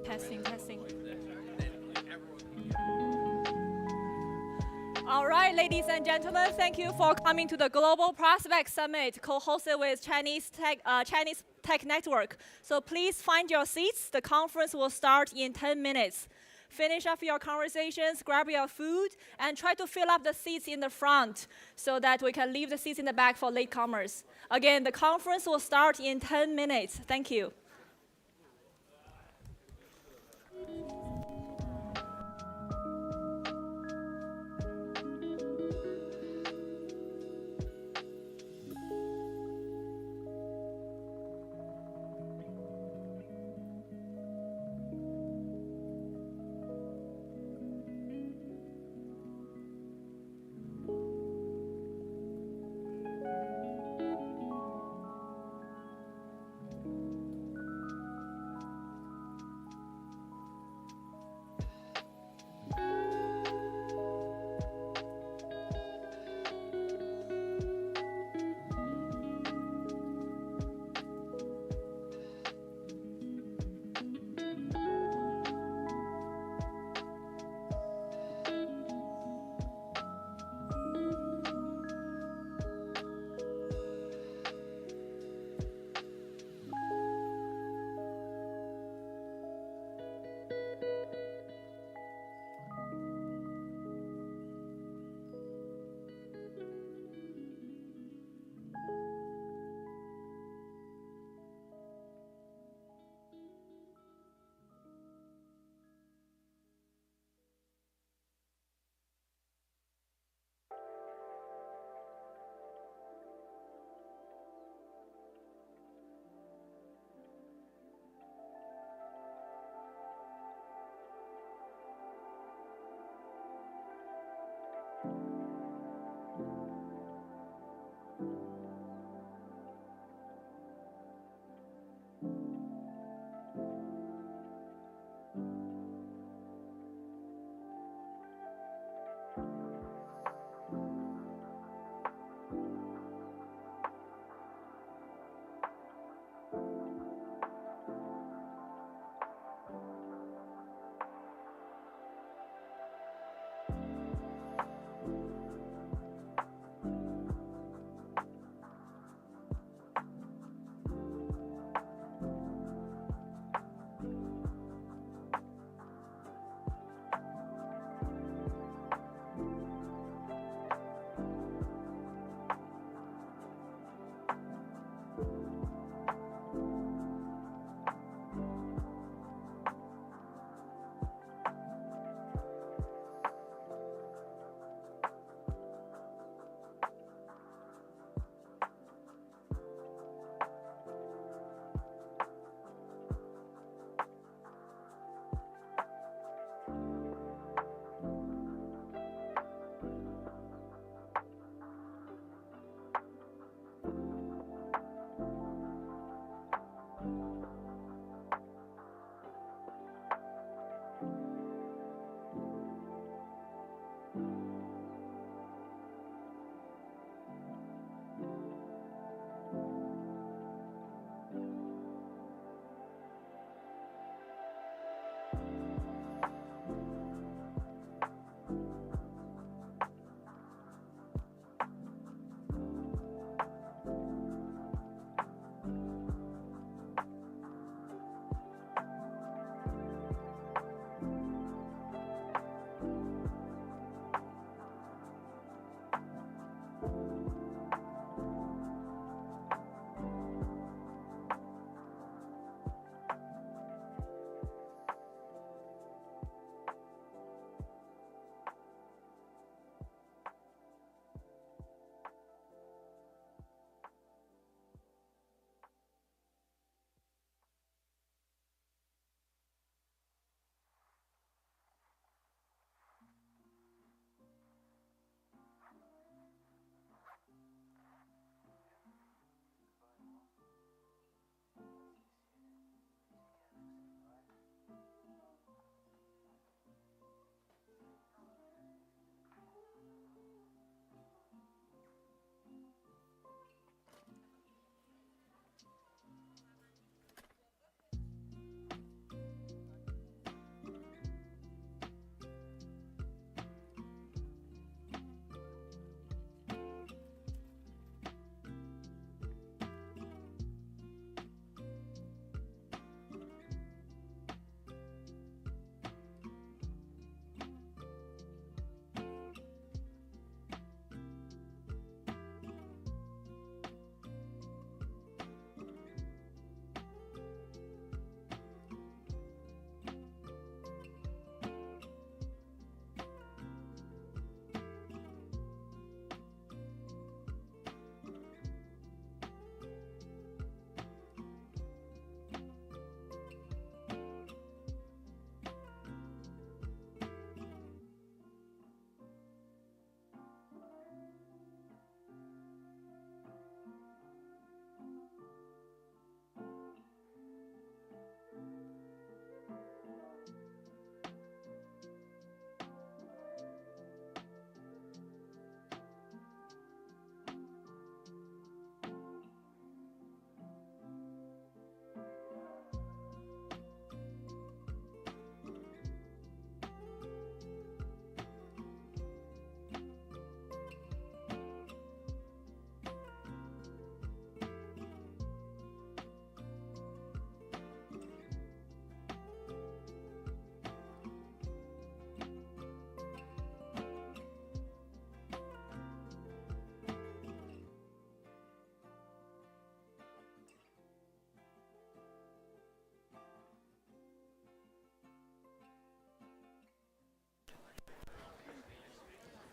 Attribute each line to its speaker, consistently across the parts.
Speaker 1: Testing, testing. All right, ladies and gentlemen, thank you for coming to the Global Prospect Summit, co-hosted with Chinese Tech Network. So please find your seats. The conference will start in 10 minutes. Finish off your conversations, grab your food, and try to fill up the seats in the front so that we can leave the seats in the back for latecomers. Again, the conference will start in 10 minutes. Thank you.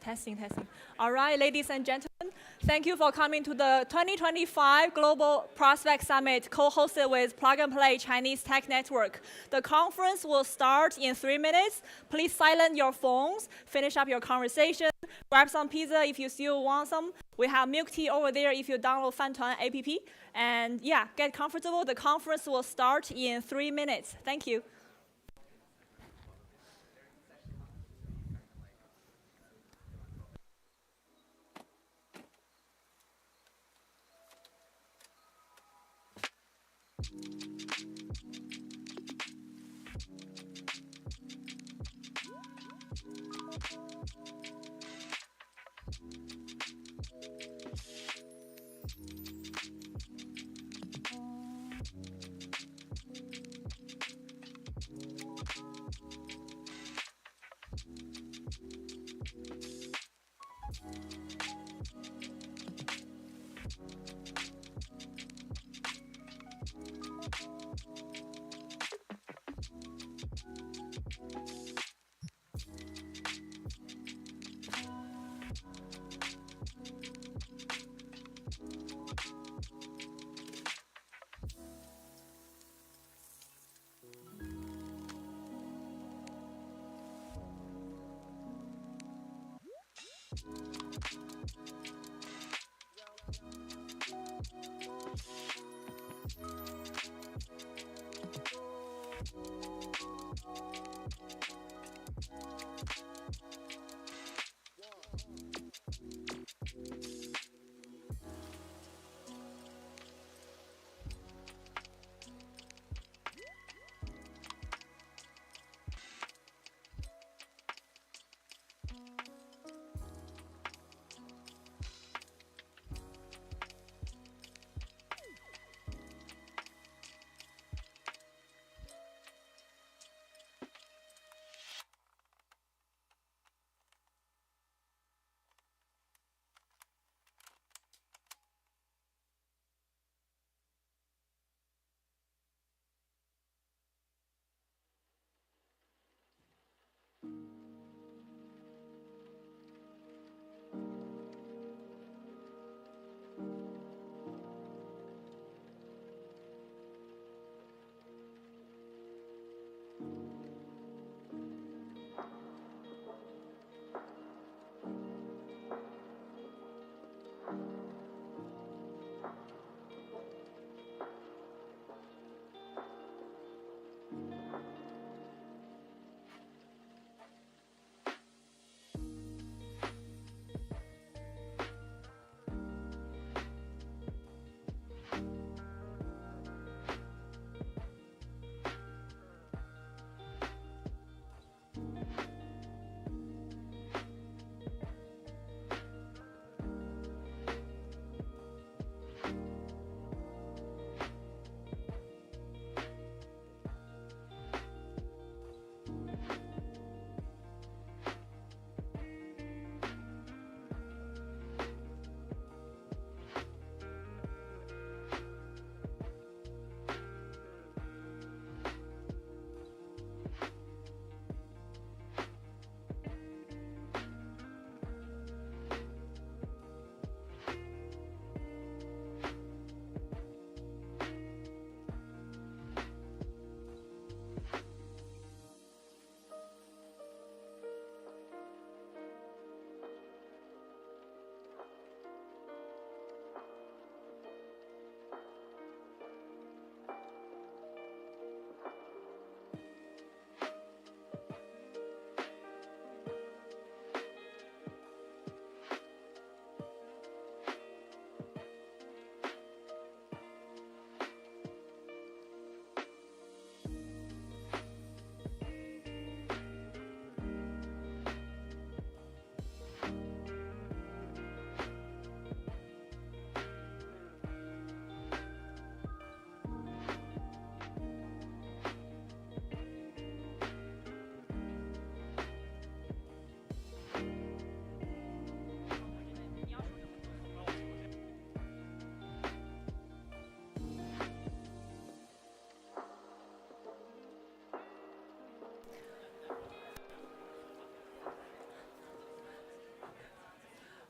Speaker 1: Testing, testing. All right, ladies and gentlemen, thank you for coming to the 2025 Global Prospect Summit co-hosted with Plug and Play Chinese Tech Network. The conference will start in 3 minutes. Please silence your phones, finish up your conversation, grab some pizza if you still want some. We have milk tea over there if you download Fantuan app. And yeah, get comfortable. The conference will start in 3 minutes. Thank you.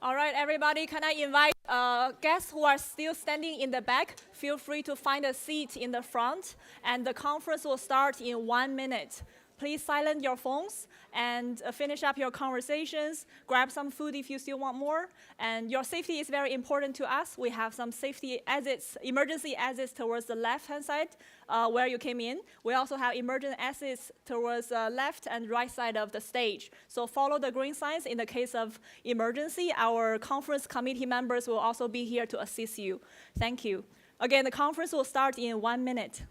Speaker 1: All right, everybody, can I invite guests who are still standing in the back? Feel free to find a seat in the front, and the conference will start in 1 minute. Please silence your phones and finish up your conversations. Grab some food if you still want more. And your safety is very important to us. We have some safety exits, emergency exits towards the left-hand side where you came in. We also have emergency exits towards left and right side of the stage. So follow the green signs in the case of emergency. Our conference committee members will also be here to assist you. Thank you. Again, the conference will start in 1 minute.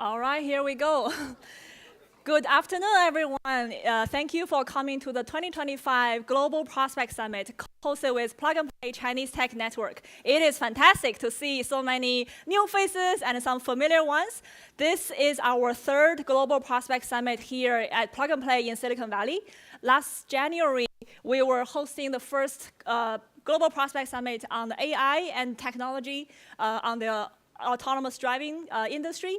Speaker 1: All right, here we go. Good afternoon, everyone. Thank you for coming to the 2025 Global Prospect Summit, hosted with Plug and Play Chinese Tech Network. It is fantastic to see so many new faces and some familiar ones. This is our third Global Prospect Summit here at Plug and Play in Silicon Valley. Last January, we were hosting the first Global Prospect Summit on the AI and technology on the autonomous driving industry.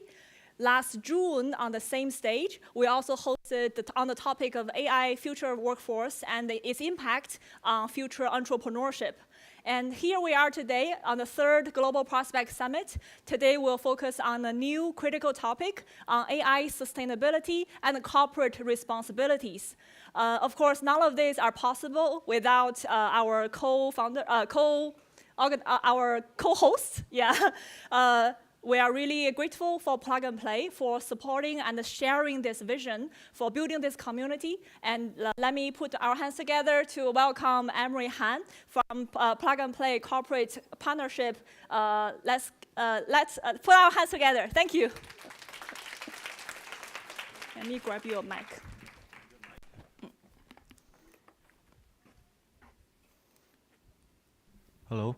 Speaker 1: Last June, on the same stage, we also hosted on the topic of AI future workforce and its impact on future entrepreneurship. And here we are today on the third Global Prospect Summit. Today we'll focus on a new critical topic on AI sustainability and corporate responsibilities. Of course, none of these are possible without our co-founder, our co-hosts. Yeah. We are really grateful for Plug and Play for supporting and sharing this vision for building this community. And let me put our hands together to welcome Emery Han from Plug and Play Corporate Partnership. Let's put our hands together. Thank you. Let me grab your mic.
Speaker 2: Hello.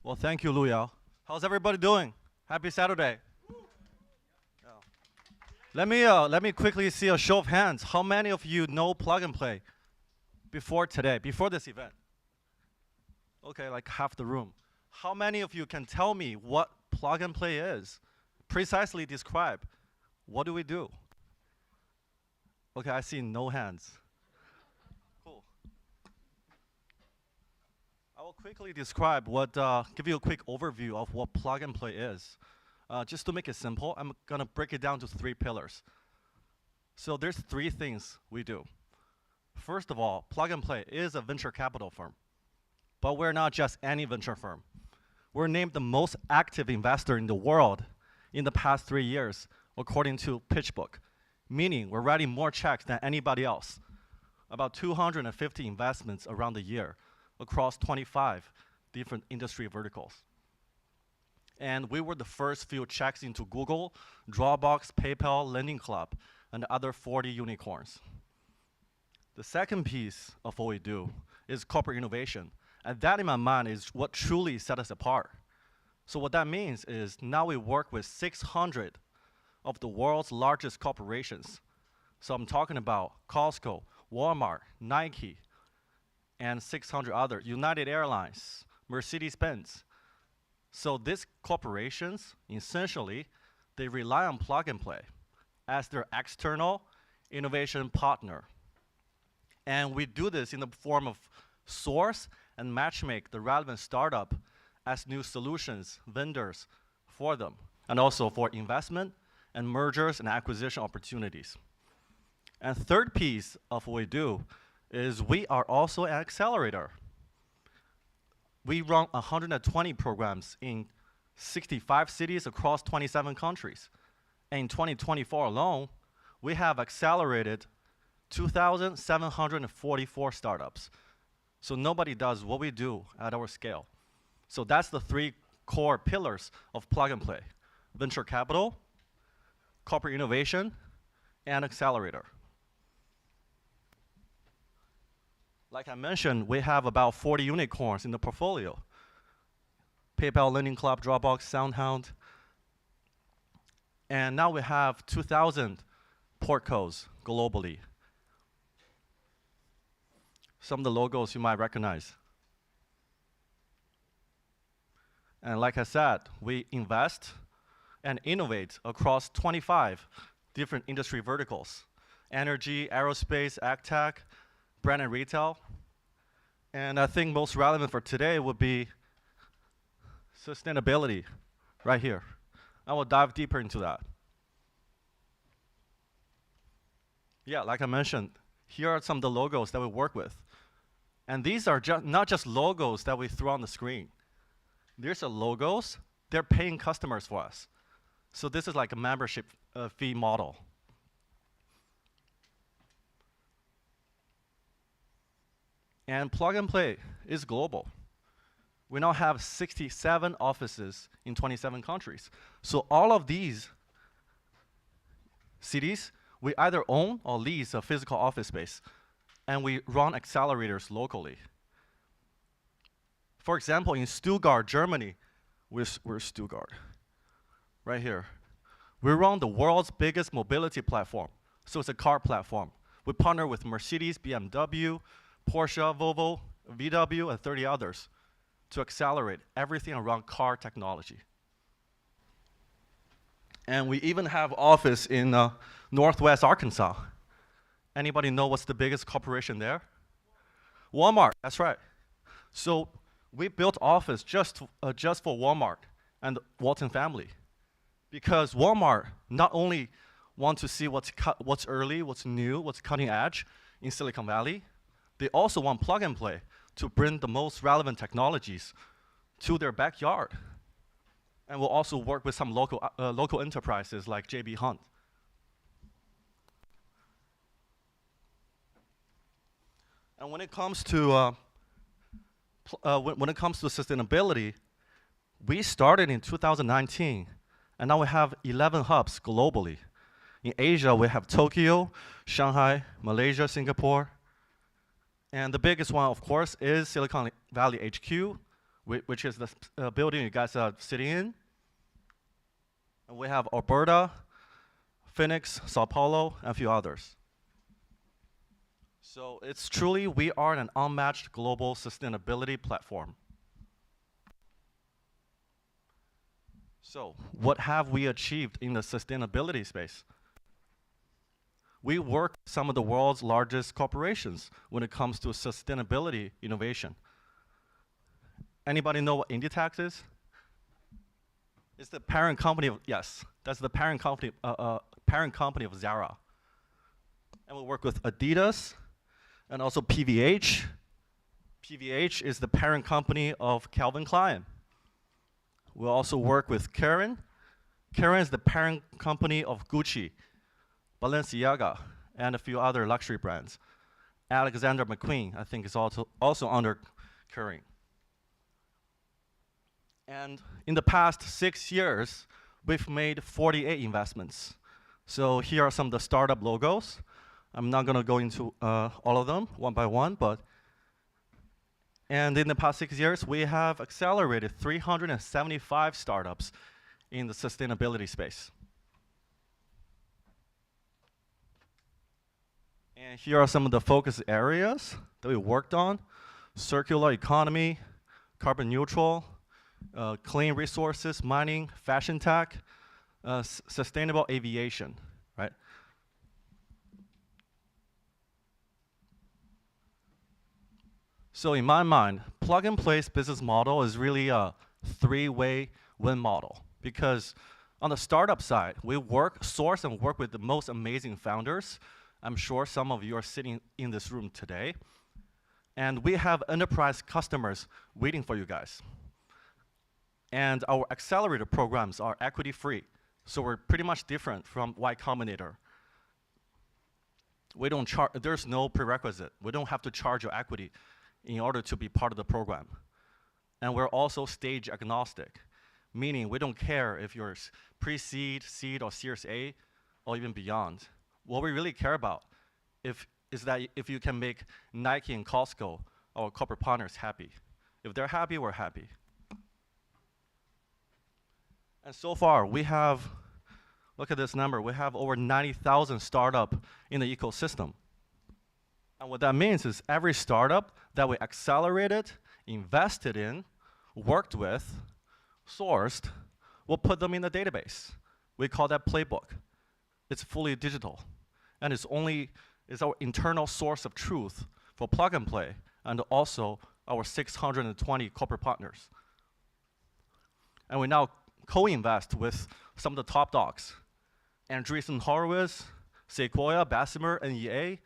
Speaker 2: Well, thank you, Lu Yao. How's everybody doing? Happy Saturday. Yeah. Let me quickly see a show of hands. How many of you know Plug and Play before today, before this event? Okay, like half the room. How many of you can tell me what Plug and Play is? Precisely describe. What do we do? Okay, I see no hands. Cool. I will quickly describe give you a quick overview of what Plug and Play is. Just to make it simple, I'm gonna break it down to 3 pillars. So there's 3 things we do. First of all, Plug and Play is a venture capital firm, but we're not just any venture firm. We're named the most active investor in the world in the past 3 years, according to PitchBook, meaning we're writing more checks than anybody else. About 250 investments around the year, across 25 different industry verticals. And we were the first few checks into Google, Dropbox, PayPal, Lending Club, and other 40 unicorns. The second piece of what we do is corporate innovation. And that, in my mind, is what truly set us apart. So what that means is now we work with 600 of the world's largest corporations. So I'm talking about Costco, Walmart, Nike, and 600 other, United Airlines, Mercedes-Benz. So these corporations, essentially, they rely on Plug and Play as their external innovation partner. And we do this in the form of source and matchmake the relevant startup as new solutions, vendors for them, and also for investment and mergers and acquisition opportunities. And third piece of what we do is we are also an accelerator. We run 120 programs in 65 cities across 27 countries. And in 2024 alone, we have accelerated 2,744 startups. So nobody does what we do at our scale. So that's the 3 core pillars of Plug and Play: venture capital, corporate innovation, and accelerator. Like I mentioned, we have about 40 unicorns in the portfolio. PayPal, Lending Club, Dropbox, SoundHound. And now we have 2,000 portcos globally. Some of the logos you might recognize. And like I said, we invest and innovate across 25 different industry verticals: energy, aerospace, agtech, brand and retail. And I think most relevant for today would be sustainability, right here. I will dive deeper into that. Yeah, like I mentioned, here are some of the logos that we work with. And these are not just logos that we throw on the screen. These are logos, they're paying customers for us. So this is like a membership fee model. And Plug and Play is global. We now have 67 offices in 27 countries. So all of these cities, we either own or lease a physical office space, and we run accelerators locally. For example, in Stuttgart, Germany, where's Stuttgart? Right here. We run the world's biggest mobility platform. So it's a car platform. We partner with Mercedes, BMW, Porsche, Volvo, VW, and 30 others to accelerate everything around car technology. And we even have office in Northwest Arkansas. Anybody know what's the biggest corporation there? Walmart, that's right. So we built office just for Walmart and the Walton family. Because Walmart not only want to see what's early, what's new, what's cutting edge in Silicon Valley, they also want plug and play to bring the most relevant technologies to their backyard. And we'll also work with some local enterprises like JB Hunt. And when it comes to sustainability, we started in 2019, and now we have 11 hubs globally. In Asia, we have Tokyo, Shanghai, Malaysia, Singapore. And the biggest one, of course, is Silicon Valley HQ, which is the building you guys are sitting in. And we have Alberta, Phoenix, Sao Paulo, and a few others. So it's truly, we are an unmatched global sustainability platform. So what have we achieved in the sustainability space? We work with some of the world's largest corporations when it comes to sustainability innovation. Anybody know what Inditex is? It's the parent company of, yes, that's the parent company of Zara. And we work with Adidas and also PVH. PVH is the parent company of Calvin Klein. We'll also work with Kering. Kering is the parent company of Gucci, Balenciaga, and a few other luxury brands. Alexander McQueen, I think, is also under Kering. And in the past 6 years, we've made 48 investments. So here are some of the startup logos. I'm not going to go into all of them one by one, and in the past 6 years, we have accelerated 375 startups in the sustainability space. And here are some of the focus areas that we worked on: circular economy, carbon neutral, clean resources, mining, fashion tech, sustainable aviation, right? So in my mind, plug and play's business model is really a three-way win model. Because on the startup side, we source and work with the most amazing founders. I'm sure some of you are sitting in this room today. And we have enterprise customers waiting for you guys. And our accelerator programs are equity-free. So we're pretty much different from Y Combinator. We don't there's no prerequisite. We don't have to charge your equity in order to be part of the program. And we're also stage agnostic, meaning we don't care if you're pre-seed, seed, or Series A, or even beyond. What we really care about is that if you can make Nike and Costco, our corporate partners, happy. If they're happy, we're happy. And so far, we have, look at this number, we have over 90,000 startups in the ecosystem. And what that means is every startup that we accelerated, invested in, worked with, sourced, we'll put them in the database. We call that playbook. It's fully digital. And it's our internal source of truth for plug and play, and also our 620 corporate partners. And we now co-invest with some of the top dogs: Andreessen Horowitz, Sequoia, Bessemer, and EA.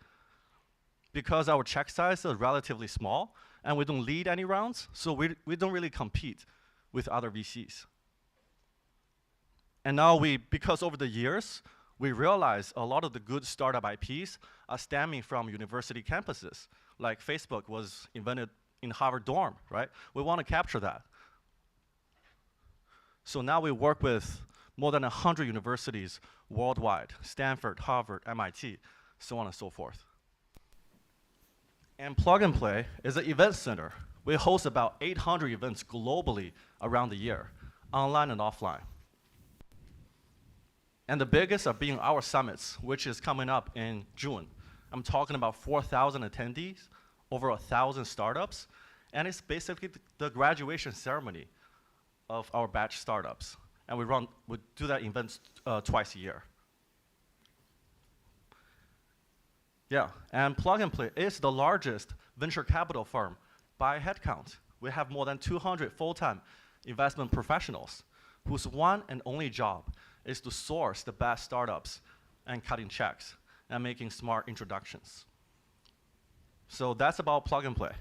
Speaker 2: Because our check size is relatively small, and we don't lead any rounds, so we don't really compete with other VCs. And now because over the years, we realize a lot of the good startup IPs are stemming from university campuses. Like Facebook was invented in Harvard dorm, right? We want to capture that. So now we work with more than 100 universities worldwide, Stanford, Harvard, MIT, so on and so forth. And Plug and Play is an event center. We host about 800 events globally around the year, online and offline. And the biggest are being our summits, which is coming up in June. I'm talking about 4,000 attendees, over 1,000 startups, and it's basically the graduation ceremony of our batch startups. And we do that event twice a year. Yeah, and Plug and Play is the largest venture capital firm by headcount. We have more than 200 full-time investment professionals whose one and only job is to source the best startups and cutting checks and making smart introductions. So that's about Plug and Play.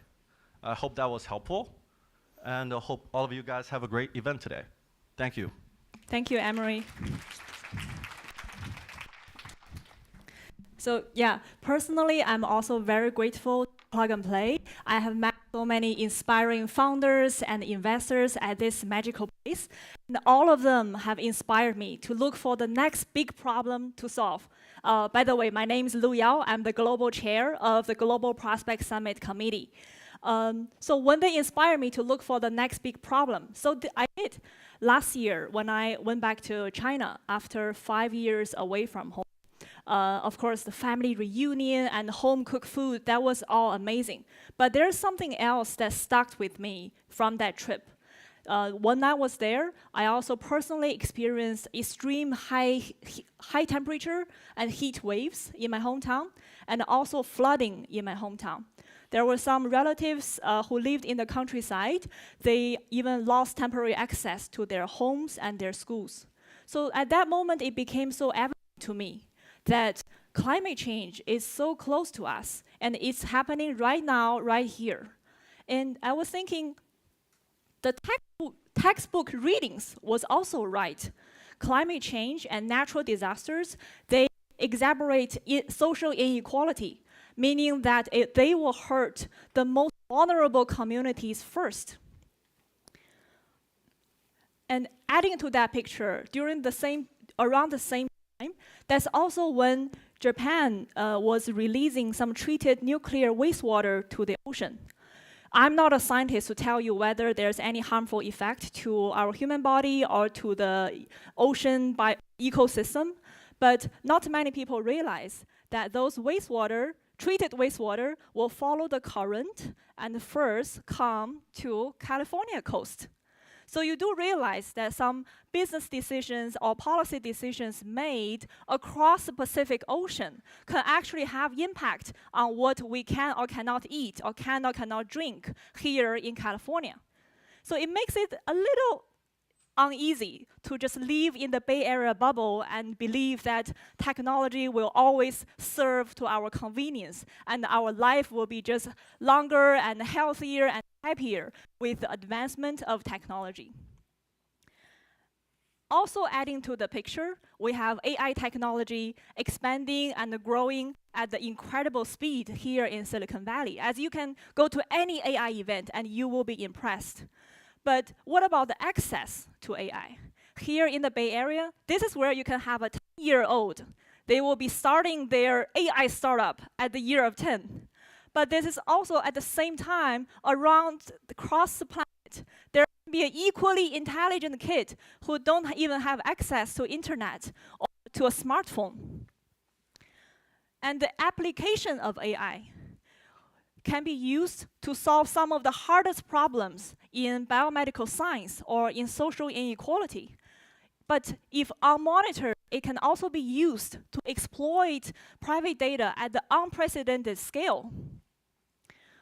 Speaker 2: I hope that was helpful, and I hope all of you guys have a great event today. Thank you.
Speaker 1: Thank you, Emery. So yeah, personally, I'm also very grateful to Plug and Play. I have met so many inspiring founders and investors at this magical place, and all of them have inspired me to look for the next big problem to solve. By the way, my name is Lu Yao. I'm the global chair of the Global Prospect Summit Committee. So when they inspired me to look for the next big problem, so I did. Last year, when I went back to China after 5 years away from home, of course, the family reunion and home-cooked food, that was all amazing. But there's something else that stuck with me from that trip. When I was there, I also personally experienced extreme high temperature and heat waves in my hometown, and also flooding in my hometown. There were some relatives who lived in the countryside. They even lost temporary access to their homes and their schools. So at that moment, it became so evident to me that climate change is so close to us, and it's happening right now, right here. And I was thinking, the textbook readings was also right. Climate change and natural disasters, they exacerbate social inequality, meaning that they will hurt the most vulnerable communities first. And adding to that picture, around the same time, that's also when Japan was releasing some treated nuclear wastewater to the ocean. I'm not a scientist to tell you whether there's any harmful effect to our human body or to the ocean ecosystem, but not many people realize that those treated wastewater will follow the current and first come to California coast. So you do realize that some business decisions or policy decisions made across the Pacific Ocean can actually have impact on what we can or cannot eat or cannot drink here in California. So it makes it a little uneasy to just live in the Bay Area bubble and believe that technology will always serve to our convenience and our life will be just longer and healthier and happier with the advancement of technology. Also adding to the picture, we have AI technology expanding and growing at the incredible speed here in Silicon Valley. As you can go to any AI event and you will be impressed. But what about the access to AI? Here in the Bay Area, this is where you can have a 10-year-old. They will be starting their AI startup at the year of 10. But this is also at the same time across the planet. There can be an equally intelligent kid who don't even have access to internet or to a smartphone. And the application of AI can be used to solve some of the hardest problems in biomedical science or in social inequality. But if unmonitored, it can also be used to exploit private data at the unprecedented scale.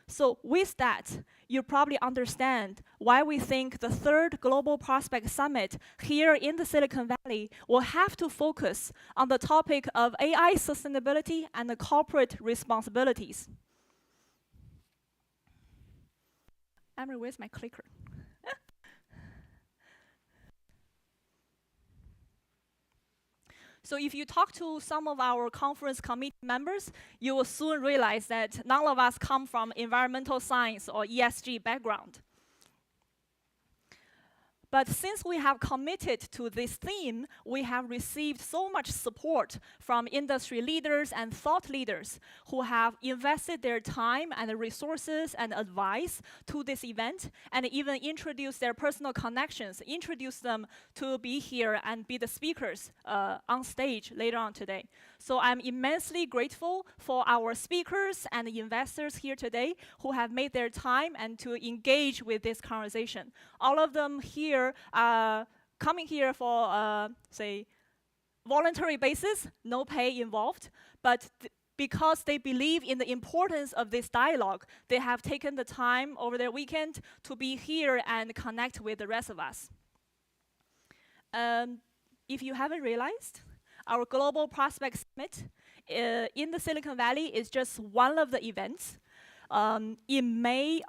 Speaker 1: So with that, you probably understand why we think the third Global Prospect Summit here in the Silicon Valley will have to focus on the topic of AI sustainability and the corporate responsibilities. Emery, where's my clicker? So if you talk to some of our conference committee members, you will soon realize that none of us come from environmental science or ESG background. But since we have committed to this theme, we have received so much support from industry leaders and thought leaders who have invested their time and resources and advice to this event, and even introduced their personal connections, introduced them to be here and be the speakers on stage later on today. So I'm immensely grateful for our speakers and investors here today who have made their time and to engage with this conversation. All of them here are coming here for, say, voluntary basis, no pay involved, but because they believe in the importance of this dialogue, they have taken the time over their weekend to be here and connect with the rest of us. If you haven't realized, our Global Prospect Summit in the Silicon Valley is just one of the events. In May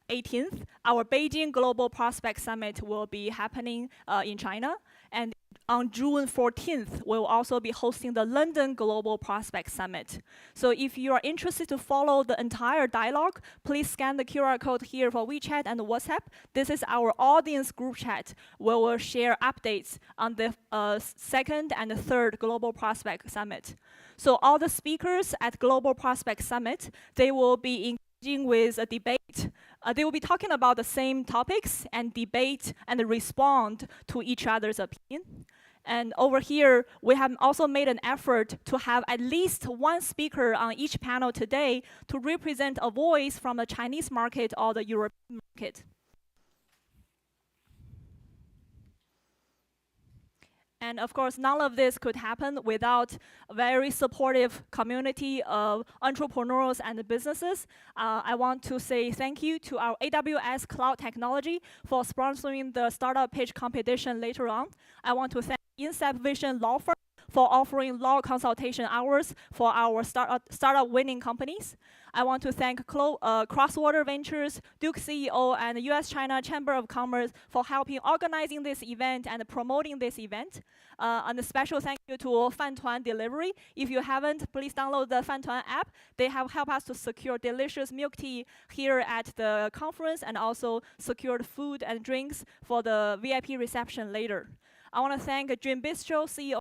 Speaker 1: 18th, our Beijing Global Prospect Summit will be happening in China. And on June 14th, we'll also be hosting the London Global Prospect Summit. So if you are interested to follow the entire dialogue, please scan the QR code here for WeChat and WhatsApp. This is our audience group chat, where we'll share updates on the second and the third Global Prospect Summit. So all the speakers at Global Prospect Summit, they will be engaging with a debate. They will be talking about the same topics and debate and respond to each other's opinion. And over here, we have also made an effort to have at least one speaker on each panel today to represent a voice from the Chinese market or the European market. And of course, none of this could happen without a very supportive community of entrepreneurs and businesses. I want to say thank you to our AWS Cloud Technology for sponsoring the startup pitch competition later on. I want to thank Incept Vision Law Firm for offering law consultation hours for our startup winning companies. I want to thank Crosswater Ventures, Duke CEO, and US-China Chamber of Commerce for helping organizing this event and promoting this event. And a special thank you to Fantuan Delivery. If you haven't, please download the Fantuan app. They have helped us to secure delicious milk tea here at the conference and also secured food and drinks for the VIP reception later. I want to thank Dream Bistro CEO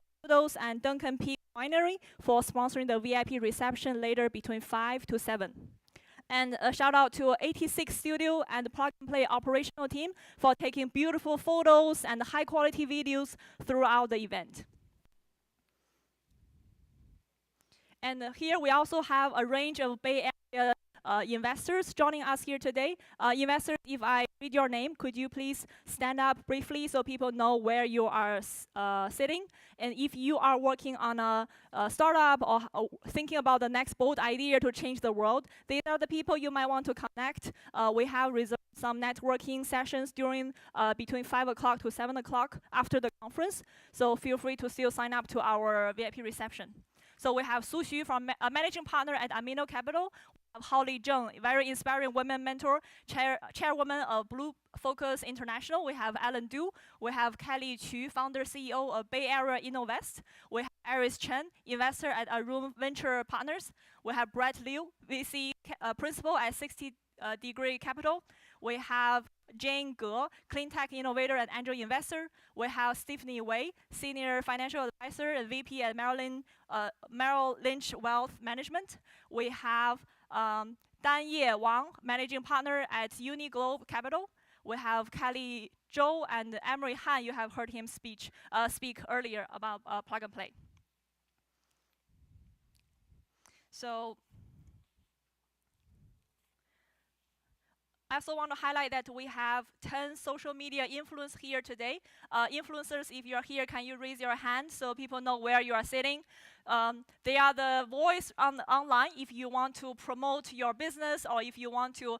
Speaker 1: and Duncan P. Winery for sponsoring the VIP reception later between 5 to 7. And a shout out to 86 Studio and Plug and Play operational team for taking beautiful photos and high quality videos throughout the event. And here we also have a range of Bay Area investors joining us here today. Investors, if I read your name, could you please stand up briefly so people know where you are sitting? And if you are working on a startup or thinking about the next bold idea to change the world, these are the people you might want to connect. We have reserved some networking sessions during between 5 o'clock to 7 o'clock after the conference. So feel free to still sign up to our VIP reception. So we have Su Xu, from a managing partner at Amino Capital. We have Holly Zheng, a very inspiring women mentor, chairwoman of Blue Focus International. We have Alan Du. We have Kelly Chu, founder CEO of Bay Area Innovest. We have Iris Chen, investor at Arum Venture Partners. We have Brett Liu, VC principal at 60 Degree Capital. We have Jane Ge, clean tech innovator and angel investor. We have Stephanie Wei, senior financial advisor and VP at Merrill Lynch Wealth Management. We have Dan-Ye Wang, managing partner at Uniglobe Capital. We have Kelly Zhou and Emery Han. You have heard him speak earlier about Plug and Play. So I also want to highlight that we have 10 social media influencers here today. Influencers, if you're here, can you raise your hand so people know where you are sitting? They are the voice online if you want to promote your business or if you want to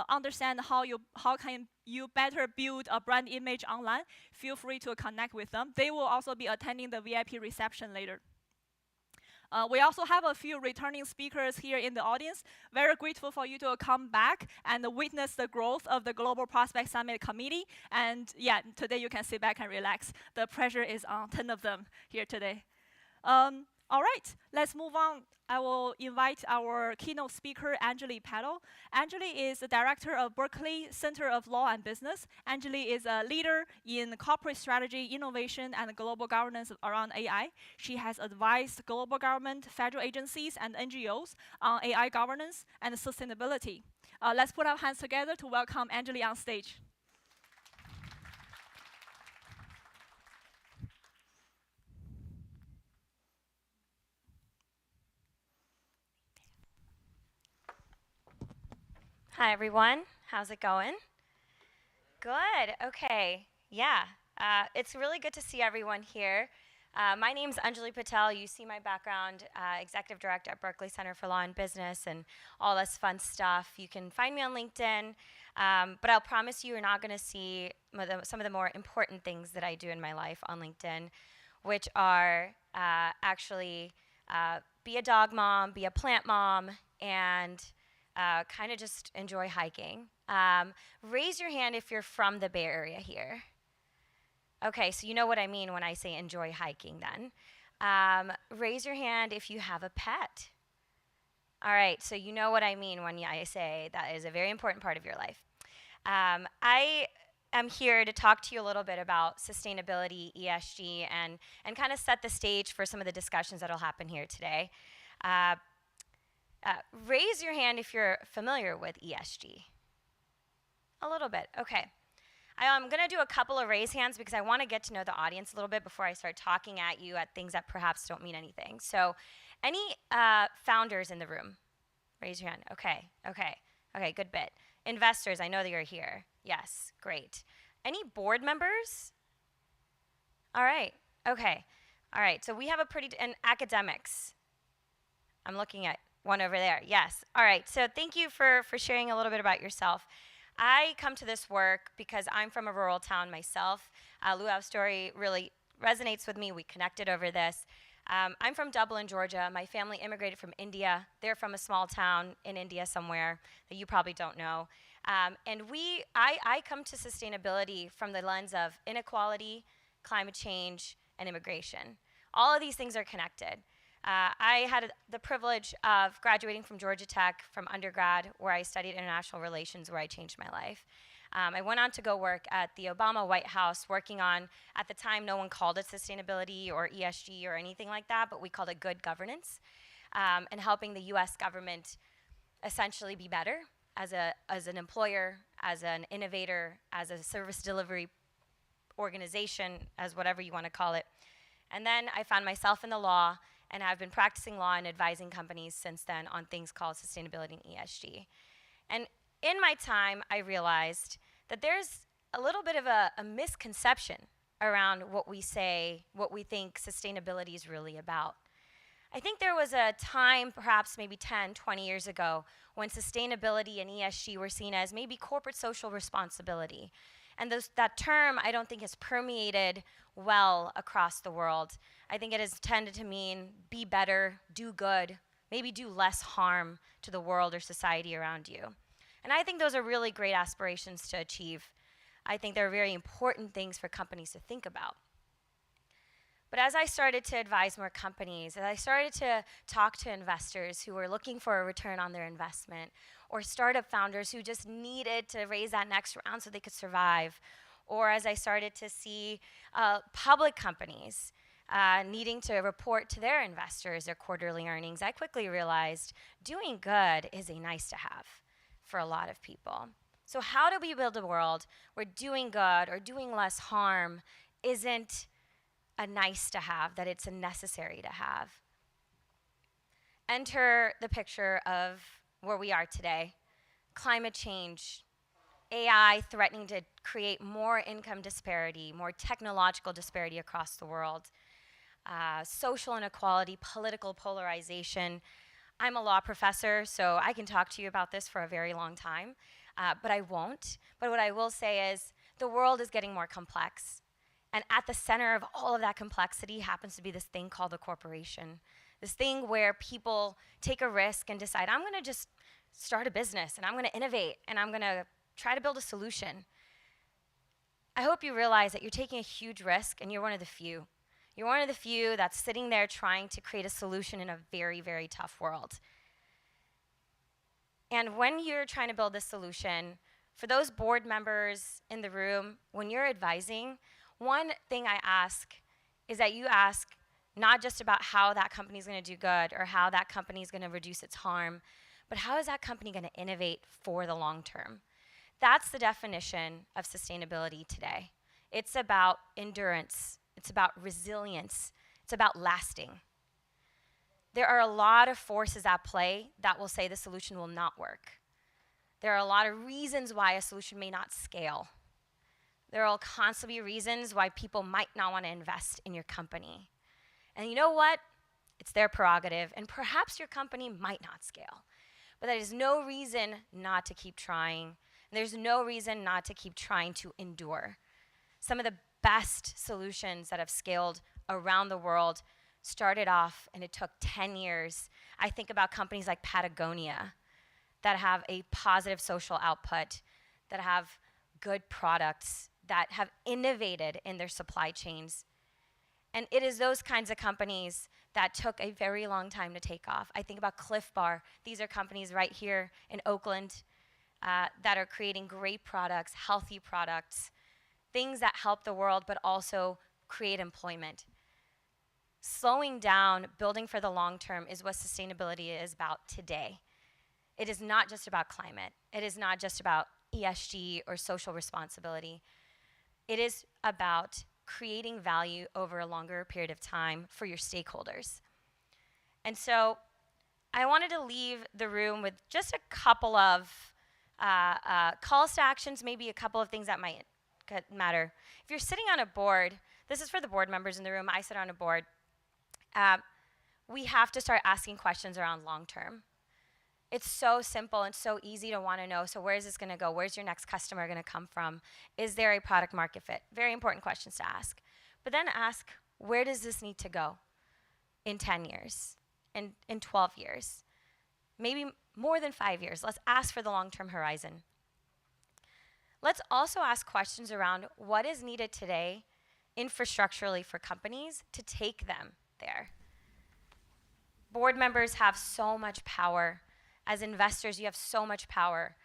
Speaker 1: understand how can you better build a brand image online. Feel free to connect with them. They will also be attending the VIP reception later. We also have a few returning speakers here in the audience. Very grateful for you to come back and witness the growth of the Global Prospect Summit Committee. And yeah, today you can sit back and relax. The pressure is on 10 of them here today. All right, let's move on. I will invite our keynote speaker, Anjali Patel. Anjali is the director of Berkeley Center of Law and Business. Anjali is a leader in corporate strategy, innovation, and global governance around AI. She has advised global government, federal agencies, and NGOs on AI governance and sustainability. Let's put our hands together to welcome Anjali on stage.
Speaker 3: Hi, everyone. How's it going? Good. Okay. Yeah. It's really good to see everyone here. My name's Anjali Patel. You see my background, Executive Director at Berkeley Center for Law and Business and all this fun stuff. You can find me on LinkedIn, but I'll promise you're not going to see some of the more important things that I do in my life on LinkedIn, which are actually be a dog mom, be a plant mom, and kind of just enjoy hiking. Raise your hand if you're from the Bay Area here. Okay, so you know what I mean when I say enjoy hiking then. Raise your hand if you have a pet. All right, so you know what I mean when I say that is a very important part of your life. I am here to talk to you a little bit about sustainability, ESG, and kind of set the stage for some of the discussions that will happen here today. Raise your hand if you're familiar with ESG. A little bit, okay. I'm going to do a couple of raise hands because I want to get to know the audience a little bit before I start talking at you at things that perhaps don't mean anything. So, any founders in the room? Raise your hand. Okay, good bit. Investors, I know that you're here. Yes, great. Any board members? All right, okay. All right, so we have and academics. I'm looking at one over there, yes. All right, so thank you for sharing a little bit about yourself. I come to this work because I'm from a rural town myself. Luau's story really resonates with me. We connected over this. I'm from Dublin, Georgia. My family immigrated from India. They're from a small town in India somewhere that you probably don't know. And I come to sustainability from the lens of inequality, climate change, and immigration. All of these things are connected. I had the privilege of graduating from Georgia Tech from undergrad, where I studied international relations, where I changed my life. I went on to go work at the Obama White House, working on, at the time, no one called it sustainability or ESG or anything like that, but we called it good governance, and helping the US government essentially be better as an employer, as an innovator, as a service delivery organization, as whatever you want to call it. And then I found myself in the law, and I've been practicing law and advising companies since then on things called sustainability and ESG. And in my time, I realized that there's a little bit of a misconception around what we think sustainability is really about. I think there was a time, perhaps maybe 10, 20 years ago, when sustainability and ESG were seen as maybe corporate social responsibility. And that term, I don't think, has permeated well across the world. I think it has tended to mean be better, do good, maybe do less harm to the world or society around you. And I think those are really great aspirations to achieve. I think they're very important things for companies to think about. But as I started to advise more companies, as I started to talk to investors who were looking for a return on their investment, or startup founders who just needed to raise that next round so they could survive, or as I started to see public companies needing to report to their investors their quarterly earnings, I quickly realized doing good is a nice to have for a lot of people. So how do we build a world where doing good or doing less harm isn't a nice to have, that it's a necessary to have? Enter the picture of where we are today. Climate change, AI threatening to create more income disparity, more technological disparity across the world, social inequality, political polarization. I'm a law professor, so I can talk to you about this for a very long time, but I won't. But what I will say is the world is getting more complex. And at the center of all of that complexity happens to be this thing called a corporation. This thing where people take a risk and decide, I'm going to just start a business, and I'm going to innovate, and I'm going to try to build a solution. I hope you realize that you're taking a huge risk, and you're one of the few. You're one of the few that's sitting there trying to create a solution in a very, very tough world. And when you're trying to build this solution, for those board members in the room, when you're advising, one thing I ask is that you ask not just about how that company is going to do good or how that company is going to reduce its harm, but how is that company going to innovate for the long term? That's the definition of sustainability today. It's about endurance. It's about resilience. It's about lasting. There are a lot of forces at play that will say the solution will not work. There are a lot of reasons why a solution may not scale. There will constantly be reasons why people might not want to invest in your company. And you know what? It's their prerogative, and perhaps your company might not scale. But that is no reason not to keep trying. And there's no reason not to keep trying to endure. Some of the best solutions that have scaled around the world started off, and it took 10 years. I think about companies like Patagonia that have a positive social output, that have good products, that have innovated in their supply chains. And it is those kinds of companies that took a very long time to take off. I think about Cliff Bar. These are companies right here in Oakland that are creating great products, healthy products, things that help the world but also create employment. Slowing down, building for the long term is what sustainability is about today. It is not just about climate. It is not just about ESG or social responsibility. It is about creating value over a longer period of time for your stakeholders. And so I wanted to leave the room with just a couple of calls to actions, maybe a couple of things that might matter. If you're sitting on a board, this is for the board members in the room, I sit on a board, we have to start asking questions around long term. It's so simple and so easy to want to know, so where is this going to go? Where's your next customer going to come from? Is there a product market fit? Very important questions to ask. But then ask, where does this need to go in 10 years, in 12 years? Maybe more than 5 years. Let's ask for the long-term horizon. Let's also ask questions around what is needed today infrastructurally for companies to take them there. Board members have so much power. As investors, you have so much power.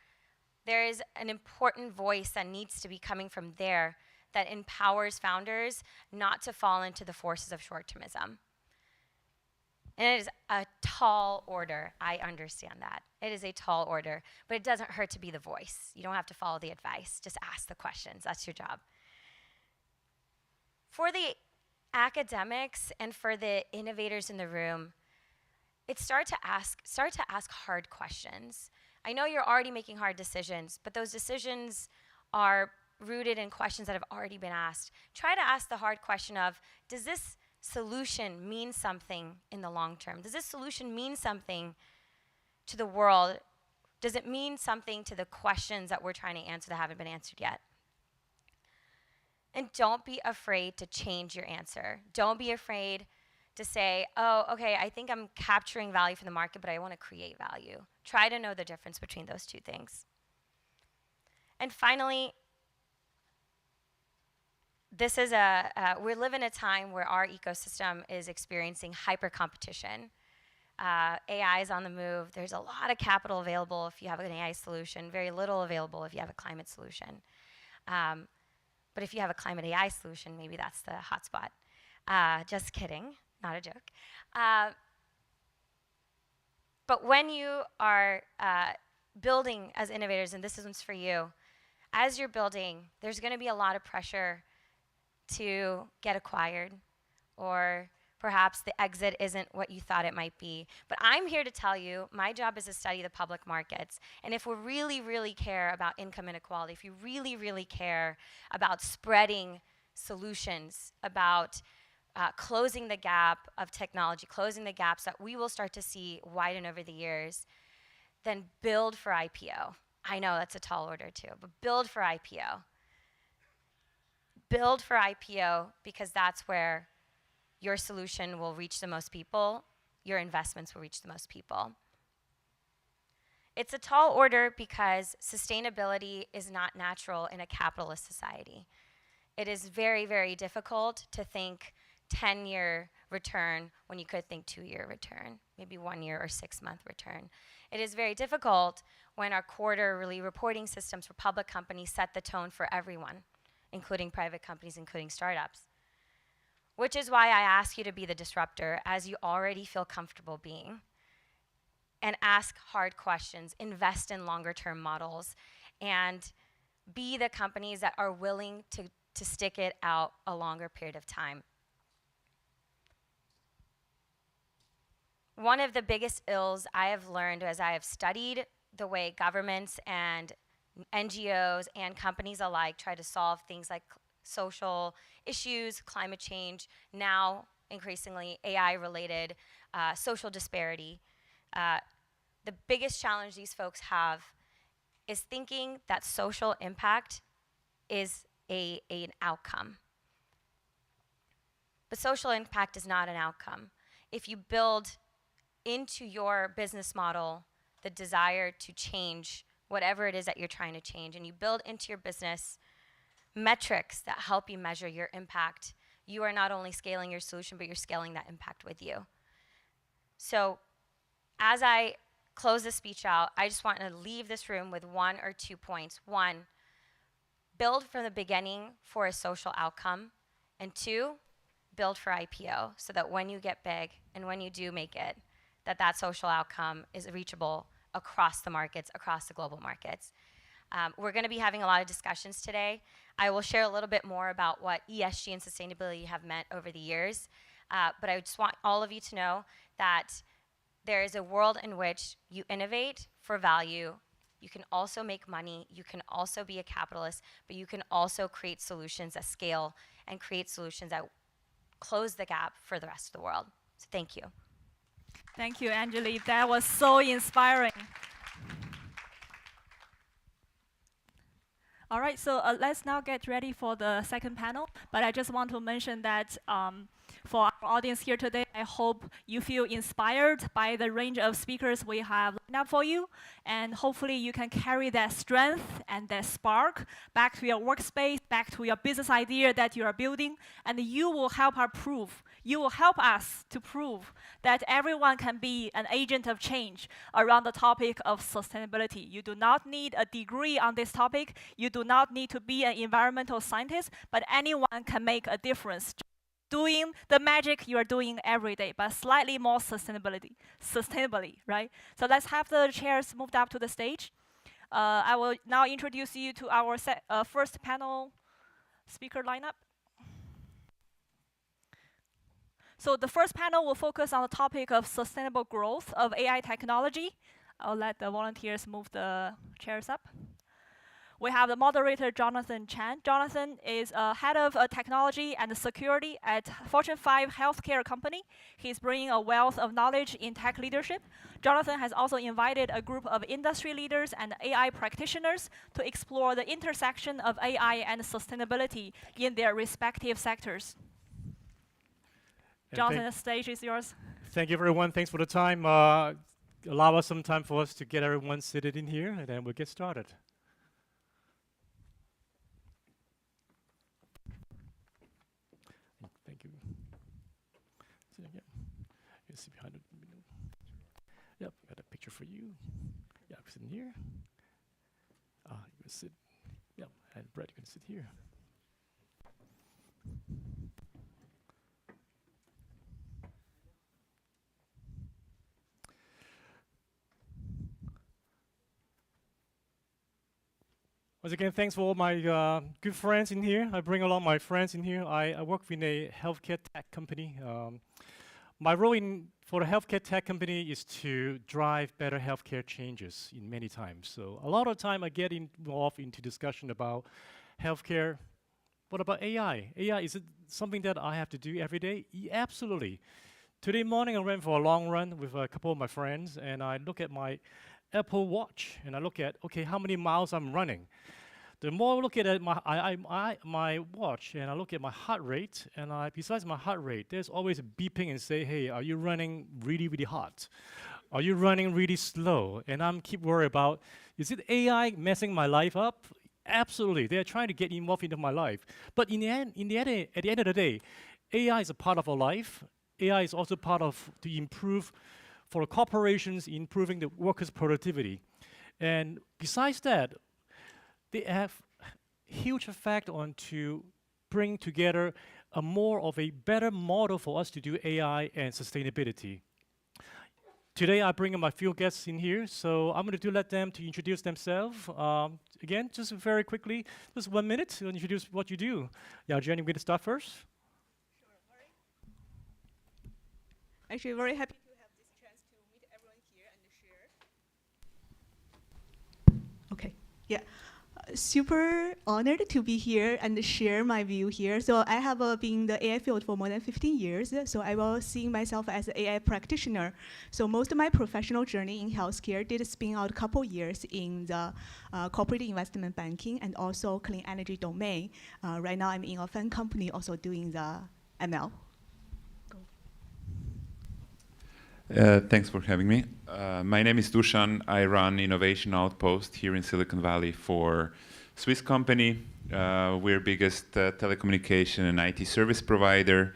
Speaker 3: There is an important voice that needs to be coming from there that empowers founders not to fall into the forces of short-termism. And it is a tall order. I understand that. It is a tall order, but it doesn't hurt to be the voice. You don't have to follow the advice. Just ask the questions. That's your job. For the academics and for the innovators in the room, it's start to ask hard questions. I know you're already making hard decisions, but those decisions are rooted in questions that have already been asked. Try to ask the hard question of, does this solution mean something in the long term? Does this solution mean something to the world? Does it mean something to the questions that we're trying to answer that haven't been answered yet? And don't be afraid to change your answer. Don't be afraid to say, oh, okay, I think I'm capturing value from the market, but I want to create value. Try to know the difference between those two things. And finally, this is we live in a time where our ecosystem is experiencing hyper competition. AI is on the move. There's a lot of capital available if you have an AI solution, very little available if you have a climate solution. But if you have a climate AI solution, maybe that's the hotspot. Just kidding. Not a joke. But when you are building as innovators, and this one's for you, as you're building, there's going to be a lot of pressure to get acquired, or perhaps the exit isn't what you thought it might be. But I'm here to tell you, my job is to study the public markets. And if we really, really care about income inequality, if you really, really care about spreading solutions, about closing the gap of technology, closing the gaps that we will start to see widen over the years, then build for IPO. I know that's a tall order too, but build for IPO. Build for IPO because that's where your solution will reach the most people, your investments will reach the most people. It's a tall order because sustainability is not natural in a capitalist society. It is very, very difficult to think 10-year return when you could think 2-year return, maybe 1 year or 6-month return. It is very difficult when our quarterly reporting systems for public companies set the tone for everyone, including private companies, including startups. Which is why I ask you to be the disruptor, as you already feel comfortable being, and ask hard questions, invest in longer term models, and be the companies that are willing to stick it out a longer period of time. One of the biggest ills I have learned as I have studied the way governments and NGOs and companies alike try to solve things like social issues, climate change, now increasingly AI-related social disparity. The biggest challenge these folks have is thinking that social impact is an outcome. But social impact is not an outcome. If you build into your business model the desire to change whatever it is that you're trying to change, and you build into your business metrics that help you measure your impact, you are not only scaling your solution, but you're scaling that impact with you. So as I close this speech out, I just want to leave this room with 1 or 2 points. 1, build from the beginning for a social outcome. And 2, build for IPO so that when you get big and when you do make it, that social outcome is reachable across the markets, across the global markets. We're going to be having a lot of discussions today. I will share a little bit more about what ESG and sustainability have meant over the years. But I just want all of you to know that there is a world in which you innovate for value. You can also make money. You can also be a capitalist, but you can also create solutions that scale and create solutions that close the gap for the rest of the world. So thank you.
Speaker 1: Thank you, Angelique. That was so inspiring. All right, so let's now get ready for the second panel. But I just want to mention that for our audience here today, I hope you feel inspired by the range of speakers we have lined up for you. And hopefully you can carry that strength and that spark back to your workspace, back to your business idea that you are building. And you will help us to prove that everyone can be an agent of change around the topic of sustainability. You do not need a degree on this topic. You do not need to be an environmental scientist, but anyone can make a difference. Doing the magic you are doing every day, but slightly more sustainably, right? So let's have the chairs moved up to the stage. I will now introduce you to our first panel speaker lineup. So the first panel will focus on the topic of sustainable growth of AI technology. I'll let the volunteers move the chairs up. We have the moderator, Jonathan Chan. Jonathan is head of technology and security at Fortune 5 healthcare company. He's bringing a wealth of knowledge in tech leadership. Jonathan has also invited a group of industry leaders and AI practitioners to explore the intersection of AI and sustainability in their respective sectors. Jonathan, the stage is yours.
Speaker 4: Thank you, everyone. Thanks for the time. Allow us some time for us to get everyone seated in here, and then we'll get started. Thank you. You see behind it. Yep, got a picture for you. Yeah, sit in here. You can sit. Yep, and Brett, you can sit here. Once again, thanks for all my good friends in here. I bring along my friends in here. I work in a healthcare tech company. My role for the healthcare tech company is to drive better healthcare changes in many times. So a lot of time I get involved into discussion about healthcare. What about AI? AI, is it something that I have to do every day? Absolutely. Today morning I went for a long run with a couple of my friends, and I look at my Apple Watch, and I look at, okay, how many miles I'm running. The more I look at my watch, and I look at my heart rate, and besides my heart rate, there's always a beeping and say, hey, are you running really, really hot? Are you running really slow? And I'm keep worried about, is it AI messing my life up? Absolutely, they're trying to get involved into my life. But at the end of the day, AI is a part of our life. AI is also part of to improve for corporations, improving the workers' productivity. And besides that, they have huge effect on to bring together a more of a better model for us to do AI and sustainability. Today I bring my few guests in here, so I'm going to let them to introduce themselves. Again, just very quickly, just 1 minute to introduce what you do. Yeah, Jenny, we're going to start first.
Speaker 5: Actually, very happy to have this chance to meet everyone here and share. Okay, yeah. Super honored to be here and share my view here. So I have been in the AI field for more than 15 years. So I will see myself as an AI practitioner. So most of my professional journey in healthcare did spin out a couple years in the corporate investment banking and also clean energy domain. Right now I'm in a fund company also doing the ML.
Speaker 6: Thanks for having me. My name is Dusan. I run Innovation Outpost here in Silicon Valley for Swiss company. We're biggest telecommunication and IT service provider.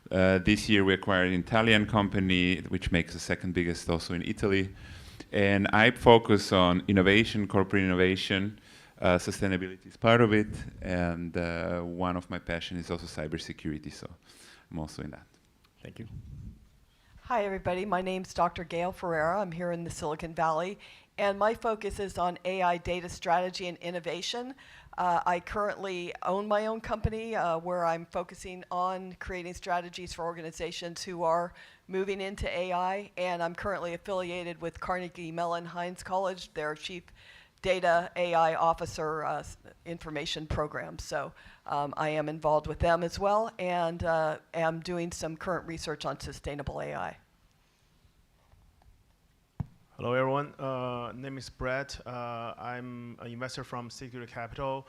Speaker 6: This year we acquired an Italian company, which makes the second biggest also in Italy. And I focus on innovation, corporate innovation. Sustainability is part of it. And one of my passions is also cybersecurity. So I'm also in that.
Speaker 4: Thank you.
Speaker 7: Hi, everybody. My name's Dr. Gail Ferreira. I'm here in the Silicon Valley, and my focus is on AI data strategy and innovation. I currently own my own company where I'm focusing on creating strategies for organizations who are moving into AI, and I'm currently affiliated with Carnegie Mellon Heinz College, their Chief Data AI Officer information program. So I am involved with them as well, and am doing some current research on sustainable AI.
Speaker 8: Hello, everyone. Name is Brett. I'm an investor from Security Capital.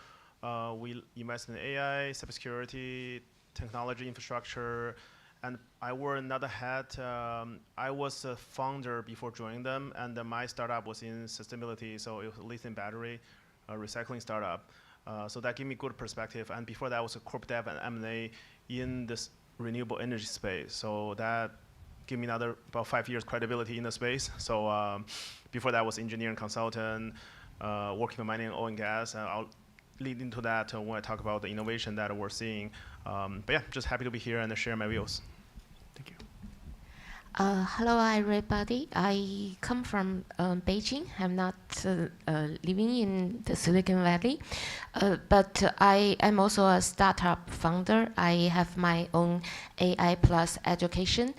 Speaker 8: We invest in AI, cybersecurity, technology infrastructure, and I wear another hat. I was a founder before joining them, and my startup was in sustainability, so it was a lithium battery recycling startup. So that gave me good perspective. And before that, I was a corp dev and M&A in this renewable energy space. So that gave me another about 5 years credibility in the space. So before that, I was engineering consultant, working for mining and oil and gas. I'll lead into that when I talk about the innovation that we're seeing. But yeah, just happy to be here and share my views.
Speaker 4: Thank you.
Speaker 9: Hello, everybody. I come from Beijing. I'm not living in the Silicon Valley, but I am also a startup founder. I have my own AI plus education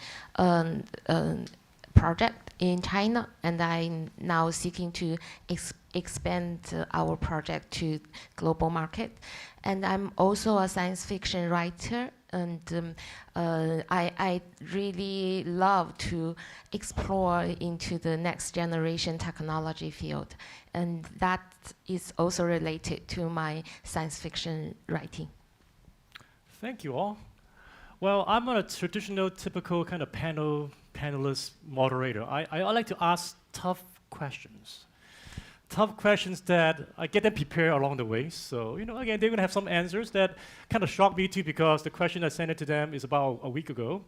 Speaker 9: project in China, and I'm now seeking to expand our project to global market. And I'm also a science fiction writer, and I really love to explore into the next generation technology field, and that is also related to my science fiction writing.
Speaker 4: Thank you all. Well, I'm not a traditional, typical kind of panelist moderator. I like to ask tough questions. Tough questions that I get them prepared along the way. So, you know, again, they're gonna have some answers that kind of shocked me too, because the question I sent it to them is about a week ago.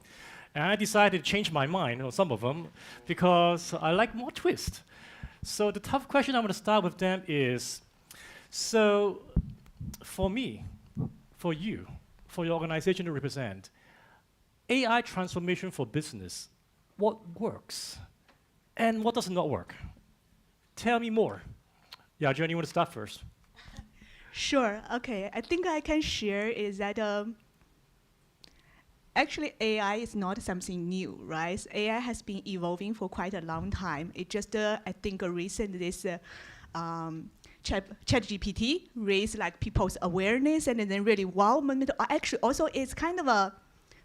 Speaker 4: And I decided to change my mind on some of them because I like more twist. So the tough question I'm gonna start with them is, so for me, for you, for your organization to represent, AI transformation for business, what works and what does not work? Tell me more. Yeah, Jenny, you want to start first?
Speaker 5: Sure. Okay. I think I can share is that actually AI is not something new, right? AI has been evolving for quite a long time. It just I think recent this ChatGPT raised like people's awareness, and then really wow moment. Actually, also it's kind of a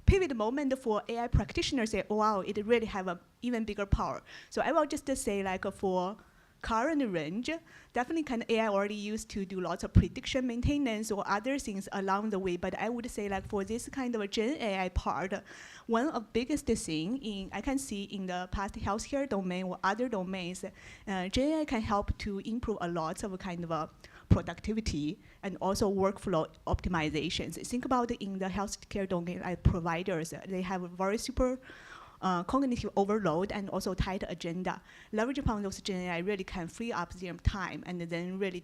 Speaker 5: pivot moment for AI practitioners. Say, oh, wow, it really have a even bigger power. So I will just say like for current range, definitely kind of AI already used to do lots of prediction maintenance or other things along the way. But I would say like for this kind of a Gen AI part, one of biggest thing I can see in the past healthcare domain or other domains, Gen AI can help to improve a lot of kind of productivity and also workflow optimizations. Think about in the healthcare domain, like providers, they have a very super cognitive overload and also tight agenda. Leverage upon those Gen AI really can free up their time and then really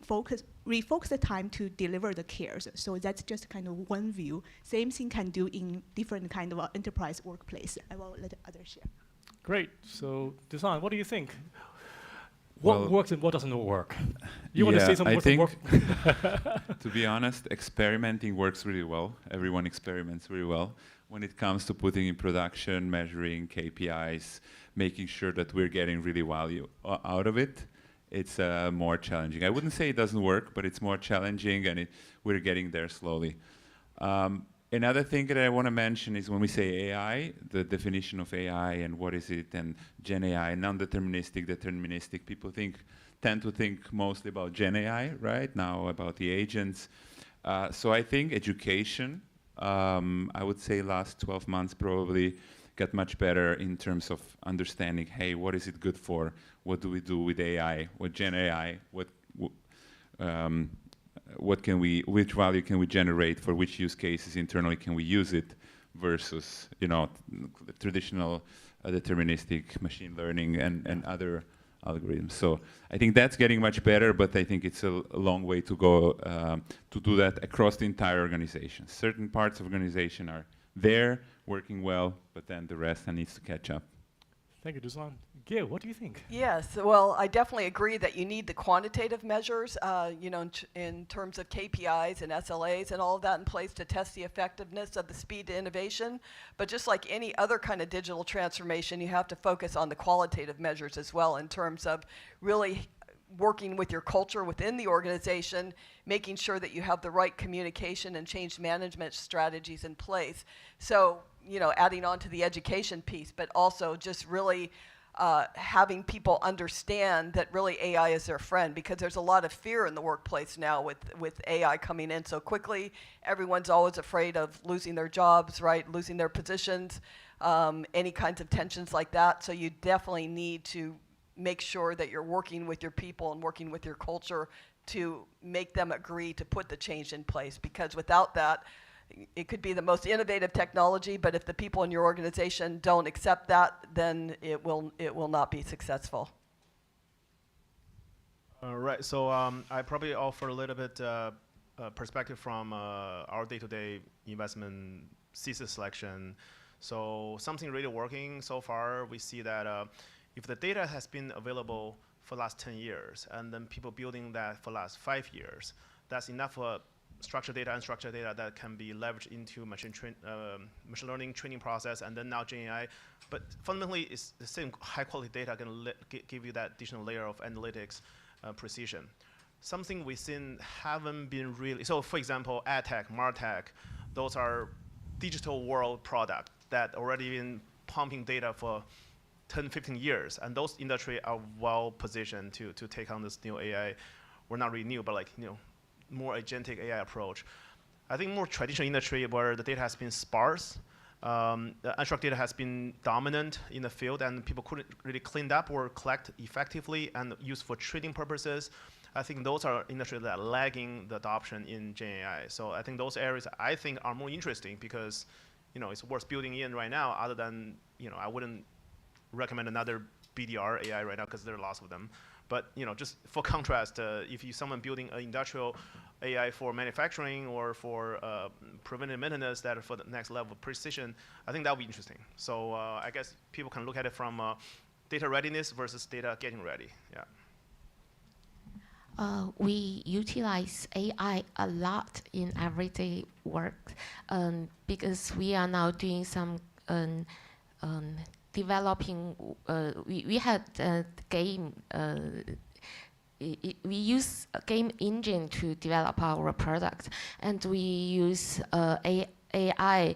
Speaker 5: refocus the time to deliver the cares. So that's just kind of one view. Same thing can do in different kind of enterprise workplace. I will let others share.
Speaker 4: Great. So, Dusan, what do you think? What works and what doesn't work? You want to say something?
Speaker 6: I think, to be honest, experimenting works really well. Everyone experiments really well. When it comes to putting in production, measuring KPIs, making sure that we're getting really value out of it, it's more challenging. I wouldn't say it doesn't work, but it's more challenging, and we're getting there slowly. Another thing that I want to mention is when we say AI, the definition of AI and what is it, and Gen AI, non-deterministic, deterministic. People tend to think mostly about Gen AI right now, about the agents. So I think education, I would say last 12 months probably got much better in terms of understanding, hey, what is it good for? What do we do with AI, with Gen AI? Which value can we generate for which use cases internally can we use it versus, traditional deterministic machine learning and other algorithms. So I think that's getting much better, but I think it's a long way to go to do that across the entire organization. Certain parts of organization are there, working well, but then the rest needs to catch up.
Speaker 4: Thank you, Dusan. Gail, what do you think?
Speaker 7: Yes, well, I definitely agree that you need the quantitative measures, in terms of KPIs and SLAs and all of that in place to test the effectiveness of the speed to innovation. But just like any other kind of digital transformation, you have to focus on the qualitative measures as well in terms of really working with your culture within the organization, making sure that you have the right communication and change management strategies in place. So, adding on to the education piece, but also just really having people understand that really AI is their friend, because there's a lot of fear in the workplace now with AI coming in so quickly. Everyone's always afraid of losing their jobs, right? Losing their positions, any kinds of tensions like that. So you definitely need to make sure that you're working with your people and working with your culture to make them agree to put the change in place, because without that, it could be the most innovative technology, but if the people in your organization don't accept that, then it will not be successful.
Speaker 8: Right, so I probably offer a little bit perspective from our day-to-day investment thesis selection. So something really working so far, we see that if the data has been available for the last 10 years, and then people building that for the last 5 years, that's enough structured data and unstructured data that can be leveraged into machine learning training process, and then now Gen AI. But fundamentally, it's the same high-quality data can give you that additional layer of analytics precision. Something we've seen haven't been really, so for example, AdTech, MarTech, those are digital world products that already been pumping data for 10, 15 years, and those industries are well positioned to take on this new AI. We're not really new, but more agentic AI approach. I think more traditional industry where the data has been sparse, the unstructured data has been dominant in the field, and people couldn't really clean up or collect effectively and use for trading purposes. I think those are industries that are lagging the adoption in Gen AI. So I think those areas I think are more interesting because it's worth building in right now. Other than I wouldn't recommend another BDR AI right now because there are lots of them. But just for contrast, if someone building an industrial AI for manufacturing or for preventive maintenance that are for the next level of precision, I think that would be interesting. So I guess people can look at it from data readiness versus data getting ready. Yeah.
Speaker 9: We utilize AI a lot in everyday work because we are now doing some developing, we had a game, we use a game engine to develop our product, and we use AI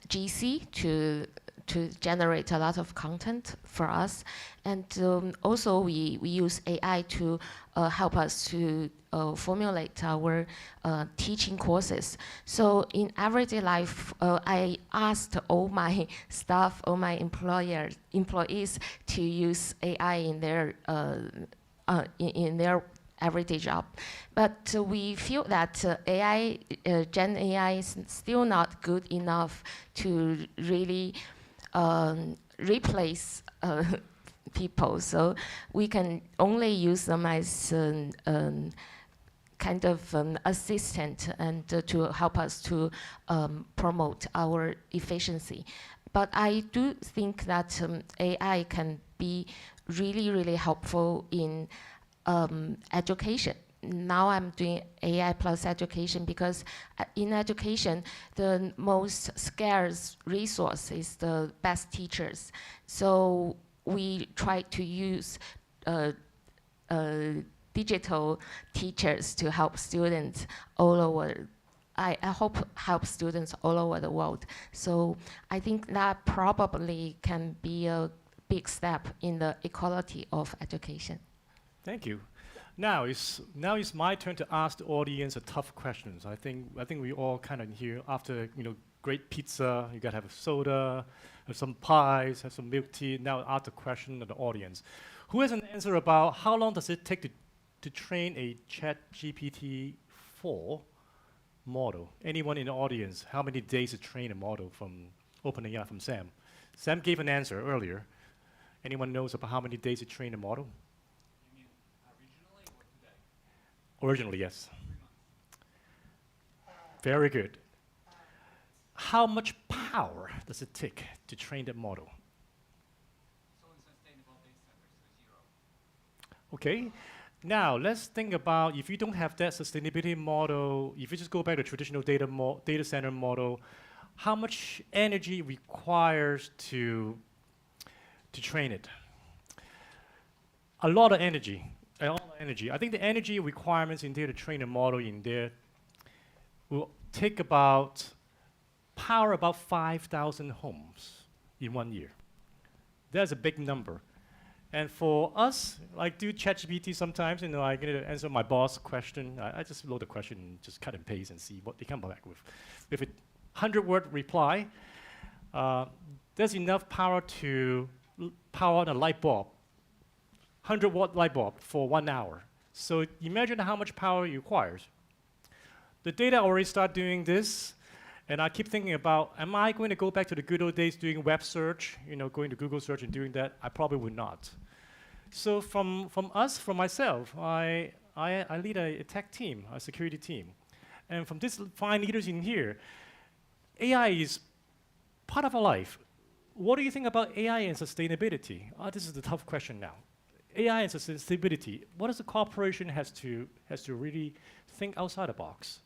Speaker 9: GC to generate a lot of content for us, and also we use AI to help us to formulate our teaching courses. So in everyday life, I asked all my staff, all my employees to use AI in their everyday job. But we feel that Gen AI is still not good enough to really replace people. So we can only use them as kind of an assistant and to help us to promote our efficiency. But I do think that AI can be really, really helpful in education. Now I'm doing AI plus education because in education, the most scarce resource is the best teachers. So we try to use digital teachers to help students all over. I hope help students all over the world. So I think that probably can be a big step in the equality of education.
Speaker 4: Thank you. Now it's my turn to ask the audience a tough questions. I think we all kind of here after great pizza. You gotta have a soda, have some pies, have some milk tea. Now ask the question of the audience. Who has an answer about how long does it take to train a ChatGPT-4 model? Anyone in the audience? How many days to train a model from OpenAI from Sam? Sam gave an answer earlier. Anyone knows about how many days to train a model?
Speaker 10: You mean originally or today?
Speaker 4: Originally, yes. 3 months. Very good. How much power does it take to train that model?
Speaker 10: So in sustainable data centers, so 0.
Speaker 4: Okay. Now, let's think about if you don't have that sustainability model, if you just go back to traditional data center model, how much energy requires to train it? A lot of energy. I think the energy requirements in there to train a model in there will take power about 5,000 homes in 1 year. That's a big number. And for us, like do ChatGPT sometimes, I'm going to answer my boss question. I just load the question and just cut and paste and see what they come back with. With a 100-word reply, there's enough power to power on a light bulb, 100-watt light bulb for 1 hour. So imagine how much power it requires. The data already start doing this, and I keep thinking about, am I going to go back to the good old days doing web search, going to Google search and doing that? I probably would not. So from myself, I lead a tech team, a security team. And from these fine leaders in here, AI is part of our life. What do you think about AI and sustainability? This is the tough question now. AI and sustainability, what does the corporation has to really think outside the box?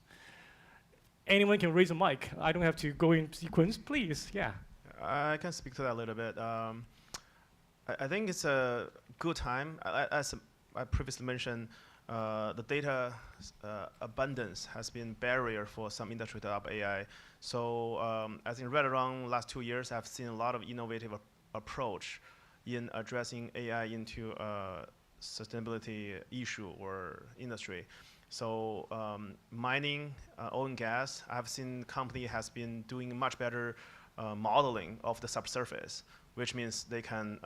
Speaker 4: Anyone can raise a mic. I don't have to go in sequence, please. Yeah.
Speaker 8: I can speak to that a little bit. I think it's a good time. As I previously mentioned, the data abundance has been barrier for some industry to adopt AI. So I think right around last 2 years, I've seen a lot of innovative approach in addressing AI into sustainability issue or industry. So mining, oil and gas, I've seen company has been doing much better modeling of the subsurface, which means they can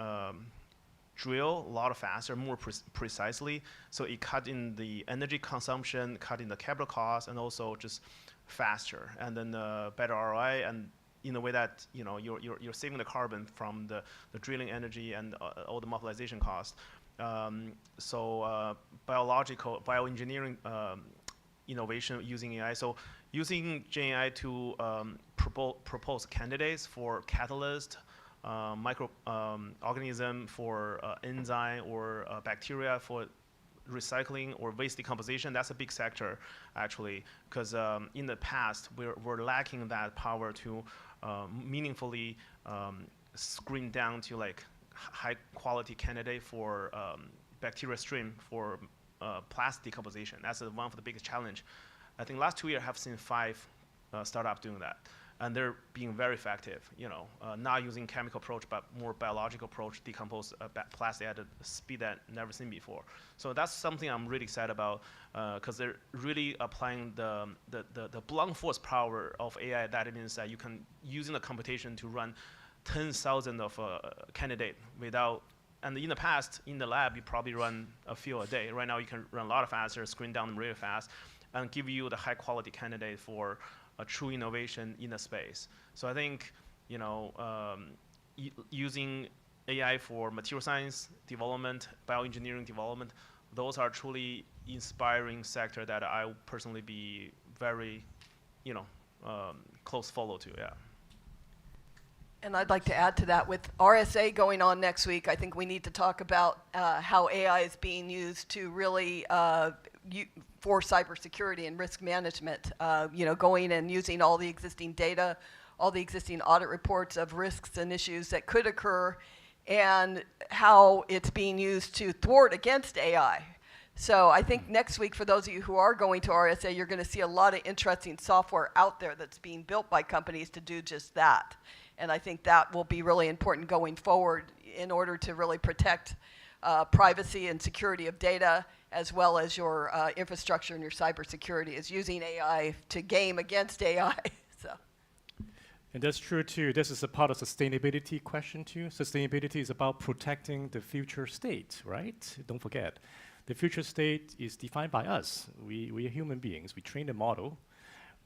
Speaker 8: drill a lot faster, more precisely. So it cut in the energy consumption, cut in the capital cost, and also just faster, and then better ROI, and in a way that you're saving the carbon from the drilling energy and all the mobilization cost. Bioengineering innovation using AI. So using Gen AI to propose candidates for catalyst, microorganism for enzyme or bacteria for recycling or waste decomposition, that's a big sector actually, because in the past we're lacking that power to meaningfully screen down to like high quality candidate for bacteria stream for plastic decomposition. That's one of the biggest challenge. I think last 2 years have seen 5 startups doing that, and they're being very effective. Not using chemical approach, but more biological approach, decompose plastic at a speed that never seen before. So that's something I'm really excited about, because they're really applying the blunt force power of AI. That means that you can using the computation to run 10,000 of candidate without and in the past, in the lab, you probably run a few a day. Right now, you can run a lot faster, screen down them really fast, and give you the high quality candidate for a true innovation in the space. So I think, you know, using AI for material science development, bioengineering development, those are truly inspiring sector that I would personally be very, you know, close follow to, yeah.
Speaker 7: And I'd like to add to that, with RSA going on next week, I think we need to talk about how AI is being used to really for cybersecurity and risk management. You know, going and using all the existing data, all the existing audit reports of risks and issues that could occur, and how it's being used to thwart against AI. So I think next week, for those of you who are going to RSA, you're going to see a lot of interesting software out there that's being built by companies to do just that. And I think that will be really important going forward in order to really protect privacy and security of data, as well as your infrastructure and your cybersecurity, is using AI to game against AI. So.
Speaker 4: And that's true too. This is a part of sustainability question too. Sustainability is about protecting the future state, right? Don't forget, the future state is defined by us. We are human beings. We train the model.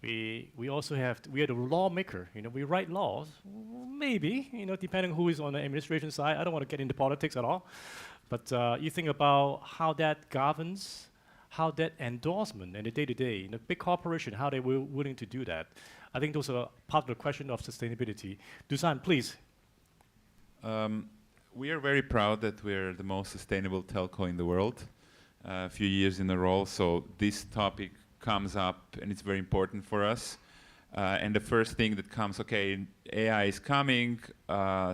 Speaker 4: We also have, we are the lawmaker. You know, we write laws, maybe, you know, depending who is on the administration side. I don't want to get into politics at all. But you think about how that governs, how that endorsement and the day-to-day, you know, big corporation, how they were willing to do that. I think those are part of the question of sustainability. Dusan, please.
Speaker 6: We are very proud that we're the most sustainable telco in the world, a few years in a row. So this topic comes up, and it's very important for us. And the first thing that comes, okay, AI is coming,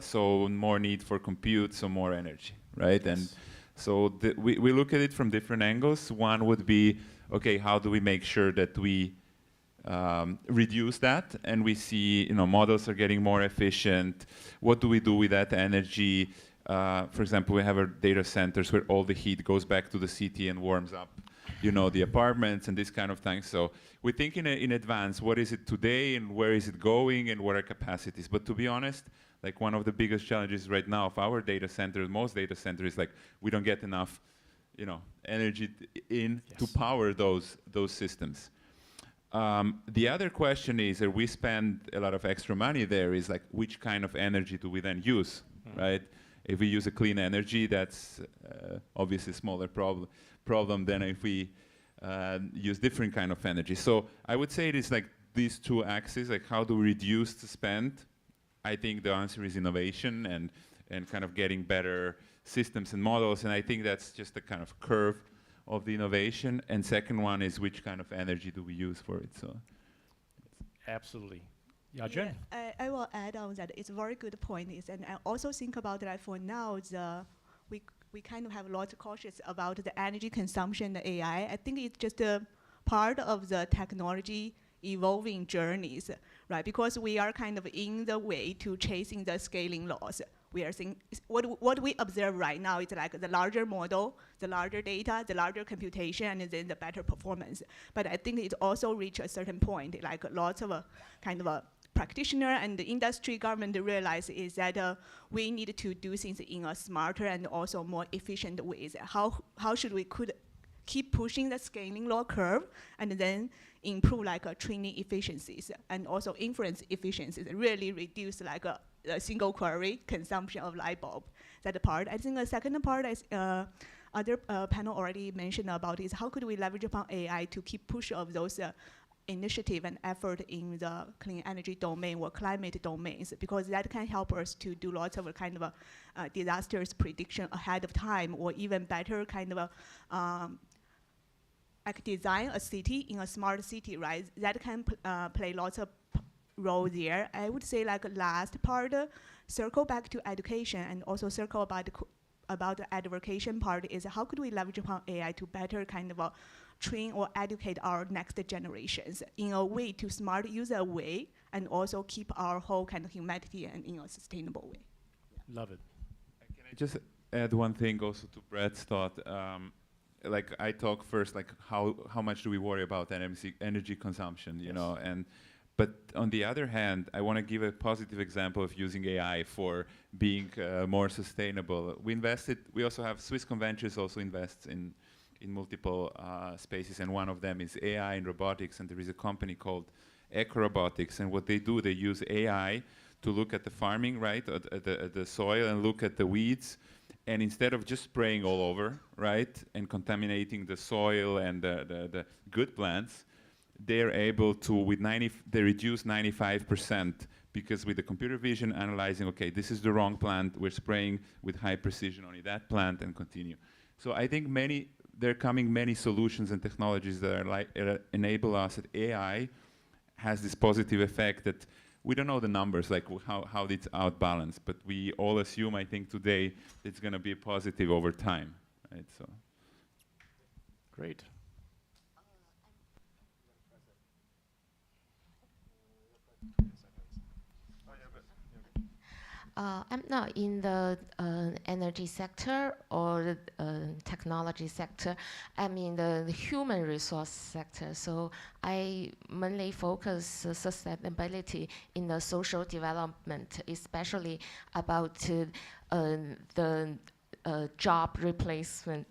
Speaker 6: so more need for compute, so more energy, right? Yes. And so we look at it from different angles. One would be, okay, how do we make sure that we reduce that? And we see, you know, models are getting more efficient. What do we do with that energy? For example, we have our data centers where all the heat goes back to the city and warms up, you know, the apartments and this kind of thing. So we think in advance, what is it today and where is it going and what are capacities? But to be honest, like one of the biggest challenges right now of our data centers, most data centers, is like we don't get enough, you know, energy to power those systems. The other question is that we spend a lot of extra money there, is like which kind of energy do we then use, right? If we use a clean energy, that's obviously a smaller problem than if we use different kind of energy. So I would say it is like these two axes, like how do we reduce the spend? I think the answer is innovation and kind of getting better systems and models, and I think that's just a kind of curve of the innovation. And second one is which kind of energy do we use for it? So
Speaker 4: absolutely. Yeah, Jen?
Speaker 5: I will add on that. It's a very good point. And I also think about that for now, we kind of have a lot of cautious about the energy consumption, the AI. I think it's just a part of the technology evolving journeys, right? Because we are kind of in the way to chasing the scaling laws. We are seeing what we observe right now is like the larger model, the larger data, the larger computation, and then the better performance. But I think it also reached a certain point, like lots of kind of a practitioner and the industry government realize is that we need to do things in a smarter and also more efficient ways. How should we could keep pushing the scaling law curve and then improve like training efficiencies and also inference efficiencies, really reduce like a single query consumption of light bulb. That part. I think the second part is other panel already mentioned about is how could we leverage upon AI to keep push of those initiative and effort in the clean energy domain or climate domains, because that can help us to do lots of kind of disasters prediction ahead of time, or even better kind of like design a city in a smart city, right? That can play lots of role there. I would say like last part, circle back to education and also circle about the advocation part is how could we leverage upon AI to better kind of train or educate our next generations in a way to smart user way and also keep our whole kind of humanity and in a sustainable way.
Speaker 4: Love it.
Speaker 6: Can I just add one thing also to Brett's thought? Like I talk first, like how much do we worry about energy consumption, you know? And But on the other hand, I want to give a positive example of using AI for being more sustainable. We also have Swisscom Ventures also invests in multiple spaces, and one of them is AI and robotics, and there is a company called Eco-Robotics, and what they do, they use AI to look at the farming, right, at the soil, and look at the weeds, and instead of just spraying all over, right, and contaminating the soil and the good plants, they're able to, they reduce 95%, because with the computer vision analyzing, okay, this is the wrong plant, we're spraying with high precision only that plant, and continue. So I think there are coming many solutions and technologies that are enable us that AI has this positive effect that we don't know the numbers, like how it's outbalanced, but we all assume, I think today, it's going to be positive over time, right? So.
Speaker 4: Great.
Speaker 9: I'm not in the energy sector or technology sector. I'm in the human resource sector. So I mainly focus sustainability in the social development, especially about the job replacement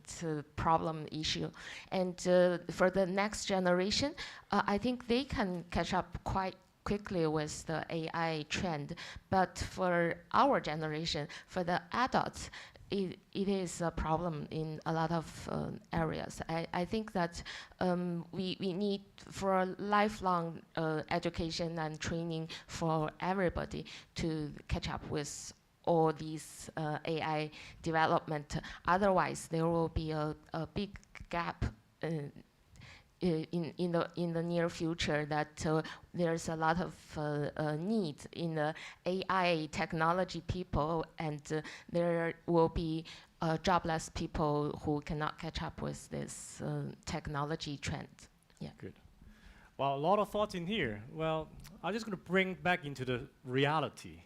Speaker 9: problem issue. And for the next generation, I think they can catch up quite quickly with the AI trend, but for our generation, for the adults, it is a problem in a lot of areas. I think that we need for a lifelong education and training for everybody to catch up with all these AI development. Otherwise, there will be a big gap in the near future, that there's a lot of need in the AI technology people, and there will be jobless people who cannot catch up with this technology trend. Yeah.
Speaker 4: Good. Well, a lot of thoughts in here. Well, I'm just going to bring back into the reality.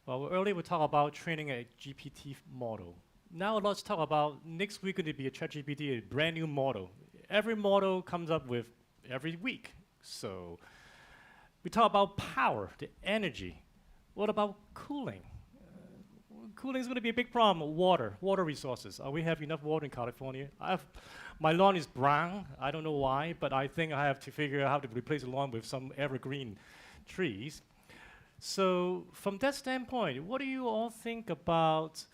Speaker 4: Well, earlier we talked about training a GPT model. Now let's talk about next week going to be a ChatGPT, a brand new model. Every model comes up with every week. So we talk about power, the energy. What about cooling? Cooling is going to be a big problem. Water resources. We have enough water in California. My lawn is brown. I don't know why, but I think I have to figure out how to replace the lawn with some evergreen trees. So from that standpoint, what do you all think about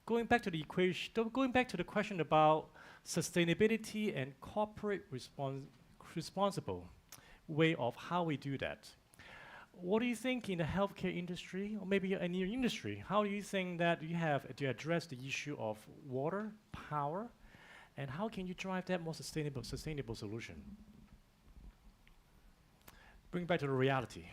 Speaker 4: going back to the equation, going back to the question about sustainability and corporate responsible way of how we do that? What do you think in the healthcare industry, or maybe in your industry? How do you think that you have to address the issue of water, power, and how can you drive that more sustainable solution? Bring back to the reality.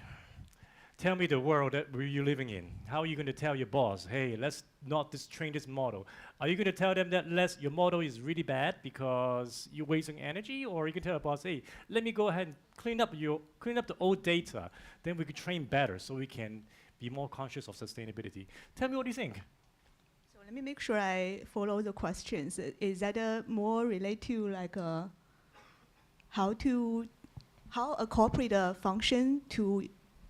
Speaker 4: Tell me the world that you're living in. How are you going to tell your boss, hey, let's not train this model? Are you going to tell them that your model is really bad because you're wasting energy? Or you can tell the boss, hey, let me go ahead and clean up the old data. Then we can train better so we can be more conscious of sustainability. Tell me what you think.
Speaker 5: So let me make sure I follow the questions. Is that more related to like how a corporate function to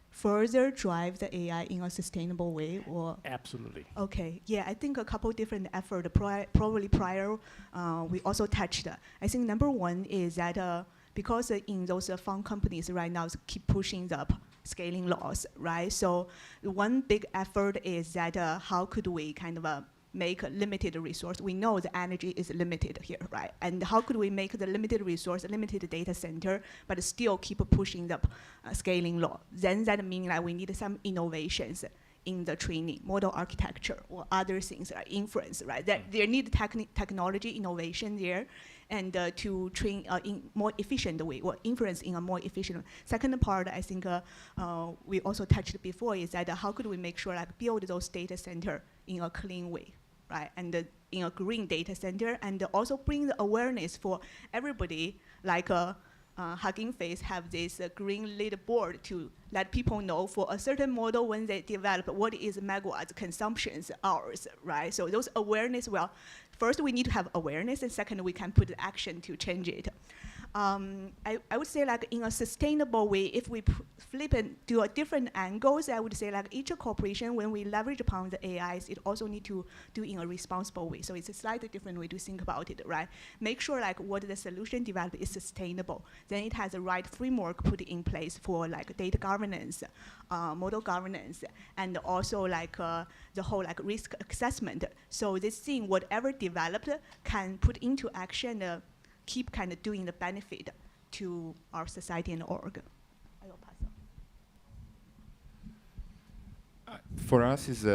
Speaker 5: further drive the AI in a sustainable way, or?
Speaker 4: Absolutely.
Speaker 5: Okay, yeah, I think a couple different efforts probably prior we also touched. I think number one is that because in those fund companies right now keep pushing the scaling laws, right? So one big effort is that how could we kind of make a limited resource? We know the energy is limited here, right? And how could we make the limited resource, limited data center, but still keep pushing the scaling law? Then that means like we need some innovations in the training, model architecture, or other things like inference, right? That there need technology innovation there, and to train in more efficient way, or inference in a more efficient. Second part, I think we also touched before, is that how could we make sure like build those data center in a clean way, right? And in a green data center, and also bring the awareness for everybody, like Hugging Face have this green leaderboard to let people know for a certain model when they develop what is megawatts consumptions hours, right? So those awareness, well, first we need to have awareness, and second we can put action to change it. I would say like in a sustainable way, if we flip and do a different angles, I would say like each corporation, when we leverage upon the AIs, it also need to do in a responsible way. So it's a slightly different way to think about it, right? Make sure like what the solution developed is sustainable. Then it has the right framework put in place for like data governance, model governance, and also like the whole like risk assessment. So this thing, whatever developed, can put into action, keep kind of doing the benefit to our society and org. I will pass on.
Speaker 6: For us, is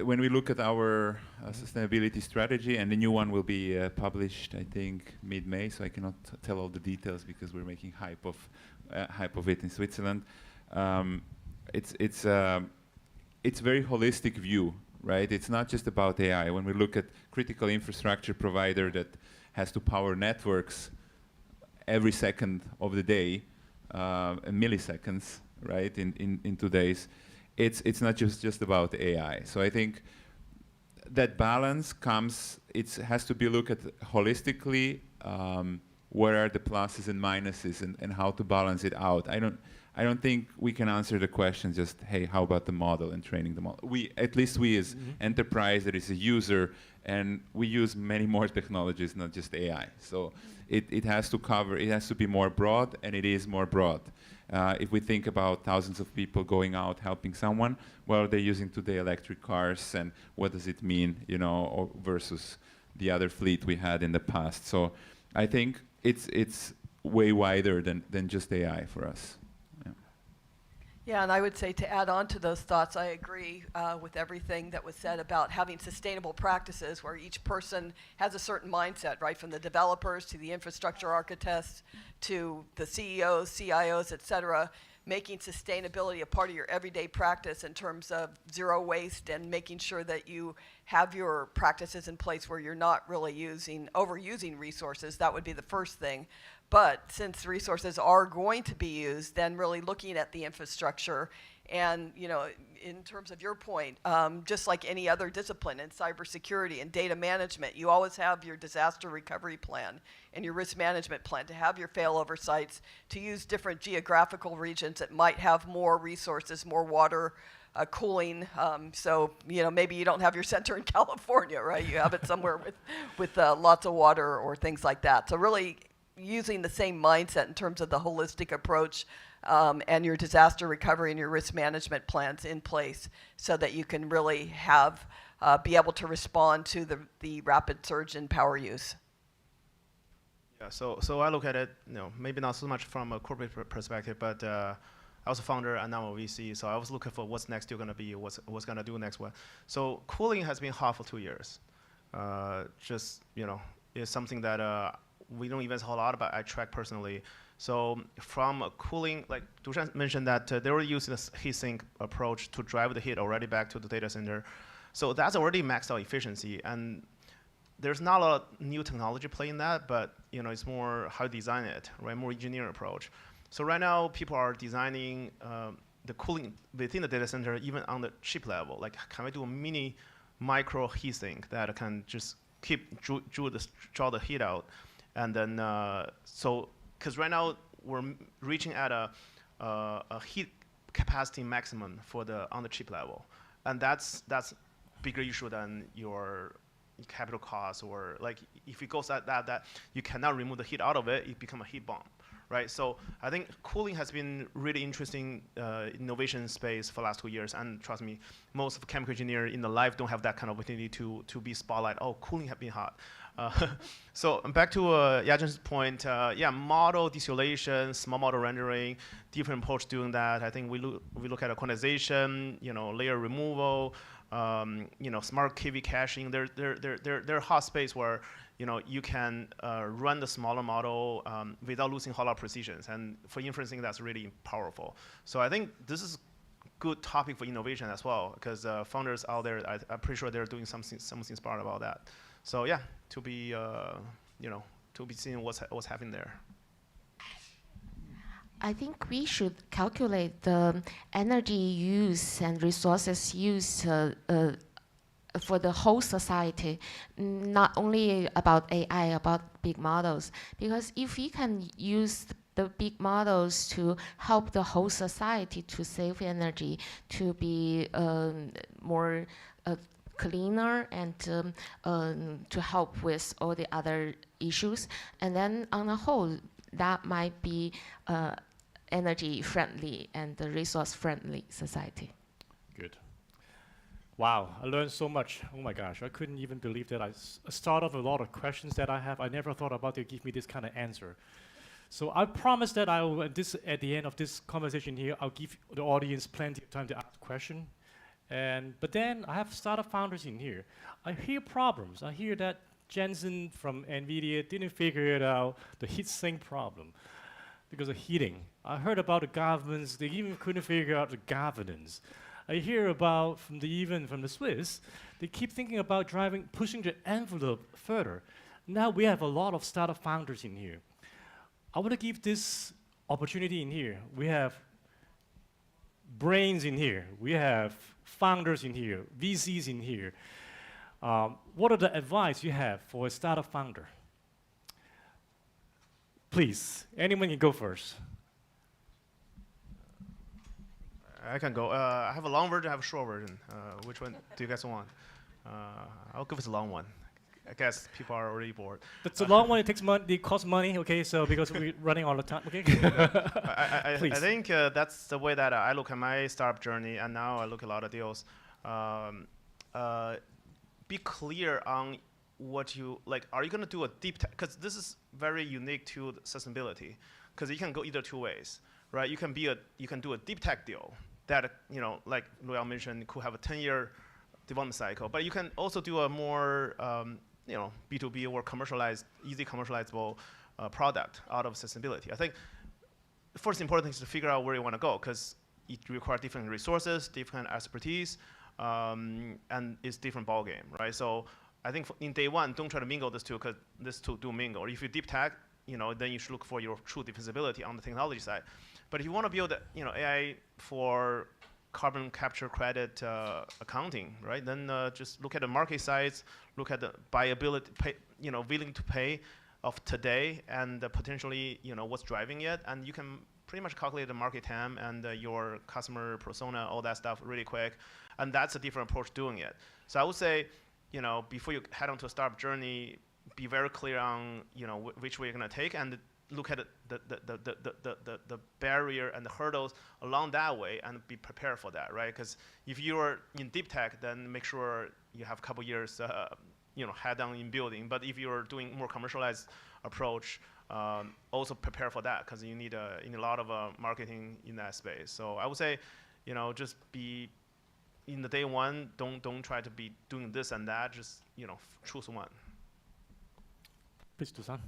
Speaker 6: when we look at our sustainability strategy, and the new one will be published, I think, mid-May. So I cannot tell all the details because we're making hype of it in Switzerland. It's very holistic view, right? It's not just about AI. When we look at critical infrastructure provider that has to power networks every second of the day, milliseconds, right? In today's, it's not just about AI. So I think that balance comes. It has to be looked at holistically. Where are the pluses and minuses, and how to balance it out? I don't think we can answer the question just, hey, how about the model and training the model? At least we as enterprise that is a user, and we use many more technologies, not just AI. So it has to cover, it has to be more broad, and it is more broad. If we think about thousands of people going out helping someone, well, they're using today electric cars, and what does it mean, you know, versus the other fleet we had in the past. So I think it's way wider than just AI for us.
Speaker 7: Yeah, and I would say to add on to those thoughts, I agree with everything that was said about having sustainable practices where each person has a certain mindset, right? From the developers to the infrastructure architects to the CEOs, CIOs, et cetera, making sustainability a part of your everyday practice in terms of zero waste and making sure that you have your practices in place where you're not really overusing resources. That would be the first thing. But since resources are going to be used, then really looking at the infrastructure and, you know, in terms of your point, just like any other discipline in cybersecurity and data management, you always have your disaster recovery plan and your risk management plan to have your failover sites, to use different geographical regions that might have more resources, more water, cooling. So, you know, maybe you don't have your center in California, right? You have it somewhere with lots of water or things like that. So really using the same mindset in terms of the holistic approach and your disaster recovery and your risk management plans in place so that you can really have be able to respond to the rapid surge in power use.
Speaker 8: Yeah, so I look at it, you know, maybe not so much from a corporate perspective, but I was a founder and now a VC, so I was looking for what's next going to be, what's going to do next one. So cooling has been hot for 2 years. Just, you know, it's something that we don't even talk a lot about. I track personally. So from cooling, like Dushan mentioned that they were using this heat sink approach to drive the heat already back to the data center. So that's already maxed out efficiency. And there's not a lot of new technology playing that, but you know, it's more how to design it, right? More engineering approach. So right now, people are designing the cooling within the data center, even on the chip level. Like, can I do a micro heat sink that can just keep draw the heat out? And then, so, because right now we're reaching at a heat capacity maximum for on the chip level, and that's bigger issue than your capital costs, or like if it goes at that you cannot remove the heat out of it, it become a heat bomb, right? So I think cooling has been really interesting innovation space for the last 2 years, and trust me, most of chemical engineers in the life don't have that kind of opportunity to be spotlight. Oh, cooling has been hot. So back to Yajin's point, yeah, model distillation, small model rendering, different approach doing that. I think we look at quantization, you know, layer removal, you know, smart KV caching. They're hot space where, you know, you can run the smaller model without losing a whole lot of precisions. And for inferencing, that's really powerful. So I think this is good topic for innovation as well, because founders out there, I'm pretty sure they're doing something smart about that. So yeah, to be you know, to be seen what's happening there.
Speaker 9: I think we should calculate the energy use and resources use for the whole society, not only about AI, about big models. Because if we can use the big models to help the whole society to save energy, to be more cleaner, and to help with all the other issues, and then on the whole, that might be energy friendly and resource friendly society.
Speaker 4: Good. Wow, I learned so much. Oh my gosh, I couldn't even believe that I start off a lot of questions that I have. I never thought about to give me this kind of answer. So I promise that I will, at the end of this conversation here, I'll give the audience plenty of time to ask questions. But then I have startup founders in here. I hear problems. I hear that Jensen from NVIDIA didn't figure it out, the heat sink problem, because of heating. I heard about the governments, they even couldn't figure out the governance. I hear about, even from the Swiss, they keep thinking about pushing the envelope further. Now we have a lot of startup founders in here. I want to give this opportunity in here. We have brains in here. We have founders in here, VCs in here. What are the advice you have for a startup founder? Please, anyone can go first.
Speaker 8: I can go. I have a long version, I have a short version. Which one do you guys want? I'll give it the long one. I guess people are already bored.
Speaker 4: That's a long one. It takes money. It costs money. Okay, so because we're running all the time. Okay.
Speaker 8: I think that's the way that I look at my startup journey, and now I look at a lot of deals. Be clear on what you like. Are you going to do a deep tech? Because this is very unique to sustainability. Because you can go either two ways, right? You can do a deep tech deal that like Luel mentioned, could have a 10-year development cycle. But you can also do a more B2B or easy commercializable product out of sustainability. I think first important thing is to figure out where you want to go, because it requires different resources, different expertise, and it's different ballgame, right? So I think in day one, don't try to mingle these two, because these two do mingle. If you deep tech, then you should look for your true defensibility on the technology side. But if you want to build, AI for carbon capture credit accounting, right? Then just look at the market size, look at the buyability, willing to pay of today, and potentially, what's driving it, and you can pretty much calculate the market TAM and your customer persona, all that stuff really quick, and that's a different approach doing it. So I would say, before you head onto a startup journey, be very clear on, which way you're gonna take, and look at the barrier and the hurdles along that way, and be prepared for that, right? Because if you're in deep tech, then make sure you have a couple years, head down in building. But if you're doing more commercialized approach, also prepare for that, because you need a lot of marketing in that space. So I would say, just be in the day one. Don't try to be doing this and that. Just choose one.
Speaker 4: Please, Dusan.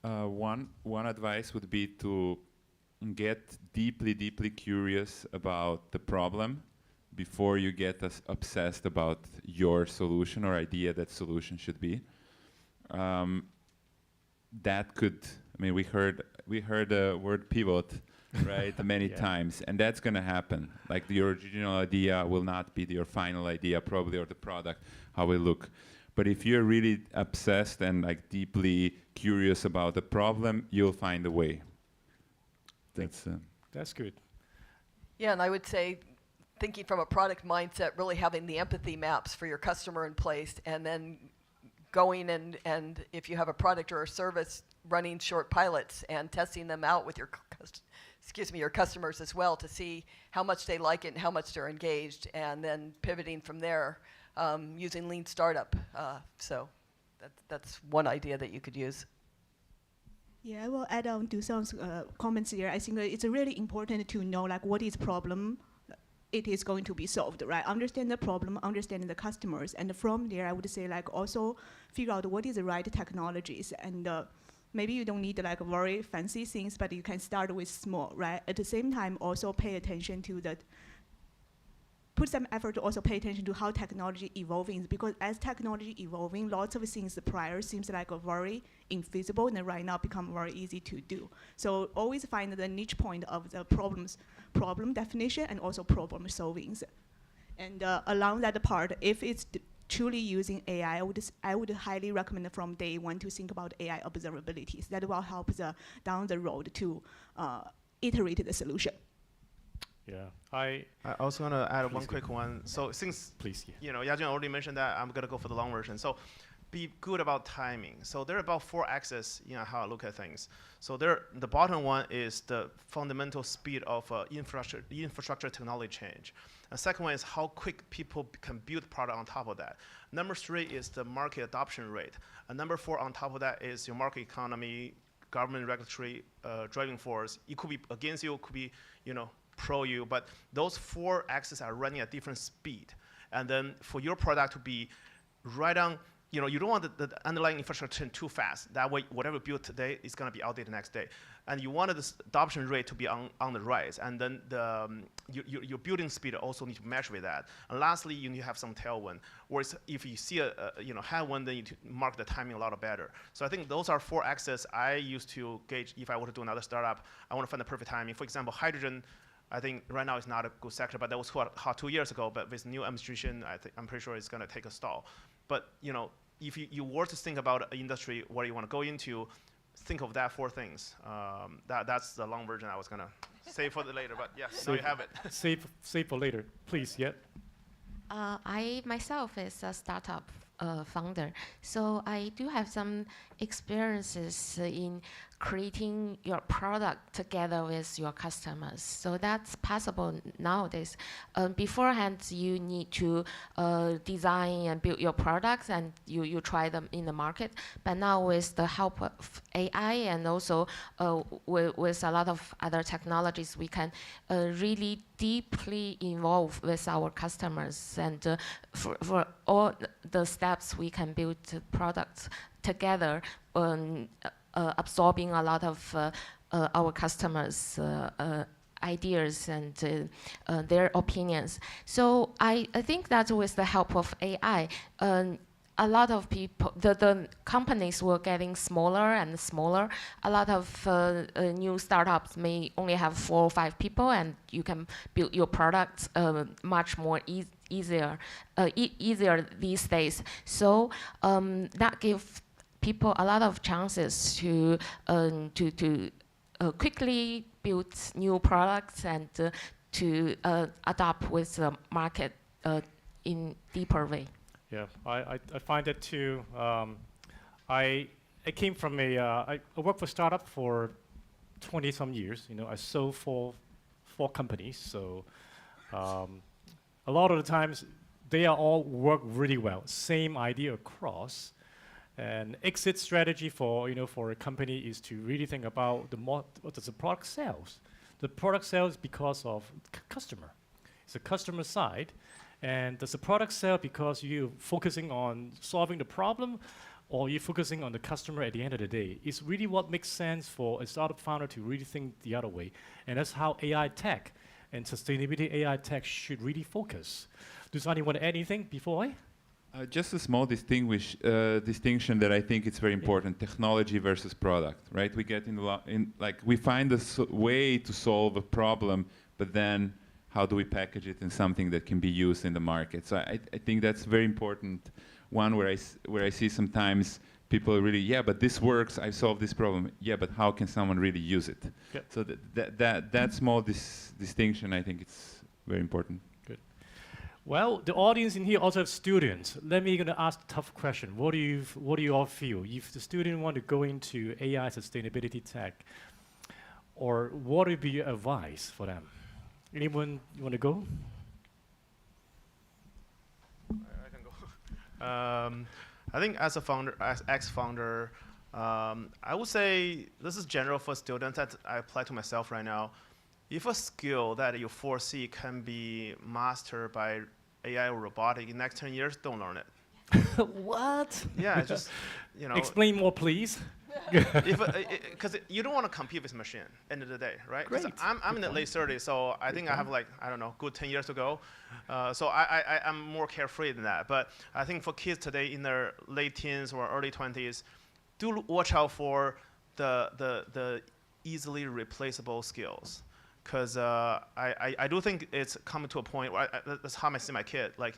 Speaker 6: One advice would be to get deeply curious about the problem before you get obsessed about your solution or idea that solution should be. That could, we heard the word pivot, right, many times, and that's going to happen. Like your original idea will not be your final idea, probably, or the product, how it look. But if you're really obsessed and deeply curious about the problem, you'll find a way.
Speaker 4: That's good.
Speaker 7: Yeah, and I would say, thinking from a product mindset, really having the empathy maps for your customer in place, and then going and if you have a product or a service, running short pilots and testing them out with your your customers as well, to see how much they like it and how much they're engaged, and then pivoting from there. Using lean startup. So that's one idea that you could use.
Speaker 5: Yeah, I will add on to some comments here. I think it's really important to know what is problem it is going to be solved, right? Understand the problem, understand the customers, and from there I would say also figure out what is the right technologies, and maybe you don't need very fancy things, but you can start with small, right? At the same time, also pay attention to put some effort to also pay attention to how technology evolving, because as technology evolving, lots of things prior seems very infeasible, and right now become very easy to do. So always find the niche point of the problem definition and also problem solving. And along that part, if it's truly using AI, I would highly recommend from day one to think about AI observabilities. That will help down the road to iterate the solution.
Speaker 4: Yeah,
Speaker 8: I also want to add
Speaker 4: Please
Speaker 8: one
Speaker 4: do.
Speaker 8: quick one. So since
Speaker 4: please. Yeah.
Speaker 8: you know Yajun already mentioned that, I'm gonna go for the long version. So be good about timing. So there are about 4 axes, how I look at things. So the bottom one is the fundamental speed of infrastructure technology change. The second one is how quick people can build product on top of that. Number 3 is the market adoption rate. And number 4 on top of that is your market economy, government regulatory driving force. It could be against you, it could be pro you, but those 4 axes are running at different speed. And then for your product to be right on, you don't want the underlying infrastructure to turn too fast. That way, whatever you build today is going to be outdated the next day. And you wanted this adoption rate to be on the rise. And then your building speed also need to match with that. And lastly, you need to have some tailwind. Whereas if you see a headwind, then you need to mark the timing a lot better. So I think those are 4 axes I use to gauge if I were to do another startup. I want to find the perfect timing. For example, hydrogen, I think right now is not a good sector, but that was hot 2 years ago. But with new administration, I'm pretty sure it's going to take a stall. But if you were to think about an industry where you want to go into, think of that 4 things. That's the long version I was going to save for the later. But yeah, now you have it.
Speaker 4: Save for later, please. Yeah.
Speaker 9: I myself is a startup founder, so I do have some experiences in creating your product together with your customers. So that's possible nowadays. Beforehand, you need to design and build your products, and you try them in the market. But now with the help of AI and also with a lot of other technologies, we can really deeply involve with our customers. And for all the steps, we can build products together, absorbing a lot of our customers' ideas and their opinions. So I think that with the help of AI, a lot of people, the companies were getting smaller and smaller. A lot of new startups may only have 4 or 5 people, and you can build your products much more easier these days. So that gives people a lot of chances to quickly build new products and to adapt with the market in deeper way.
Speaker 4: Yeah, I find that too. I came from I worked for startup for 20 some years. I sold for 4 companies. So a lot of the times they are all work really well. Same idea across. And exit strategy for for a company is to really think about what does the product sells. The product sells because of customer. It's the customer side. And does the product sell because you're focusing on solving the problem, or you're focusing on the customer at the end of the day? It's really what makes sense for a startup founder to really think the other way. And that's how AI tech and sustainability AI tech should really focus. Does anyone want to add anything before I?
Speaker 6: Just a small distinction that I think it's very important: technology versus product. Right? We get we find a way to solve a problem, but then how do we package it in something that can be used in the market? So I think that's very important. One where I see sometimes people really, yeah, but this works. I solved this problem. Yeah, but how can someone really use it?
Speaker 4: Good.
Speaker 6: So that small distinction, I think it's very important.
Speaker 4: Well, the audience in here also have students. Let me gonna ask a tough question. What do you all feel? If the student want to go into AI sustainability tech, or what would be your advice for them? Anyone you want to go?
Speaker 8: I can go. I think as a founder, as ex-founder, I would say this is general for students that I apply to myself right now. If a skill that you foresee can be mastered by AI or robotic in the next 10 years, don't learn it.
Speaker 4: What?
Speaker 8: Yeah, just,
Speaker 4: Explain more, please.
Speaker 8: Because you don't want to compete with machine end of the day, right?
Speaker 4: Great.
Speaker 8: I'm in the late 30s, so I think I have good 10 years to go. So I'm more carefree than that. But I think for kids today in their late teens or early 20s, do watch out for the easily replaceable skills. because I do think it's coming to a point where that's how I see my kid. Like,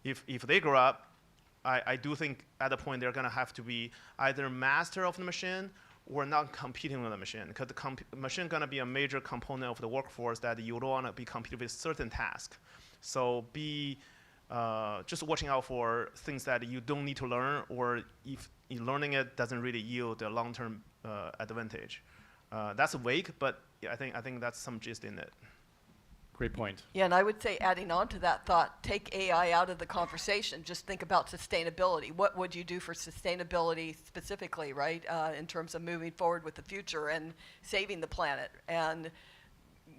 Speaker 8: if they grow up, I do think at a point they're gonna have to be either master of the machine or not competing with the machine, because the machine gonna be a major component of the workforce that you don't wanna be competing with certain tasks. So be just watching out for things that you don't need to learn, or if learning it doesn't really yield a long-term advantage. That's vague, but yeah, I think that's some gist in it.
Speaker 4: Great point.
Speaker 7: Yeah, and I would say, adding on to that thought, take AI out of the conversation. Just think about sustainability. What would you do for sustainability specifically, right, in terms of moving forward with the future and saving the planet, and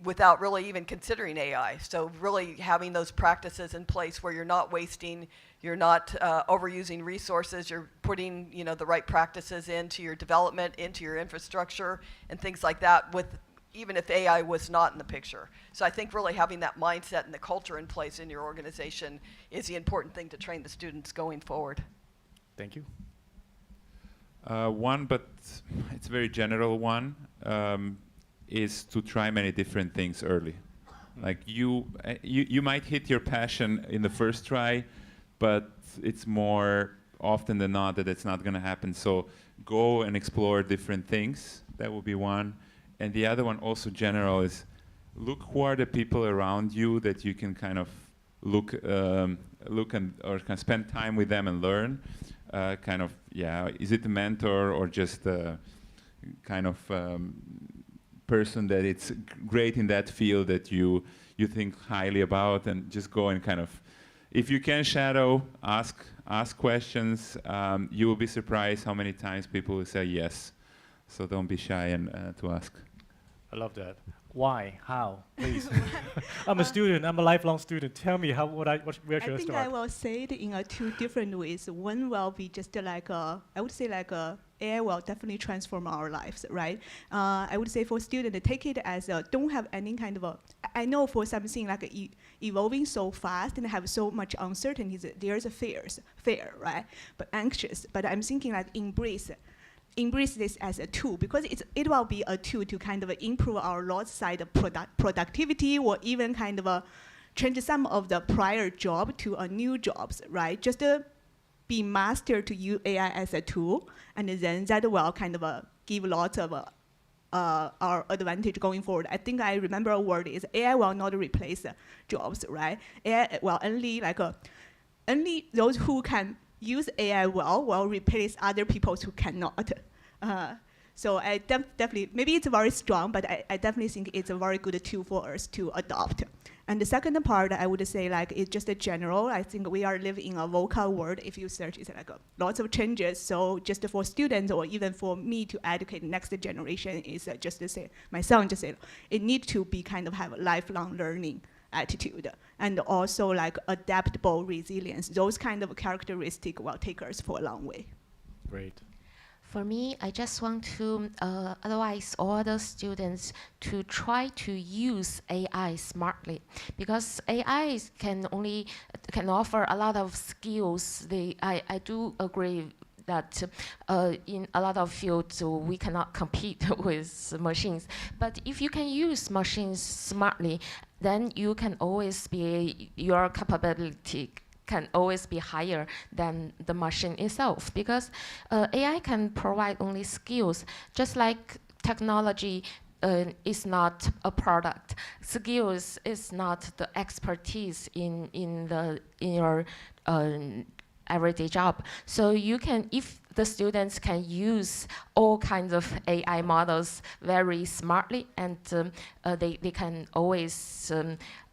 Speaker 7: without really even considering AI? So really having those practices in place where you're not wasting, you're not overusing resources, you're putting the right practices into your development, into your infrastructure, and things like that, with even if AI was not in the picture. So I think really having that mindset and the culture in place in your organization is the important thing to train the students going forward.
Speaker 4: Thank you.
Speaker 6: One, but it's a very general one, is to try many different things early. Like you might hit your passion in the first try, but it's more often than not that it's not going to happen. So go and explore different things. That would be one. And the other one, also general, is look who are the people around you that you can kind of look and or can spend time with them and learn. Kind of, yeah, is it a mentor or just a kind of person that it's great in that field that you think highly about, and just go and kind of, if you can shadow, ask questions, you will be surprised how many times people will say yes. So don't be shy and to ask.
Speaker 4: I love that. Why? How? Please. I'm a student. I'm a lifelong student. Tell me where should I
Speaker 5: think
Speaker 4: start?
Speaker 5: I will say it in two different ways. One will be just like I would say like AI will definitely transform our lives, right? I would say for students, take it as don't have any kind of I know for something like evolving so fast and have so much uncertainties, there's a fear, right? But anxious. But I'm thinking like embrace this as a tool, because it will be a tool to kind of improve our loss side of productivity, or even kind of change some of the prior job to a new jobs, right? Just be master to use AI as a tool, and then that will kind of give lots of our advantage going forward. I think I remember a word is AI will not replace jobs, right? AI will only those who can use AI well will replace other people who cannot. So I definitely, maybe it's very strong, but I definitely think it's a very good tool for us to adopt. And the second part, I would say like it's just a general. I think we are living in a VUCA world. If you search, it's like lots of changes. So just for students, or even for me to educate the next generation, is just to say, my son just said, it needs to be kind of have a lifelong learning attitude, and also like adaptable resilience. Those kind of characteristics will take us for a long way.
Speaker 4: Great.
Speaker 9: For me, I just want to advise all the students to try to use AI smartly, because AI can offer a lot of skills. I do agree that in a lot of fields we cannot compete with machines. But if you can use machines smartly, then you can always be, your capability can always be higher than the machine itself, because AI can provide only skills, just like technology is not a product. Skills is not the expertise in your everyday job. So you can, if the students can use all kinds of AI models very smartly, and they can always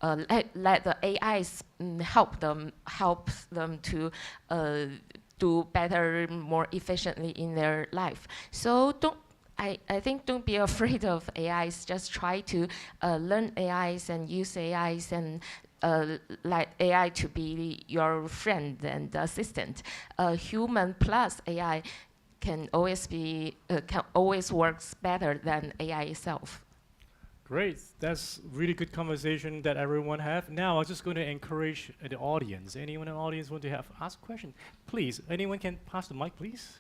Speaker 9: let the AIs help them to do better, more efficiently in their life. So I think don't be afraid of AIs. Just try to learn AIs and use AIs, and let AI to be your friend and assistant. Human plus AI can always works better than AI itself.
Speaker 4: Great. That's really good conversation that everyone have. Now I'm just going to encourage the audience. Anyone in the audience want to ask a question? Please, anyone can pass the mic, please.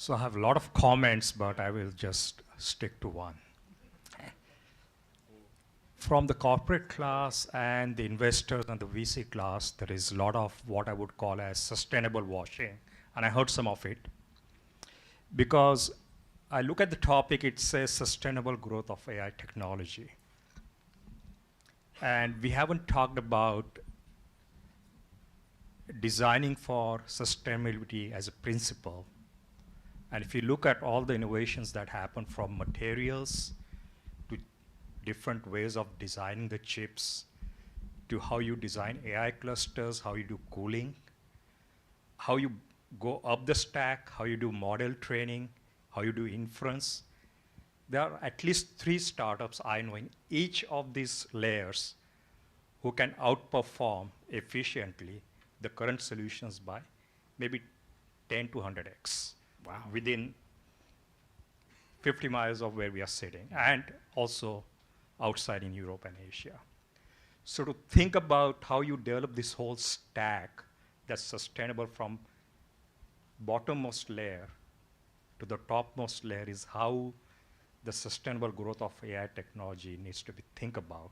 Speaker 11: So I have a lot of comments, but I will just stick to one. From the corporate class and the investors and the VC class, there is a lot of what I would call as sustainable washing, and I heard some of it. Because I look at the topic, it says sustainable growth of AI technology. And we haven't talked about designing for sustainability as a principle. And if you look at all the innovations that happen from materials to different ways of designing the chips, to how you design AI clusters, how you do cooling, how you go up the stack, how you do model training, how you do inference. There are at least 3 startups I know in each of these layers who can outperform efficiently the current solutions by maybe 10 to 100x. Wow. Within 50 miles of where we are sitting, and also outside in Europe and Asia. So to think about how you develop this whole stack that's sustainable from bottommost layer to the topmost layer is how the sustainable growth of AI technology needs to be think about.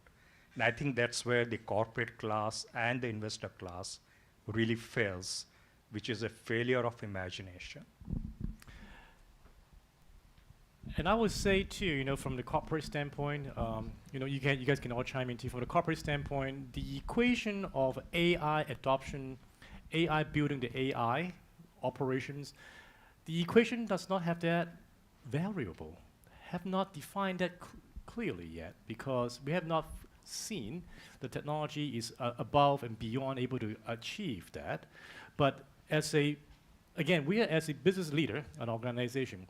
Speaker 11: And I think that's where the corporate class and the investor class really fails, which is a failure of imagination.
Speaker 4: And I would say too, from the corporate standpoint, you guys can all chime in too. From the corporate standpoint, the equation of AI adoption, AI building the AI operations, the equation does not have that variable, have not defined that clearly yet, because we have not seen the technology is above and beyond able to achieve that. But again, we are as a business leader, an organization,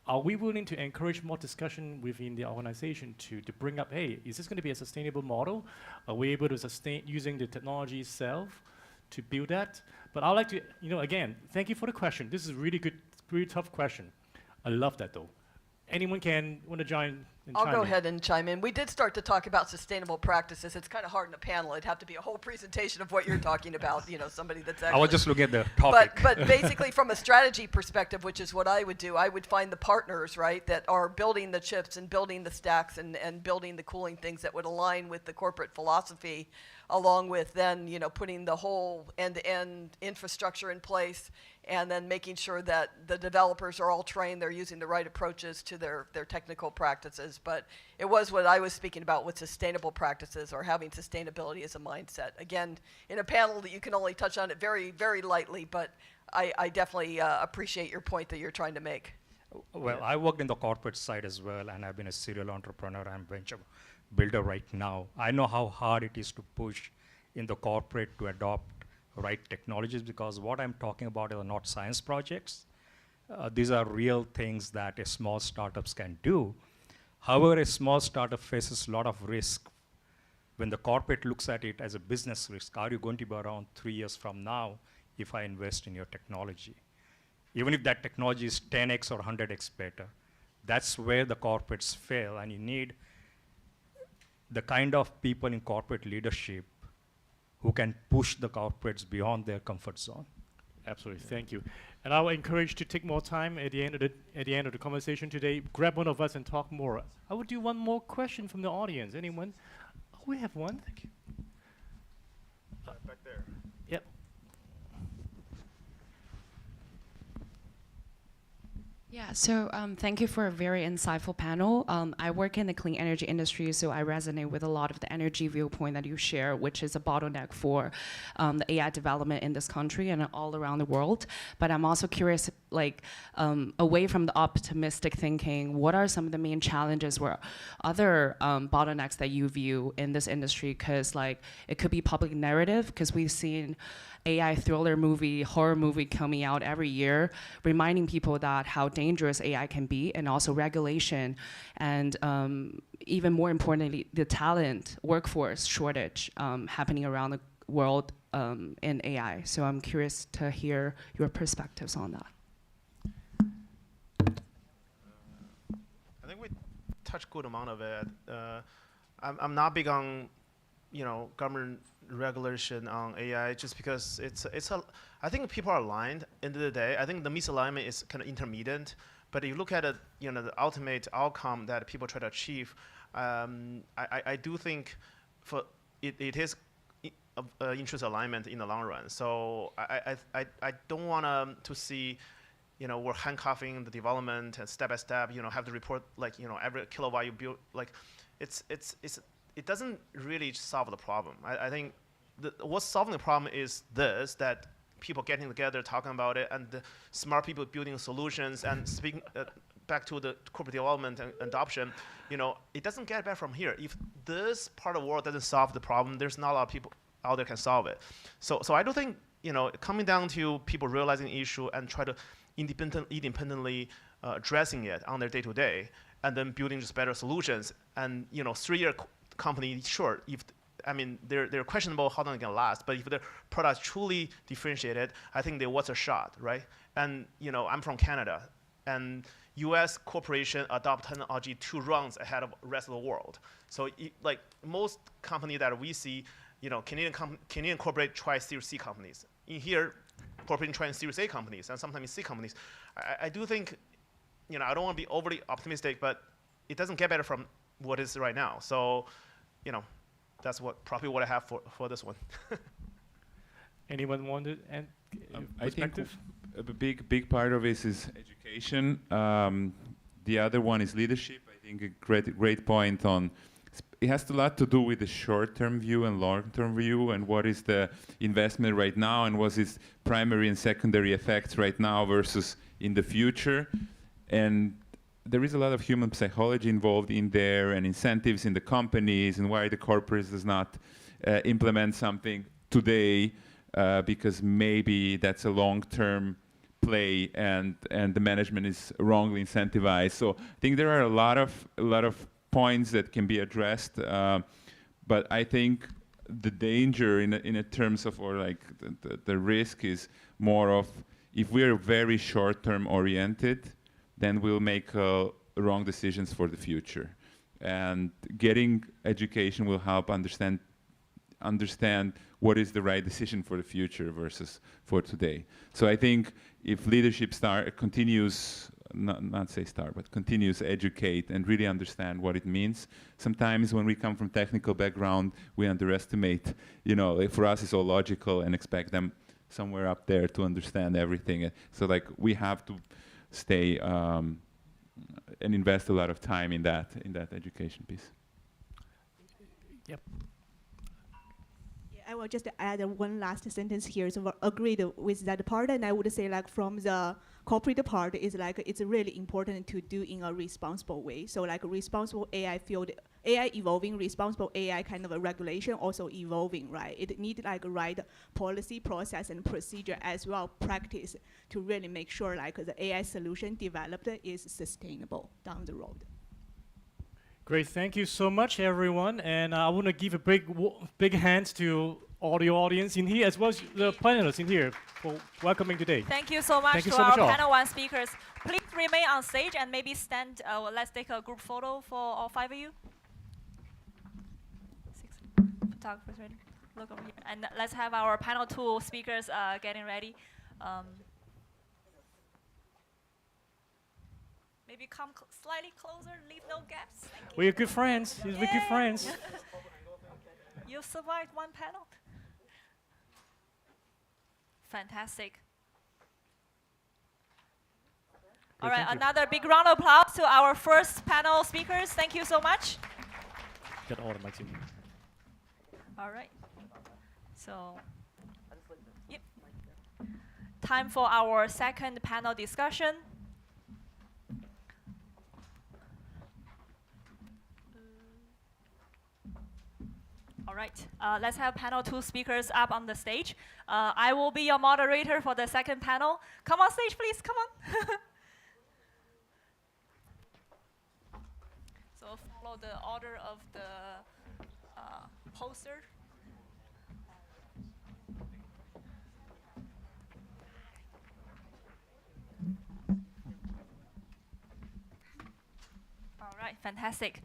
Speaker 4: are we willing to encourage more discussion within the organization to bring up, hey, is this going to be a sustainable model? Are we able to sustain using the technology itself to build that? But I'd like to, again, thank you for the question. This is a really good, really tough question. I love that though. Anyone want to join and
Speaker 7: I'll
Speaker 4: chime
Speaker 7: go
Speaker 4: in?
Speaker 7: ahead and chime in. We did start to talk about sustainable practices. It's kind of hard in a panel. It'd have to be a whole presentation of what you're talking about, somebody that's actually...
Speaker 11: I was just looking at the topic.
Speaker 7: But basically from a strategy perspective, which is what I would do, I would find the partners, right, that are building the chips and building the stacks and building the cooling things that would align with the corporate philosophy, along with then, putting the whole end-to-end infrastructure in place, and then making sure that the developers are all trained, they're using the right approaches to their technical practices. But it was what I was speaking about with sustainable practices, or having sustainability as a mindset. Again, in a panel that you can only touch on it very, very lightly, but I definitely appreciate your point that you're trying to make.
Speaker 11: Well, I worked in the corporate side as well, and I've been a serial entrepreneur and venture builder right now. I know how hard it is to push in the corporate to adopt right technologies, because what I'm talking about are not science projects. These are real things that a small startups can do. However, a small startup faces a lot of risk. When the corporate looks at it as a business risk, are you going to be around 3 years from now if I invest in your technology? Even if that technology is 10x or 100x better, that's where the corporates fail, and you need the kind of people in corporate leadership who can push the corporates beyond their comfort zone.
Speaker 4: Absolutely, thank you. And I will encourage to take more time at the end of the conversation today. Grab one of us and talk more. I will do one more question from the audience. Anyone? Oh, we have one. Thank you.
Speaker 8: Back there.
Speaker 4: Yep.
Speaker 12: Yeah, so thank you for a very insightful panel. I work in the clean energy industry, so I resonate with a lot of the energy viewpoint that you share, which is a bottleneck for the AI development in this country and all around the world. But I'm also curious, away from the optimistic thinking, what are some of the main challenges or other bottlenecks that you view in this industry? Because it could be public narrative, because we've seen AI thriller movie, horror movie coming out every year, reminding people that how dangerous AI can be, and also regulation, and even more importantly, the talent workforce shortage happening around the world in AI. So I'm curious to hear your perspectives on that.
Speaker 8: I think we touched a good amount of it. I'm not big on government regulation on AI, just because I think people are aligned. End of the day, I think the misalignment is kind of intermittent. But if you look at it, the ultimate outcome that people try to achieve, I do think it is interest alignment in the long run. So I don't want to see, we're handcuffing the development and step by step, have to report every kilowatt you build. It doesn't really solve the problem. I think what's solving the problem is that people getting together, talking about it, and the smart people building solutions and speaking back to the corporate development and adoption. It doesn't get better from here. If this part of the world doesn't solve the problem, there's not a lot of people out there can solve it. So I don't think, coming down to people realizing the issue and try to independently addressing it on their day-to-day, and then building just better solutions. And 3-year company, sure, they're questionable how long they can last, but if their products truly differentiated, I think they're worth a shot, right? And I'm from Canada, and U.S. corporation adopt technology 2 rounds ahead of the rest of the world. So like most company that we see, Canadian corporate try Series C companies. In here, corporation trying Series A companies and sometimes C companies. I do think, I don't want to be overly optimistic, but it doesn't get better from what is right now. So, that's probably what I have for this one.
Speaker 4: Anyone want to add
Speaker 6: I think
Speaker 4: perspective?
Speaker 6: a big part of this is education. The other one is leadership. I think a great point on. It has a lot to do with the short-term view and long-term view, and what is the investment right now, and what is primary and secondary effects right now versus in the future. And there is a lot of human psychology involved in there, and incentives in the companies, and why the corporates does not implement something today because maybe that's a long-term play, and the management is wrongly incentivized. So I think there are a lot of points that can be addressed, but I think the danger in a terms of, or like the risk is more of, if we're very short-term oriented, then we'll make wrong decisions for the future. And getting education will help understand what is the right decision for the future versus for today. So I think if leadership continues educate and really understand what it means. Sometimes when we come from technical background, we underestimate, for us it's all logical and expect them somewhere up there to understand everything. So like we have to stay and invest a lot of time in that education piece.
Speaker 4: Yep.
Speaker 5: I will just add one last sentence here. So I agreed with that part, and I would say like from the corporate part is like it's really important to do in a responsible way. So like responsible AI field, AI evolving, responsible AI kind of a regulation also evolving, right? It needs like right policy, process, and procedure as well practice to really make sure like the AI solution developed is sustainable down the road.
Speaker 4: Great, thank you so much, everyone. And I want to give a big hand to all the audience in here, as well as the panelists in here for welcoming today.
Speaker 1: Thank you so much to our panel 1 speakers. Please remain on stage and maybe stand. Let's take a group photo for all 5 of you. 6 photographers ready. Look over here. And let's have our panel 2 speakers getting ready. Maybe come slightly closer, leave no gaps.
Speaker 4: We're good friends. We're good friends.
Speaker 1: You survived 1 panel. Fantastic. All right, another big round of applause to our first panel speakers. Thank you so much.
Speaker 4: Get all of my team.
Speaker 1: All right. So, yep. Time for our second panel discussion. All right, let's have panel 2 speakers up on the stage. I will be your moderator for the second panel. Come on stage, please, come on. So follow the order of the poster. All right, fantastic.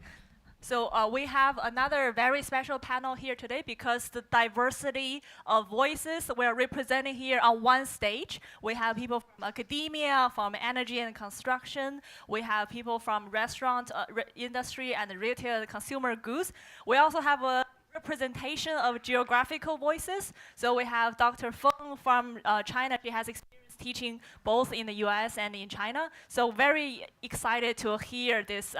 Speaker 1: So we have another very special panel here today because the diversity of voices we're representing here on one stage. We have people from academia, from energy and construction. We have people from restaurant industry and retail and consumer goods. We also have a representation of geographical voices. So we have Dr. Feng from China. She has experience teaching both in the US and in China. So very excited to hear this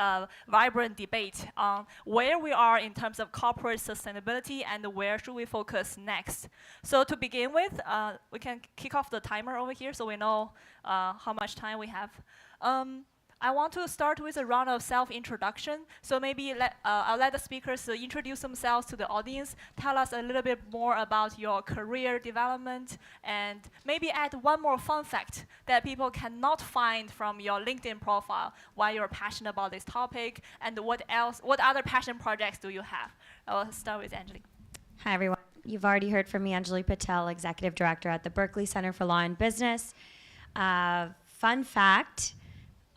Speaker 1: vibrant debate on where we are in terms of corporate sustainability and where should we focus next. So to begin with, we can kick off the timer over here so we know how much time we have. I want to start with a round of self-introduction. So maybe I'll let the speakers introduce themselves to the audience, tell us a little bit more about your career development, and maybe add one more fun fact that people cannot find from your LinkedIn profile, why you're passionate about this topic, and what other passion projects do you have? I'll start with Angelique.
Speaker 3: Hi, everyone. You've already heard from me, Anjali Patel, Executive Director at the Berkeley Center for Law and Business. Fun fact,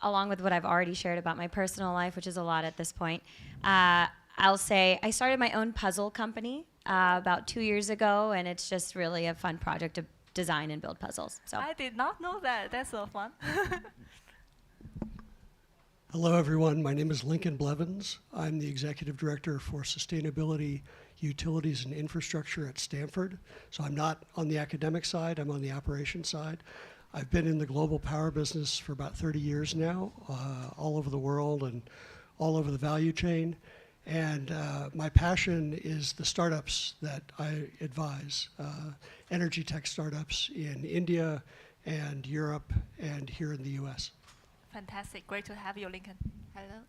Speaker 3: along with what I've already shared about my personal life, which is a lot at this point, I'll say I started my own puzzle company about 2 years ago, and it's just really a fun project to design and build puzzles. So
Speaker 1: I did not know that. That's so fun.
Speaker 13: Hello, everyone. My name is Lincoln Blevins. I'm the Executive Director for Sustainability, Utilities, and Infrastructure at Stanford. So I'm not on the academic side, I'm on the operations side. I've been in the global power business for about 30 years now, all over the world and all over the value chain. And my passion is the startups that I advise, energy tech startups in India and Europe and here in the US.
Speaker 1: Fantastic. Great to have you, Lincoln.
Speaker 14: Hello.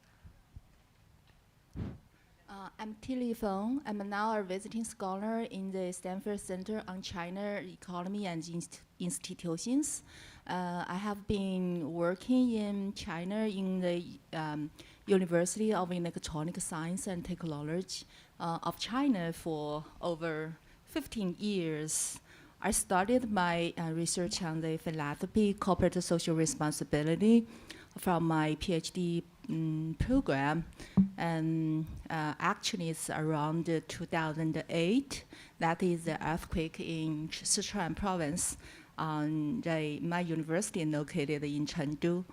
Speaker 14: I'm Tilly Feng. I'm now a visiting scholar in the Stanford Center on China Economy and Institutions. I have been working in China in the University of Electronic Science and Technology of China for over 15 years. I started my research on the philanthropy, corporate social responsibility from my PhD program, and actually it's around 2008. That is the earthquake in Sichuan province. My university located in Chengdu.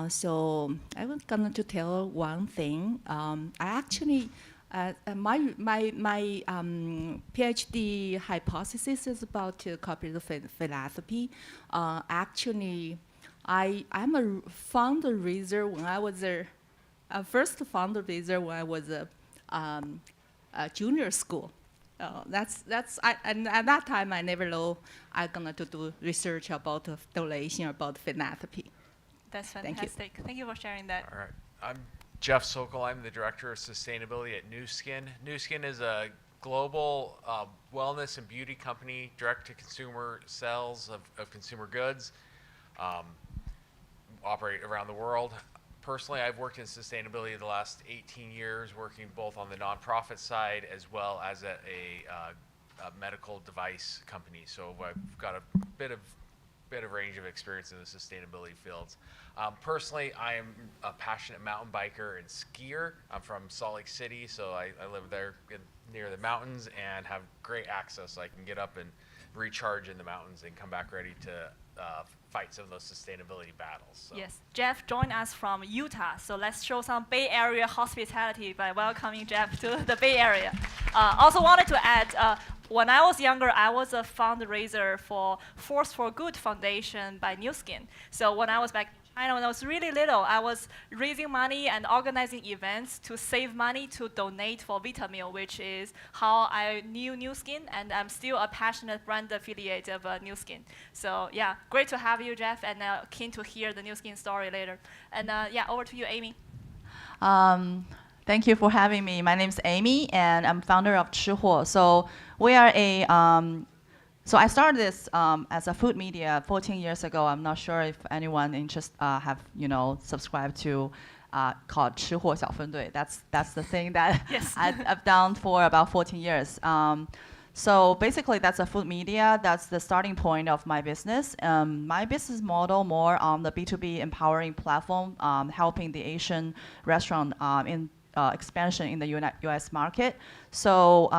Speaker 14: So I was going to tell one thing. I actually, my PhD hypothesis is about corporate philanthropy. Actually, I'm a fundraiser when I was first fundraiser when I was a junior school. And at that time I never know I'm gonna do research about donation, about philanthropy.
Speaker 1: That's fantastic. Thank you for sharing that.
Speaker 15: All right. I'm Jeff Sokol. I'm the Director of Sustainability at Nu Skin. Nu Skin is a global wellness and beauty company, direct-to-consumer sales of consumer goods. Operate around the world. Personally, I've worked in sustainability the last 18 years, working both on the nonprofit side as well as at a medical device company. So I've got a bit of range of experience in the sustainability fields. Personally, I am a passionate mountain biker and skier. I'm from Salt Lake City, so I live there near the mountains and have great access. So I can get up and recharge in the mountains and come back ready to fight some of those sustainability battles. So.
Speaker 1: Yes, Jeff joined us from Utah, so let's show some Bay Area hospitality by welcoming Jeff to the Bay Area. Also wanted to add, when I was younger, I was a fundraiser for Force for Good Foundation by Nu Skin. So when I was back in China, when I was really little, I was raising money and organizing events to save money to donate for Vitamil, which is how I knew Nu Skin, and I'm still a passionate brand affiliate of Nu Skin. So yeah, great to have you, Jeff, and keen to hear the Nu Skin story later. And yeah, over to you, Amy.
Speaker 16: Thank you for having me. My name is Amy, and I'm founder of 吃货. So we are a so I started this as a food media 14 years ago. I'm not sure if anyone have subscribed to called 吃货小分队. That's the thing that
Speaker 1: yes.
Speaker 16: I've done for about 14 years. So basically, that's a food media. That's the starting point of my business. My business model more on the B2B empowering platform, helping the Asian restaurant in expansion in the US market. So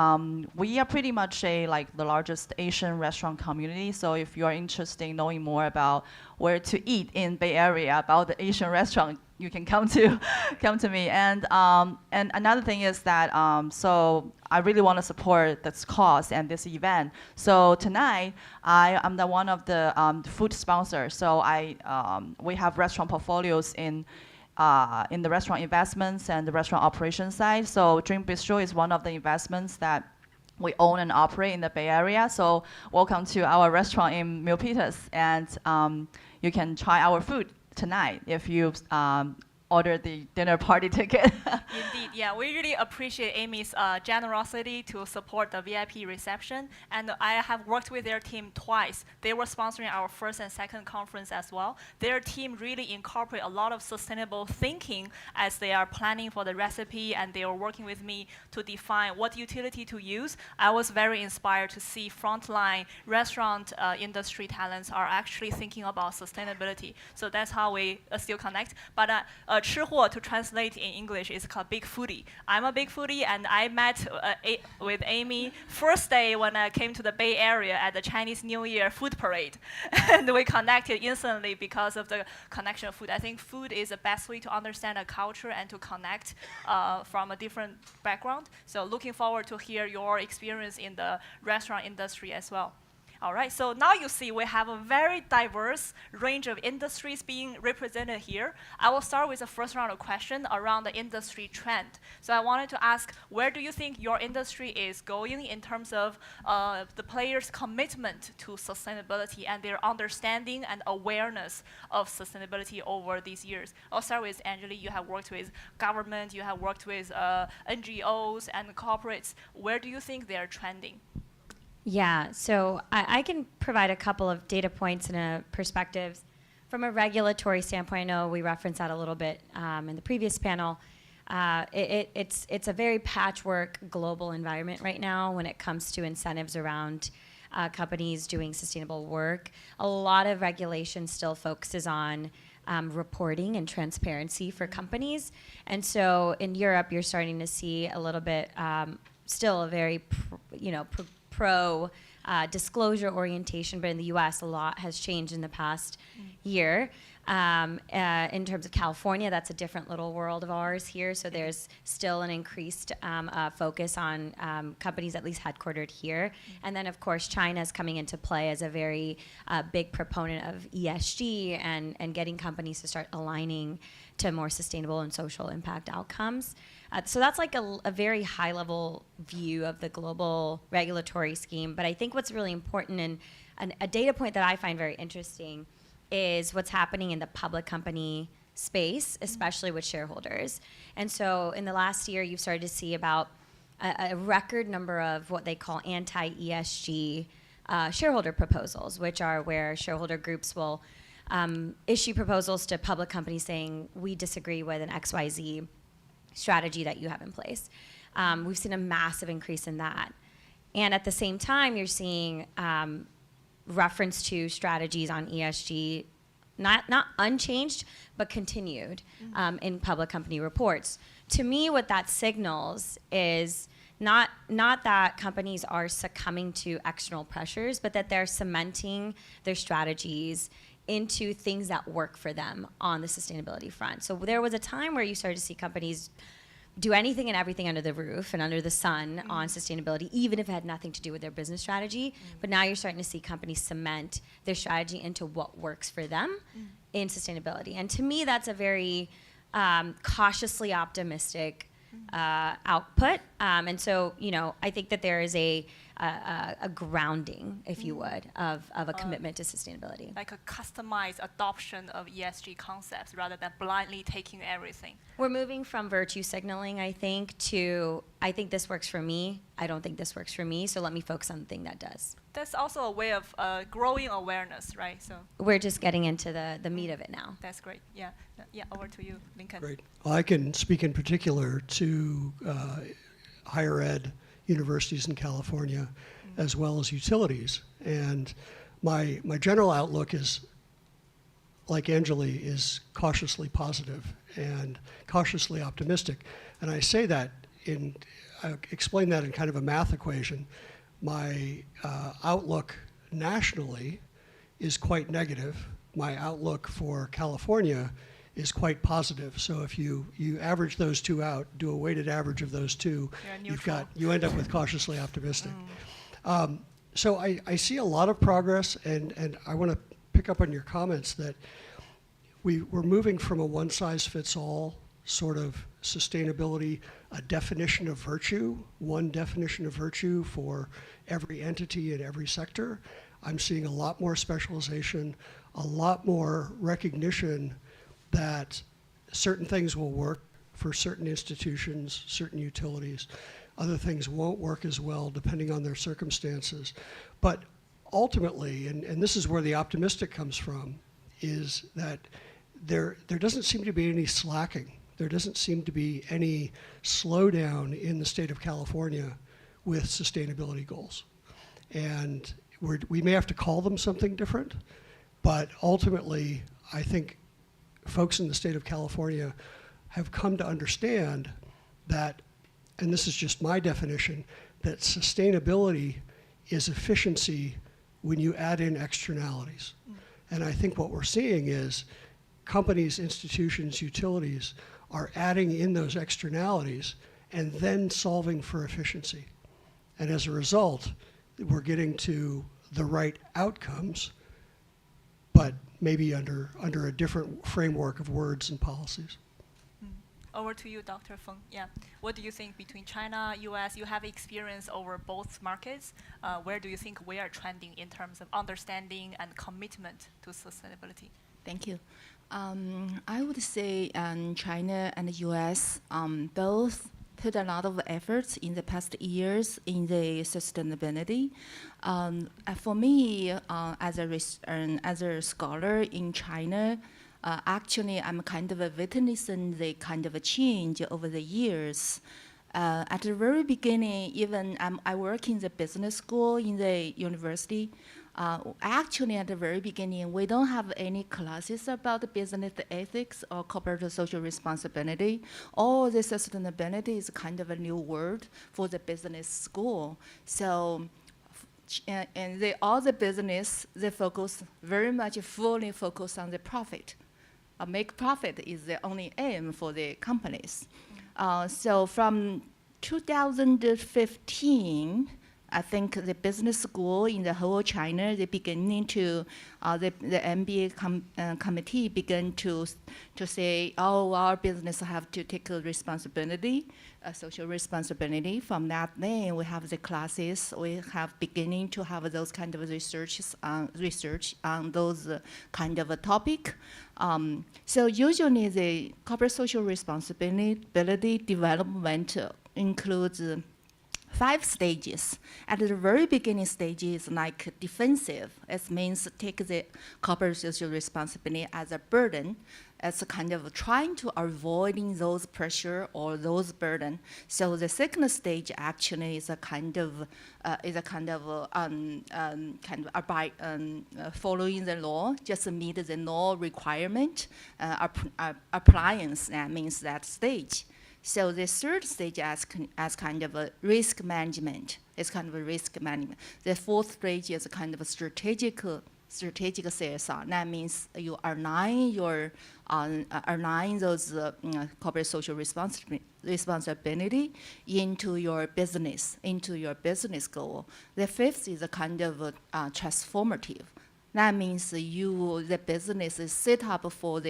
Speaker 16: we are pretty much the largest Asian restaurant community. So if you are interested in knowing more about where to eat in Bay Area, about the Asian restaurant, you can come to me. And another thing is that so I really want to support this cause and this event. So tonight I am one of the food sponsors. So we have restaurant portfolios in the restaurant investments and the restaurant operations side. So Dream Bistro is one of the investments that we own and operate in the Bay Area. So welcome to our restaurant in Milpitas, and you can try our food tonight if you order the dinner party ticket.
Speaker 1: Indeed, yeah, we really appreciate Amy's generosity to support the VIP reception, and I have worked with their team twice. They were sponsoring our first and second conference as well. Their team really incorporate a lot of sustainable thinking as they are planning for the recipe, and they are working with me to define what utility to use. I was very inspired to see frontline restaurant industry talents are actually thinking about sustainability. So that's how we still connect. But 吃货 to translate in English is called big foodie. I'm a big foodie, and I met with Amy first day when I came to the Bay Area at the Chinese New Year food parade. And we connected instantly because of the connection of food. I think food is the best way to understand a culture and to connect from a different background. So looking forward to hear your experience in the restaurant industry as well. All right, so now you see we have a very diverse range of industries being represented here. I will start with the first round of questions around the industry trend. So I wanted to ask, where do you think your industry is going in terms of the players' commitment to sustainability and their understanding and awareness of sustainability over these years? I'll start with Angeli. You have worked with government, you have worked with NGOs and corporates. Where do you think they're trending?
Speaker 3: Yeah, so I can provide a couple of data points and perspectives. From a regulatory standpoint, I know we referenced that a little bit in the previous panel. It's a very patchwork global environment right now when it comes to incentives around companies doing sustainable work. A lot of regulation still focuses on reporting and transparency for companies. And so in Europe, you're starting to see a little bit, still a very, pro disclosure orientation, but in the US, a lot has changed in the past year. In terms of California, that's a different little world of ours here. So there's still an increased focus on companies at least headquartered here. And then, of course, China is coming into play as a very big proponent of ESG and getting companies to start aligning to more sustainable and social impact outcomes. So that's like a very high-level view of the global regulatory scheme. But I think what's really important and a data point that I find very interesting is what's happening in the public company space, especially with shareholders. And so in the last year, you've started to see about a record number of what they call anti-ESG shareholder proposals, which are where shareholder groups will issue proposals to public companies saying, we disagree with an XYZ strategy that you have in place. We've seen a massive increase in that. And at the same time, you're seeing reference to strategies on ESG, not unchanged, but continued in public company reports. To me, what that signals is not that companies are succumbing to external pressures, but that they're cementing their strategies into things that work for them on the sustainability front. So there was a time where you started to see companies do anything and everything under the roof and under the sun on sustainability, even if it had nothing to do with their business strategy. But now you're starting to see companies cement their strategy into what works for them in sustainability. And to me, that's a very cautiously optimistic output. And so, I think that there is a grounding, if you would, of a commitment to sustainability.
Speaker 1: Like a customized adoption of ESG concepts rather than blindly taking everything.
Speaker 3: We're moving from virtue signaling, I think, to I think this works for me, I don't think this works for me, so let me focus on the thing that does.
Speaker 1: That's also a way of growing awareness, right? So
Speaker 3: we're just getting into the meat of it now.
Speaker 1: That's great. Yeah, over to you, Lincoln.
Speaker 13: Great. Well, I can speak in particular to higher ed universities in California, as well as utilities. And my general outlook is like Anjali, is cautiously positive and cautiously optimistic. And I say that I explain that in kind of a math equation. My outlook nationally is quite negative. My outlook for California is quite positive. So if you average those two out, do a weighted average of those two, you end up with cautiously optimistic. So I see a lot of progress, and I want to pick up on your comments that we're moving from a one-size-fits-all sort of sustainability, a definition of virtue, one definition of virtue for every entity in every sector. I'm seeing a lot more specialization, a lot more recognition that certain things will work for certain institutions, certain utilities. Other things won't work as well depending on their circumstances. But ultimately, and this is where the optimistic comes from, is that there doesn't seem to be any slacking. There doesn't seem to be any slowdown in the state of California with sustainability goals. And we may have to call them something different, but ultimately, I think folks in the state of California have come to understand that, and this is just my definition, that sustainability is efficiency when you add in externalities. And I think what we're seeing is companies, institutions, utilities are adding in those externalities and then solving for efficiency. And as a result, we're getting to the right outcomes, but maybe under a different framework of words and policies.
Speaker 1: Over to you, Dr. Feng. Yeah, what do you think between China, US? You have experience over both markets. Where do you think we are trending in terms of understanding and commitment to sustainability?
Speaker 14: Thank you. I would say China and the US both put a lot of efforts in the past years in the sustainability. For me, as a scholar in China, actually I'm kind of witnessing the kind of a change over the years. At the very beginning, even I work in the business school in the university. Actually, at the very beginning, we don't have any classes about business ethics or corporate social responsibility. All the sustainability is kind of a new word for the business school. So, and all the business, they focus very much fully focus on the profit. Make profit is the only aim for the companies. So from 2015, I think the business school in the whole China, they beginning to, the MBA committee began to say, oh, our business have to take a responsibility, a social responsibility. From that then, we have the classes, we have beginning to have those kind of research on those kind of a topic. So usually the corporate social responsibility development includes 5 stages. At the very beginning stage is like defensive. It means take the corporate social responsibility as a burden, as a kind of trying to avoiding those pressure or those burden. So the second stage actually is a kind of following the law, just meet the law requirement, appliance. That means that stage. So the third stage as kind of a risk management. It's kind of a risk management. The fourth stage is kind of a strategic CSR. That means you align those corporate social responsibility into your business goal. The fifth is a kind of transformative. That means the business is set up for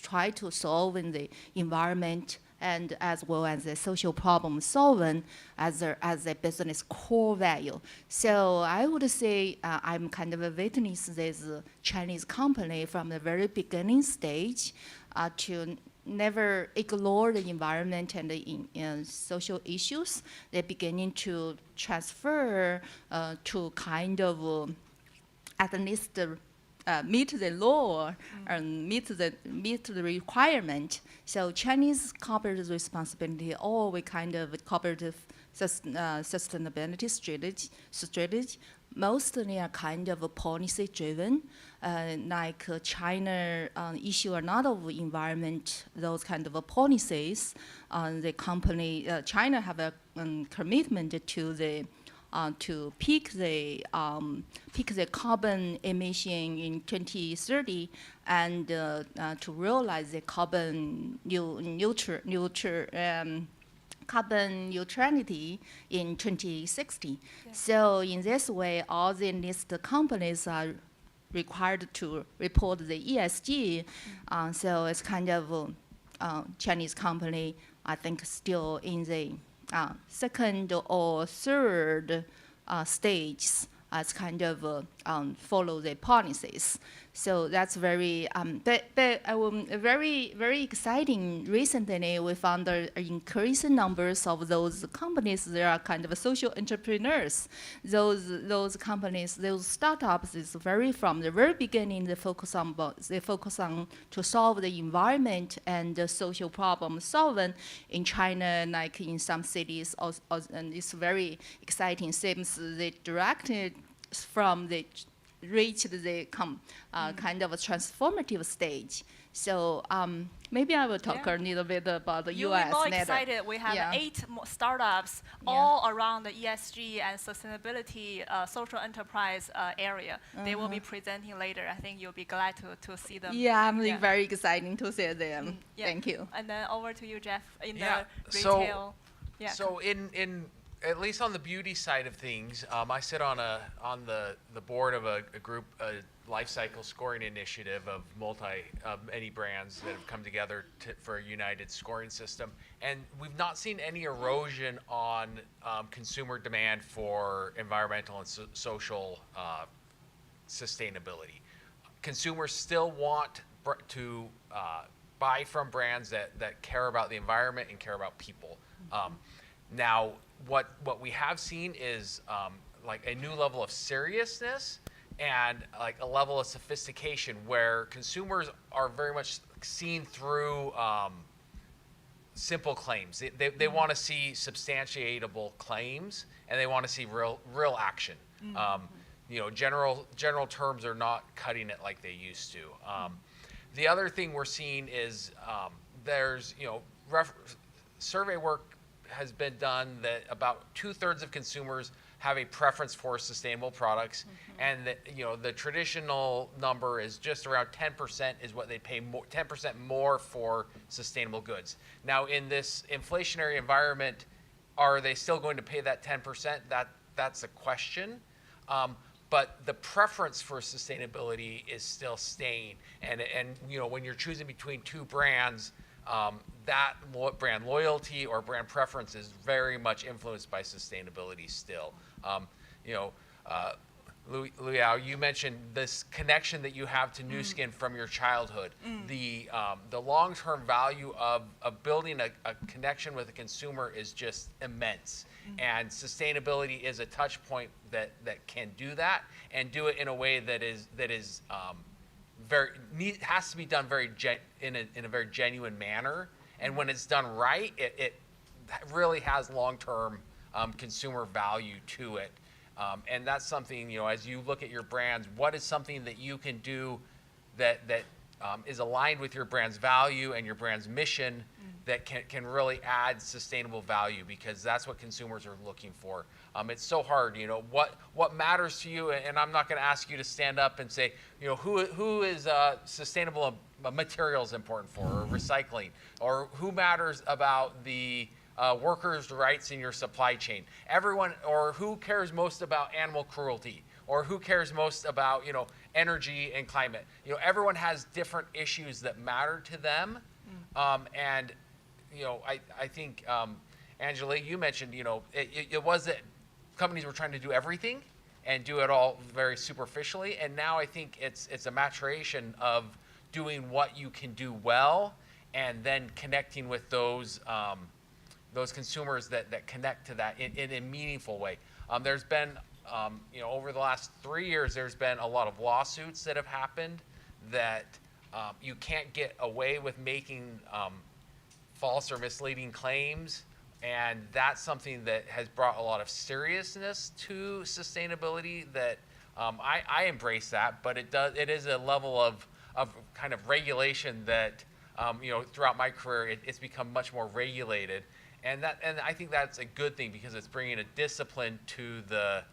Speaker 14: try to solve in the environment and as well as the social problem solving as a business core value. So I would say I'm kind of a witness this Chinese company from the very beginning stage to never ignore the environment and the social issues. They're beginning to transfer to kind of at least meet the law and meet the requirement. So Chinese corporate responsibility, we kind of corporate sustainability strategy mostly are kind of policy driven, like China issue a lot of environment, those kind of policies. The company, China have a commitment to the to peak the carbon emission in 2030 and to realize the carbon carbon neutrality in 2060. Yeah. So in this way, all the listed companies are required to report the ESG. So it's kind of Chinese company, I think, still in the second or third stages as kind of follow the policies. So that's very, very exciting. Recently, we found increasing numbers of those companies. They are kind of social entrepreneurs. Those companies, those startups, is from the very beginning. They focus on to solve the environment and the social problem solving in China, like in some cities. And it's very exciting. Seems they directed from the reach the kind of a transformative stage. So maybe I will talk a little bit about the
Speaker 1: You'll
Speaker 14: US.
Speaker 1: You'll be more excited. We have 8 startups all around the ESG and sustainability social enterprise area. They will be presenting later. I think you'll be glad to see them.
Speaker 14: Yeah, I'm very exciting to see them. Thank you.
Speaker 1: And then over to you, Jeff, in the retail.
Speaker 15: So in at least on the beauty side of things, I sit on the board of a group, a life cycle scoring initiative of many brands that have come together for a united scoring system, and we've not seen any erosion on consumer demand for environmental and social sustainability. Consumers still want to buy from brands that care about the environment and care about people. Now, what we have seen is like a new level of seriousness and like a level of sophistication where consumers are very much seen through simple claims. They want to see substantiatable claims, and they want to see real action. General terms are not cutting it like they used to. The other thing we're seeing is there's survey work has been done that about 2/3 of consumers have a preference for sustainable products, and that the traditional number is just around 10% is what they pay 10% more for sustainable goods. Now, in this inflationary environment, are they still going to pay that 10%? That's a question. But the preference for sustainability is still staying, and when you're choosing between two brands, that brand loyalty or brand preference is very much influenced by sustainability still. Liao, you mentioned this connection that you have to Nu Skin from your childhood. The long-term value of building a connection with a consumer is just immense. And sustainability is a touch point that can do that, and do it in a way that is has to be done in a very genuine manner. And when it's done right, it really has long-term consumer value to it. And that's something, as you look at your brands, what is something that you can do that is aligned with your brand's value and your brand's mission that can really add sustainable value, because that's what consumers are looking for. It's so hard, what matters to you, and I'm not going to ask you to stand up and say, who is sustainable materials important for, or recycling, or who matters about the workers' rights in your supply chain. Everyone, or who cares most about animal cruelty, or who cares most about energy and climate. Everyone has different issues that matter to them, and I think Angela, you mentioned it was that companies were trying to do everything and do it all very superficially, and now I think it's a maturation of doing what you can do well, and then connecting with those consumers that connect to that in a meaningful way. There's been over the last 3 years, there's been a lot of lawsuits that have happened that you can't get away with making false or misleading claims And that's something that has brought a lot of seriousness to sustainability that I embrace that, but it is a level of kind of regulation that, throughout my career, it's become much more regulated. And I think that's a good thing because it's bringing a discipline to the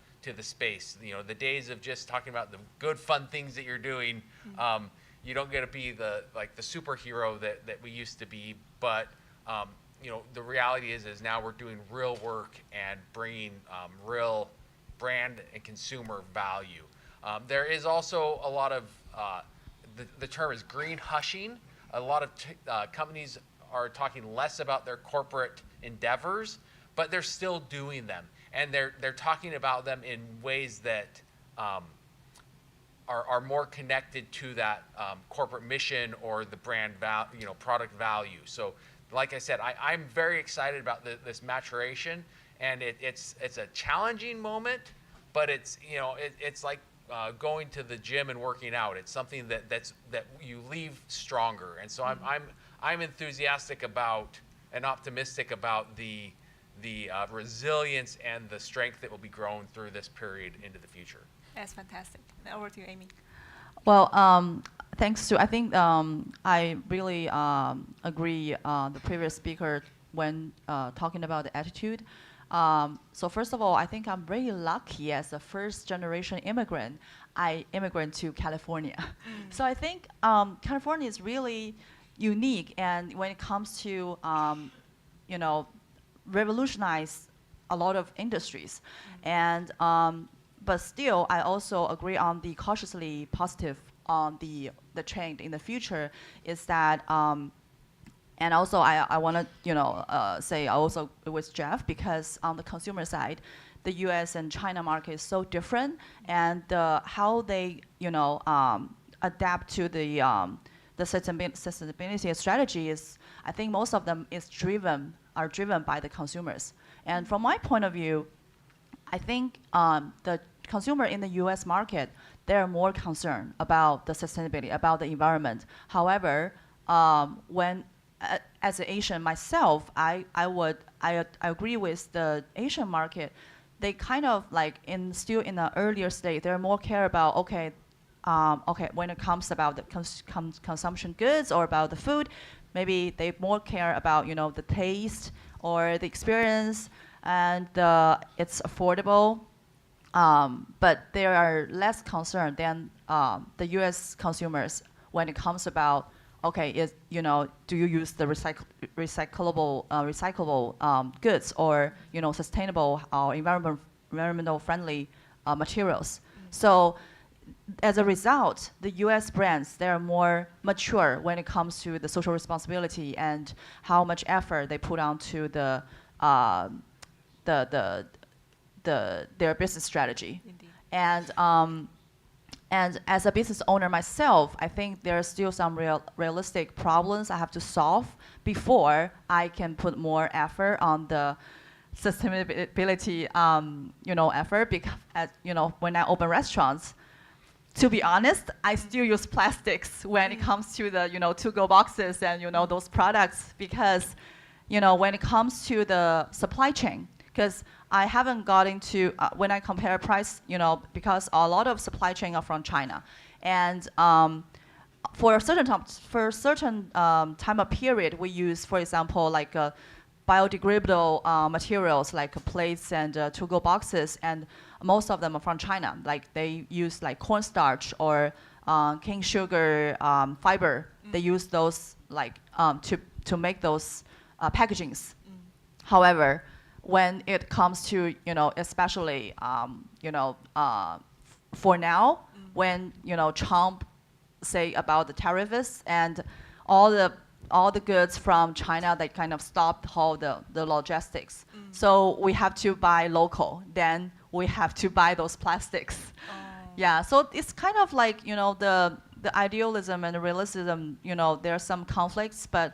Speaker 15: space. The days of just talking about the good, fun things that you're doing, you don't get to be the superhero that we used to be, but the reality is now we're doing real work and bringing real brand and consumer value. There is also a lot of, the term is green hushing. A lot of companies are talking less about their corporate endeavors, but they're still doing them. And they're talking about them in ways that are more connected to that corporate mission or the brand product value. So like I said, I'm very excited about this maturation, and it's a challenging moment, but it's like going to the gym and working out. It's something that you leave stronger, and so I'm enthusiastic about and optimistic about the resilience and the strength that will be grown through this period into the future.
Speaker 1: That's fantastic. Now over to you, Amy.
Speaker 16: Well, thanks to, I think I really agree the previous speaker when talking about the attitude. So first of all, I think I'm very lucky as a first generation immigrant. I immigrant to California. So I think California is really unique, and when it comes to revolutionize a lot of industries. And but still, I also agree on the cautiously positive on the trend in the future is that, and also I want to say also with Jeff, because on the consumer side, the U.S. and China market is so different, and how they adapt to the sustainability strategy is, I think most of them are driven by the consumers. And from my point of view, I think the consumer in the U.S. market, they're more concerned about the sustainability, about the environment. However, when as an Asian myself, I agree with the Asian market. They kind of still in the earlier state, they're more care about when it comes about the consumption goods or about the food, maybe they more care about the taste or the experience, and it's affordable. But they are less concerned than the U.S. consumers when it comes about do you use the recyclable goods or sustainable or environmental friendly materials. So as a result, the U.S. brands, they are more mature when it comes to the social responsibility and how much effort they put onto their business strategy. Indeed. And as a business owner myself, I think there are still some realistic problems I have to solve before I can put more effort on the sustainability effort. Because when I open restaurants, to be honest, I still use plastics when it comes to the to-go boxes and those products, because when it comes to the supply chain, because I haven't got into when I compare price, because a lot of supply chain are from China, and for a certain time of period, we use, for example, biodegradable materials like plates and to-go boxes, and most of them are from China. Like they use cornstarch or cane sugar fiber. They use those to make those packagings. However, when it comes to especially for now, when Trump say about the tariffs and all the goods from China, they kind of stopped all the logistics. So we have to buy local. Then we have to buy those plastics. Yeah. So it's kind of like the idealism and the realism. There are some conflicts, but.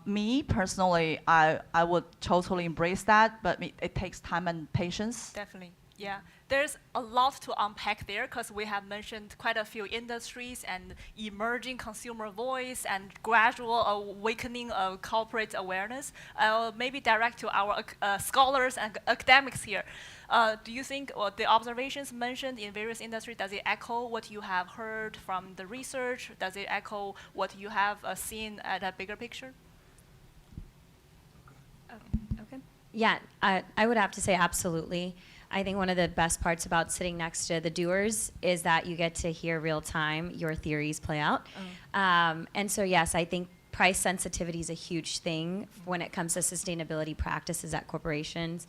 Speaker 16: Me personally, I would totally embrace that, but it takes time and patience.
Speaker 1: Definitely, yeah. there's a lot to unpack there because we have mentioned quite a few industries and emerging consumer voice and gradual awakening of corporate awareness. I'll maybe direct to our scholars and academics here. Do you think the observations mentioned in various industries, does it echo what you have heard from the research? Does it echo what you have seen at a bigger picture?
Speaker 3: Okay. Yeah, I would have to say absolutely. I think one of the best parts about sitting next to the doers is that you get to hear real time your theories play out. And so yes, I think price sensitivity is a huge thing when it comes to sustainability practices at corporations.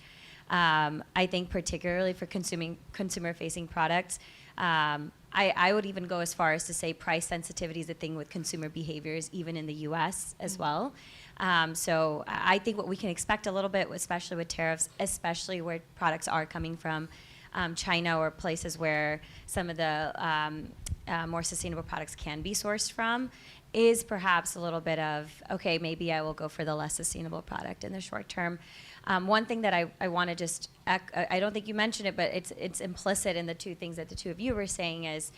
Speaker 3: I think particularly for consumer-facing products, I would even go as far as to say price sensitivity is a thing with consumer behaviors, even in the US as well. So I think what we can expect a little bit, especially with tariffs, especially where products are coming from China or places where some of the more sustainable products can be sourced from, is perhaps a little bit of, okay, maybe I will go for the less sustainable product in the short term. One thing that I want to just, I don't think you mentioned it, but it's implicit in the two things that the two of you were saying is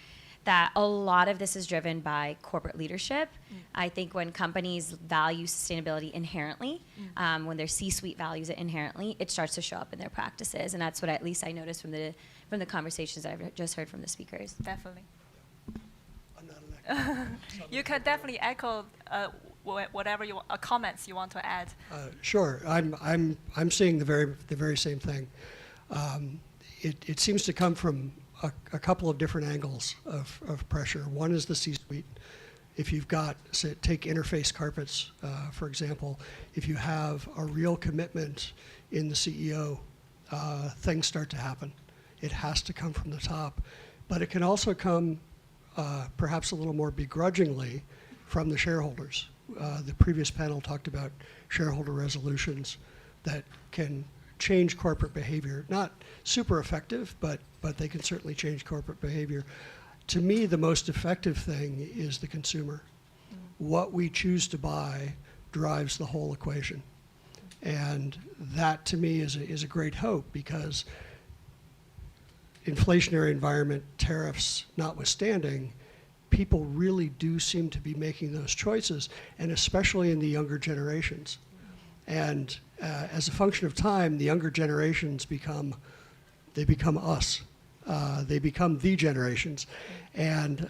Speaker 3: that a lot of this is driven by corporate leadership. I think when companies value sustainability inherently, when their C-suite values it inherently, it starts to show up in their practices. And that's what at least I noticed from the conversations that I've just heard from the speakers.
Speaker 1: Definitely. You can definitely echo whatever comments you want to add.
Speaker 13: Sure, I'm seeing the very same thing. It seems to come from a couple of different angles of pressure. One is the C-suite. If you've got, say, take interface carpets, for example, if you have a real commitment in the CEO, things start to happen. It has to come from the top, but it can also come perhaps a little more begrudgingly from the shareholders. The previous panel talked about shareholder resolutions that can change corporate behavior. Not super effective, but they can certainly change corporate behavior. To me, the most effective thing is the consumer. What we choose to buy drives the whole equation. And that, to me, is a great hope because inflationary environment, tariffs notwithstanding, people really do seem to be making those choices, and especially in the younger generations. And as a function of time, the younger generations become us. They become the generations. And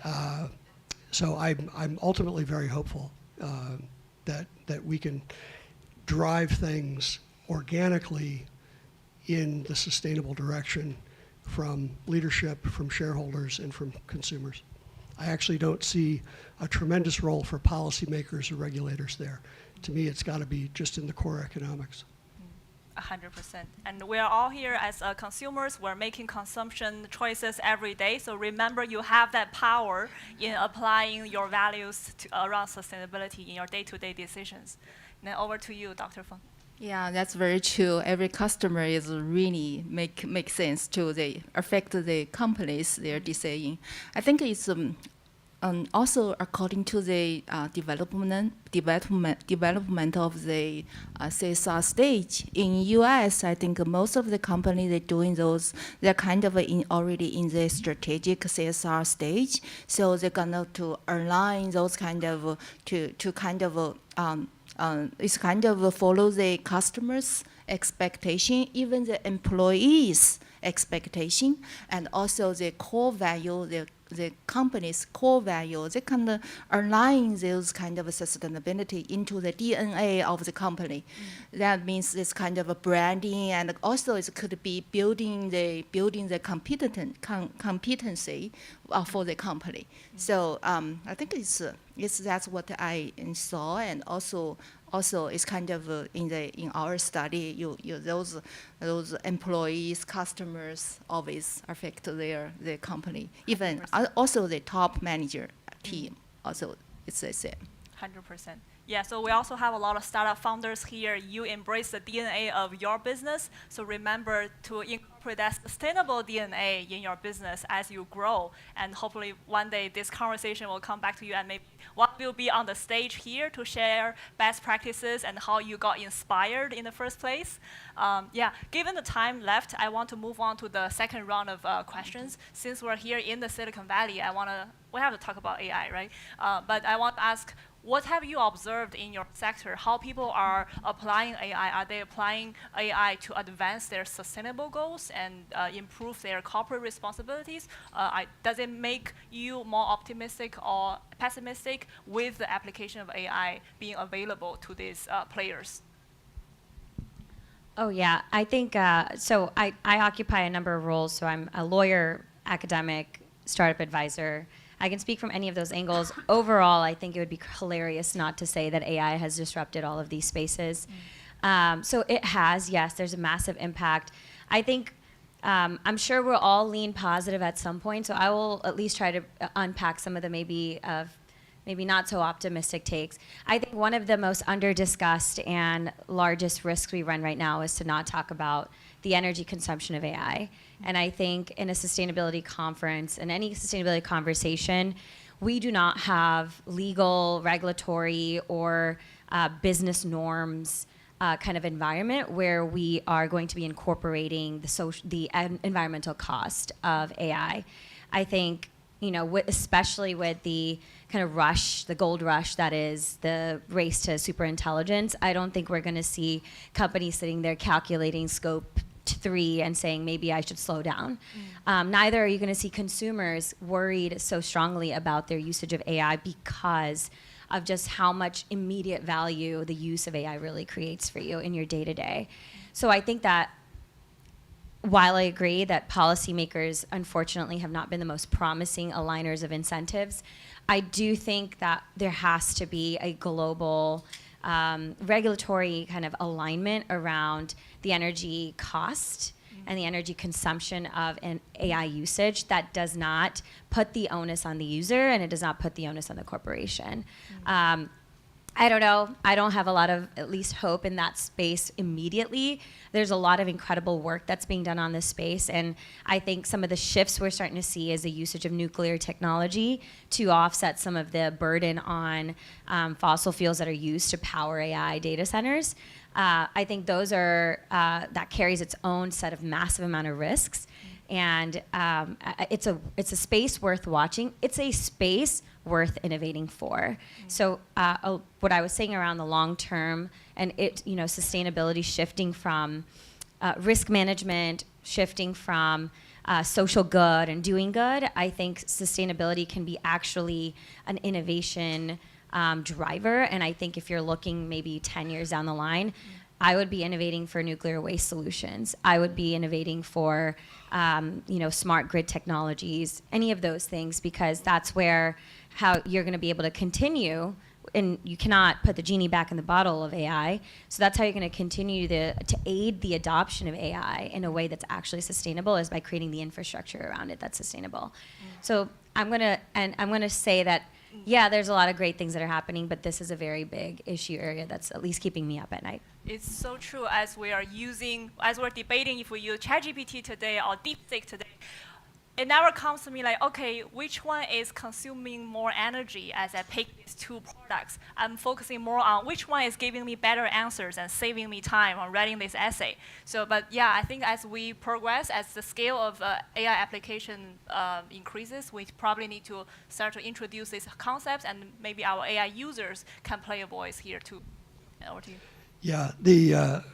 Speaker 13: so I'm ultimately very hopeful that we can drive things organically in the sustainable direction from leadership, from shareholders, and from consumers. I actually don't see a tremendous role for policymakers or regulators there. To me, it's got to be just in the core economics.
Speaker 1: 100%. And we're all here as consumers. We're making consumption choices every day. So remember, you have that power in applying your values around sustainability in your day-to-day decisions. Then over to you, Dr. Feng.
Speaker 14: Yeah, that's very true. Every customer is really make sense to affect the companies they're deciding. I think it's also according to the development of the CSR stage in US. I think most of the companies they're doing those. They're kind of already in the strategic CSR stage. So they're gonna to align those kind of it's kind of follow the customers' expectation, even the employees' expectation, and also the core value, the company's core value. They kind of align those kind of sustainability into the DNA of the company. That means this kind of a branding, and also it could be building the competency for the company. So I think that's what I saw, and also it's kind of in our study, those employees, customers always affect their company. Even also the top manager team, also it's the same.
Speaker 1: 100%. Yeah, so we also have a lot of startup founders here. You embrace the DNA of your business, so remember to incorporate that sustainable DNA in your business as you grow. And hopefully one day this conversation will come back to you, and maybe one will be on the stage here to share best practices and how you got inspired in the first place. Yeah, given the time left, I want to move on to the second round of questions. Since we're here in the Silicon Valley, we have to talk about AI, right? But I want to ask, what have you observed in your sector? How people are applying AI? Are they applying AI to advance their sustainable goals and improve their corporate responsibilities? Does it make you more optimistic or pessimistic with the application of AI being available to these players?
Speaker 3: Oh yeah, I think, so I occupy a number of roles. So I'm a lawyer, academic, startup advisor. I can speak from any of those angles. Overall, I think it would be hilarious not to say that AI has disrupted all of these spaces. So it has, yes, there's a massive impact. I think, I'm sure we'll all lean positive at some point, so I will at least try to unpack some of the maybe not so optimistic takes. I think one of the most under-discussed and largest risks we run right now is to not talk about the energy consumption of AI. And I think in a sustainability conference, in any sustainability conversation, we do not have legal, regulatory, or business norms kind of environment where we are going to be incorporating the environmental cost of AI. I think, you know, especially with the kind of rush, the gold rush that is the race to superintelligence, I don't think we're going to see companies sitting there calculating scope 3 and saying maybe I should slow down. Neither are you going to see consumers worried so strongly about their usage of AI because of just how much immediate value the use of AI really creates for you in your day-to-day. So I think that while I agree that policymakers unfortunately have not been the most promising aligners of incentives, I do think that there has to be a global regulatory kind of alignment around the energy cost and the energy consumption of an AI usage that does not put the onus on the user and it does not put the onus on the corporation. I don't know. I don't have a lot of, at least, hope in that space immediately. There's a lot of incredible work that's being done on this space, and I think some of the shifts we're starting to see is the usage of nuclear technology to offset some of the burden on fossil fuels that are used to power AI data centers. I think those are, that carries its own set of massive amount of risks, and it's a space worth watching. It's a space worth innovating for. So what I was saying around the long term and sustainability shifting from risk management, shifting from social good and doing good, I think sustainability can be actually an innovation driver. And I think if you're looking maybe 10 years down the line, I would be innovating for nuclear waste solutions. I would be innovating for smart grid technologies, any of those things, because that's where how you're going to be able to continue, and you cannot put the genie back in the bottle of AI. So that's how you're going to continue to aid the adoption of AI in a way that's actually sustainable, is by creating the infrastructure around it that's sustainable. So I'm going to say that, yeah, there's a lot of great things that are happening, but this is a very big issue area that's at least keeping me up at night.
Speaker 1: It's so true. As we're debating if we use ChatGPT today or DeepSeek today, it never comes to me like, okay, which one is consuming more energy as I pick these two products? I'm focusing more on which one is giving me better answers and saving me time on writing this essay. So, but yeah, I think as we progress, as the scale of AI application increases, we probably need to start to introduce these concepts, and maybe our AI users can play a voice here too. Over to you.
Speaker 13: Yeah,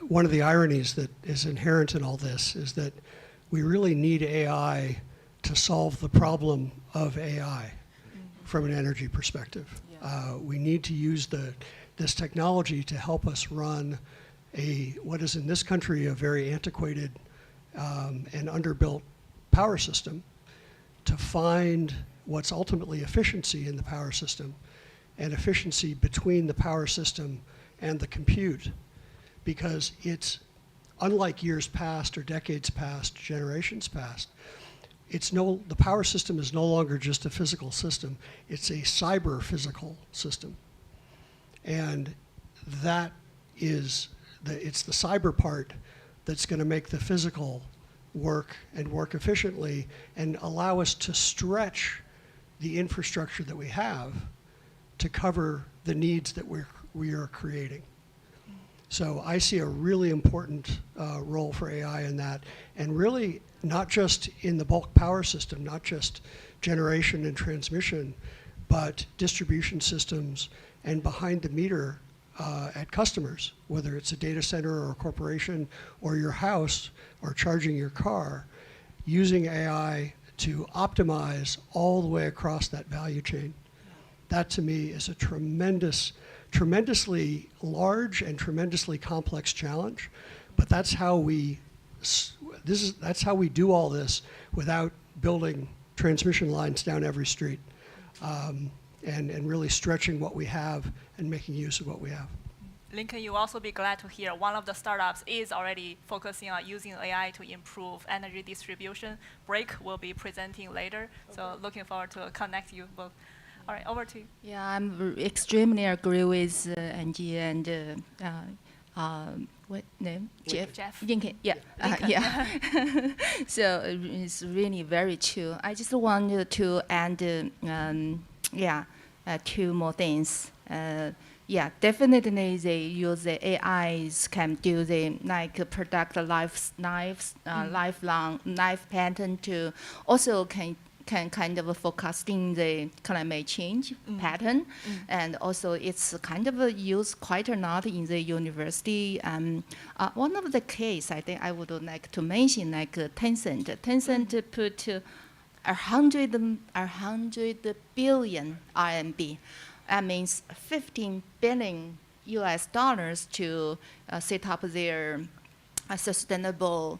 Speaker 13: one of the ironies that is inherent in all this is that we really need AI to solve the problem of AI from an energy perspective. We need to use this technology to help us run what is in this country a very antiquated and underbuilt power system, to find what's ultimately efficiency in the power system and efficiency between the power system and the compute, because it's unlike years past or decades past, generations past. The power system is no longer just a physical system, it's a cyber physical system. And that is, it's the cyber part that's going to make the physical work and work efficiently and allow us to stretch the infrastructure that we have to cover the needs that we are creating. So I see a really important role for AI in that, and really not just in the bulk power system, not just generation and transmission, but distribution systems and behind the meter at customers, whether it's a data center or a corporation or your house or charging your car, using AI to optimize all the way across that value chain. That to me is a tremendously large and tremendously complex challenge, but that's how we do all this without building transmission lines down every street, and really stretching what we have and making use of what we have.
Speaker 1: Lincoln, you'll also be glad to hear one of the startups is already focusing on using AI to improve energy distribution. Break will be presenting later, so looking forward to connect you both. All right, over to you.
Speaker 14: Yeah, I'm extremely agree with Angie and what name?
Speaker 1: Jeff.
Speaker 14: Lincoln. Yeah.
Speaker 1: Lincoln.
Speaker 14: Yeah. So it's really very true. I just wanted to add, two more things. Yeah, definitely they use the AIs can do the product lifelong life pattern to also can kind of forecasting the climate change pattern, and also it's kind of used quite a lot in the university. One of the case I think I would like to mention, like Tencent. Tencent put 100 billion RMB. That means 15 billion US dollars to set up their sustainable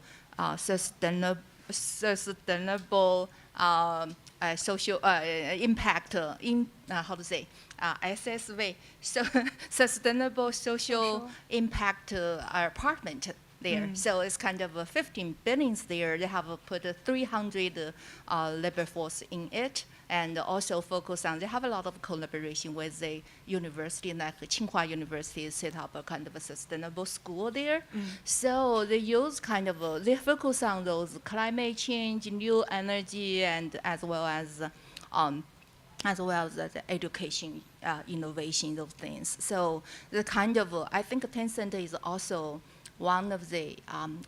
Speaker 14: social impact SSV, so sustainable social impact apartment there. So it's kind of 15 billions there. They have put 300 labor force in it, and also focus on, they have a lot of collaboration with the university, like Tsinghua University set up a kind of a sustainable school there. So they use kind of, they focus on those climate change, new energy, and as well as the education, innovation, those things. So the kind of, I think Tencent is also one of the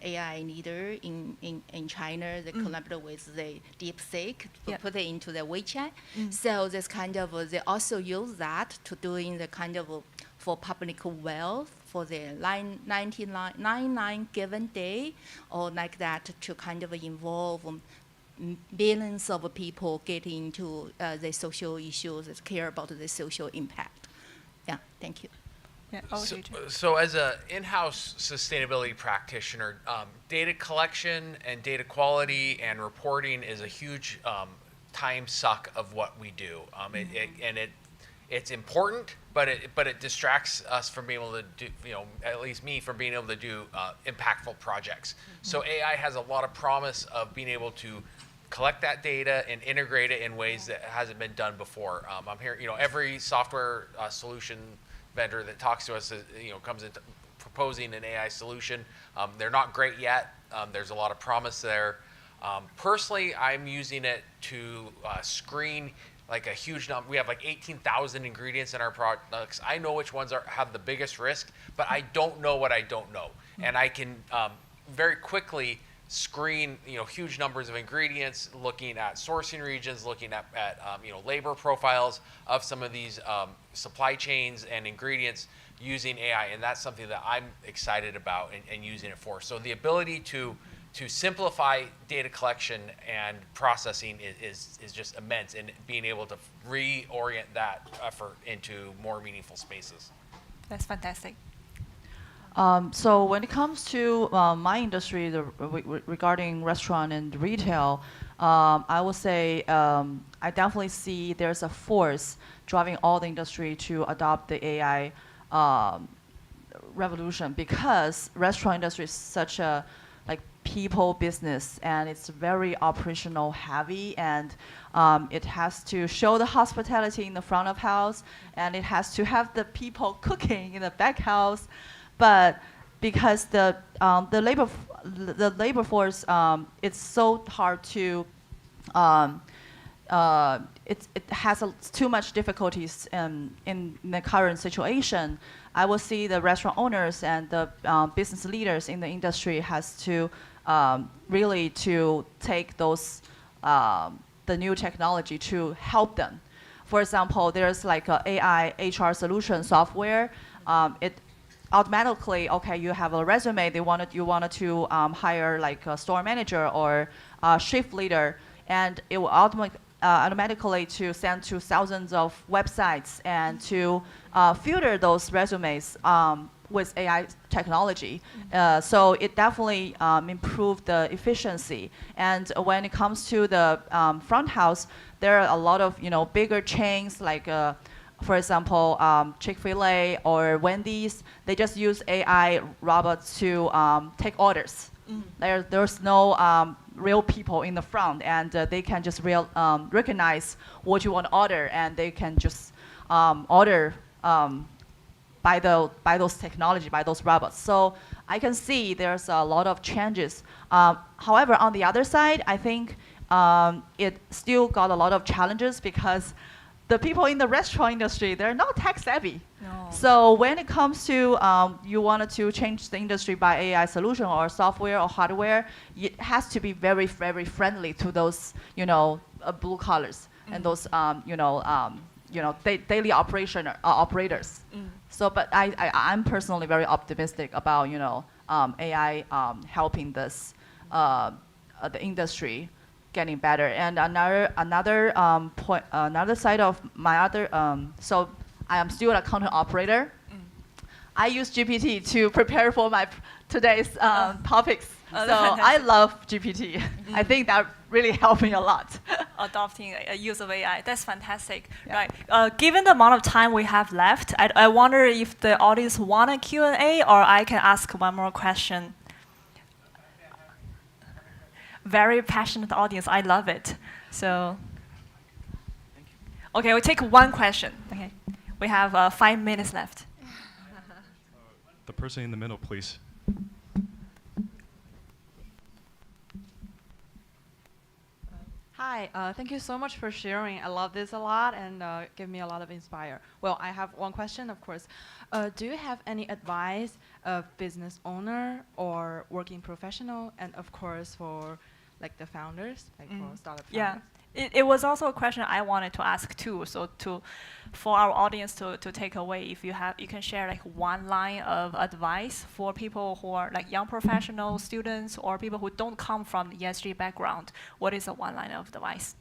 Speaker 14: AI leader in China. They collaborate with the DeepSeek to put it into the WeChat. So this kind of, they also use that to doing the kind of for public wealth for the 99 given day, or like that, to kind of involve billions of people getting into the social issues that care about the social impact. Yeah, thank you.
Speaker 1: Yeah,
Speaker 15: so as an in-house sustainability practitioner, data collection and data quality and reporting is a huge time suck of what we do. It's important, but it distracts us from being able to do, at least me, from being able to do impactful projects. So AI has a lot of promise of being able to collect that data and integrate it in ways that hasn't been done before. I'm hearing, every software solution vendor that talks to us, comes into proposing an AI solution. They're not great yet. There's a lot of promise there. Personally, I'm using it to screen like a huge number. We have like 18,000 ingredients in our products. I know which ones have the biggest risk, but I don't know what I don't know. And I can very quickly screen huge numbers of ingredients, looking at sourcing regions, looking at labor profiles of some of these supply chains and ingredients using AI, and that's something that I'm excited about and using it for. So the ability to simplify data collection and processing is just immense, and being able to reorient that effort into more meaningful spaces.
Speaker 1: That's fantastic.
Speaker 16: So when it comes to my industry, regarding restaurant and retail, I would say I definitely see there's a force driving all the industry to adopt the AI revolution, because restaurant industry is such a people business, and it's very operational heavy, and it has to show the hospitality in the front of house, and it has to have the people cooking in the back house. But because the labor force, it's so hard to it has too much difficulties in the current situation. I will see the restaurant owners and the business leaders in the industry has to really to take those the new technology to help them. For example, there's like a AI HR solution software. It automatically, okay, you have a resume. You wanted to hire like a store manager or a shift leader, and it will automatically to send to thousands of websites and to filter those resumes with AI technology. So it definitely improved the efficiency. And when it comes to the front house, there are a lot of bigger chains like for example, Chick-fil-A or Wendy's. They just use AI robots to take orders. There's no real people in the front, and they can just recognize what you want to order, and they can just order by those technology, by those robots. So I can see there's a lot of changes. However, on the other side, I think it still got a lot of challenges because the people in the restaurant industry, they're not tech savvy.
Speaker 1: No.
Speaker 16: So when it comes to you wanted to change the industry by AI solution or software or hardware, it has to be very, very friendly to those blue collars and those daily operators. So, but I'm personally very optimistic about AI helping this the industry getting better. And another point, another side of my other, so I am still a content operator. I use GPT to prepare for my today's topics. So I love GPT. I think that really helped me a lot.
Speaker 1: Adopting a use of AI, that's fantastic. Yeah. Right. Given the amount of time we have left, I wonder if the audience want a Q&A, or I can ask one more question. Very passionate audience. I love it. So, okay, we'll take one question. Okay, we have 5 minutes left.
Speaker 17: The person in the middle, please.
Speaker 18: Hi, thank you so much for sharing. I love this a lot and give me a lot of inspire. Well, I have one question, of course. Do you have any advice of business owner or working professional, and of course for like the founders, like for startup founders?
Speaker 1: Yeah, it was also a question I wanted to ask too. So for our audience to take away, if you can share like one line of advice for people who are like young professional students or people who don't come from the ESG background. What is the one line of advice?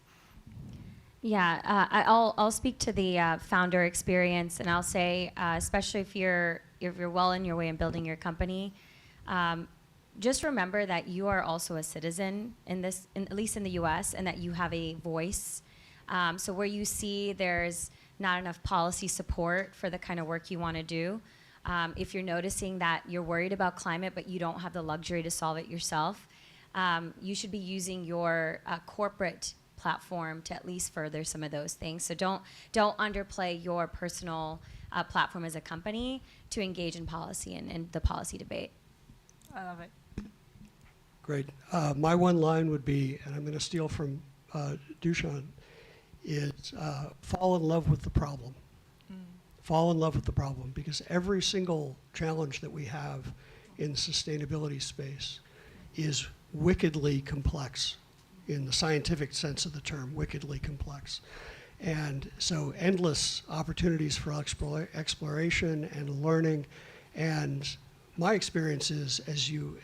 Speaker 3: Yeah, I'll speak to the founder experience, and I'll say, especially if you're well in your way in building your company, just remember that you are also a citizen at least in the US, and that you have a voice. So where you see there's not enough policy support for the kind of work you want to do, if you're noticing that you're worried about climate but you don't have the luxury to solve it yourself, you should be using your corporate platform to at least further some of those things. So don't underplay your personal platform as a company to engage in policy and the policy debate.
Speaker 1: I love it.
Speaker 13: Great. My one line would be, and I'm going to steal from Dushan, is fall in love with the problem. Fall in love with the problem, because every single challenge that we have in the sustainability space is wickedly complex, in the scientific sense of the term, wickedly complex. And so endless opportunities for exploration and learning. And my experience is as you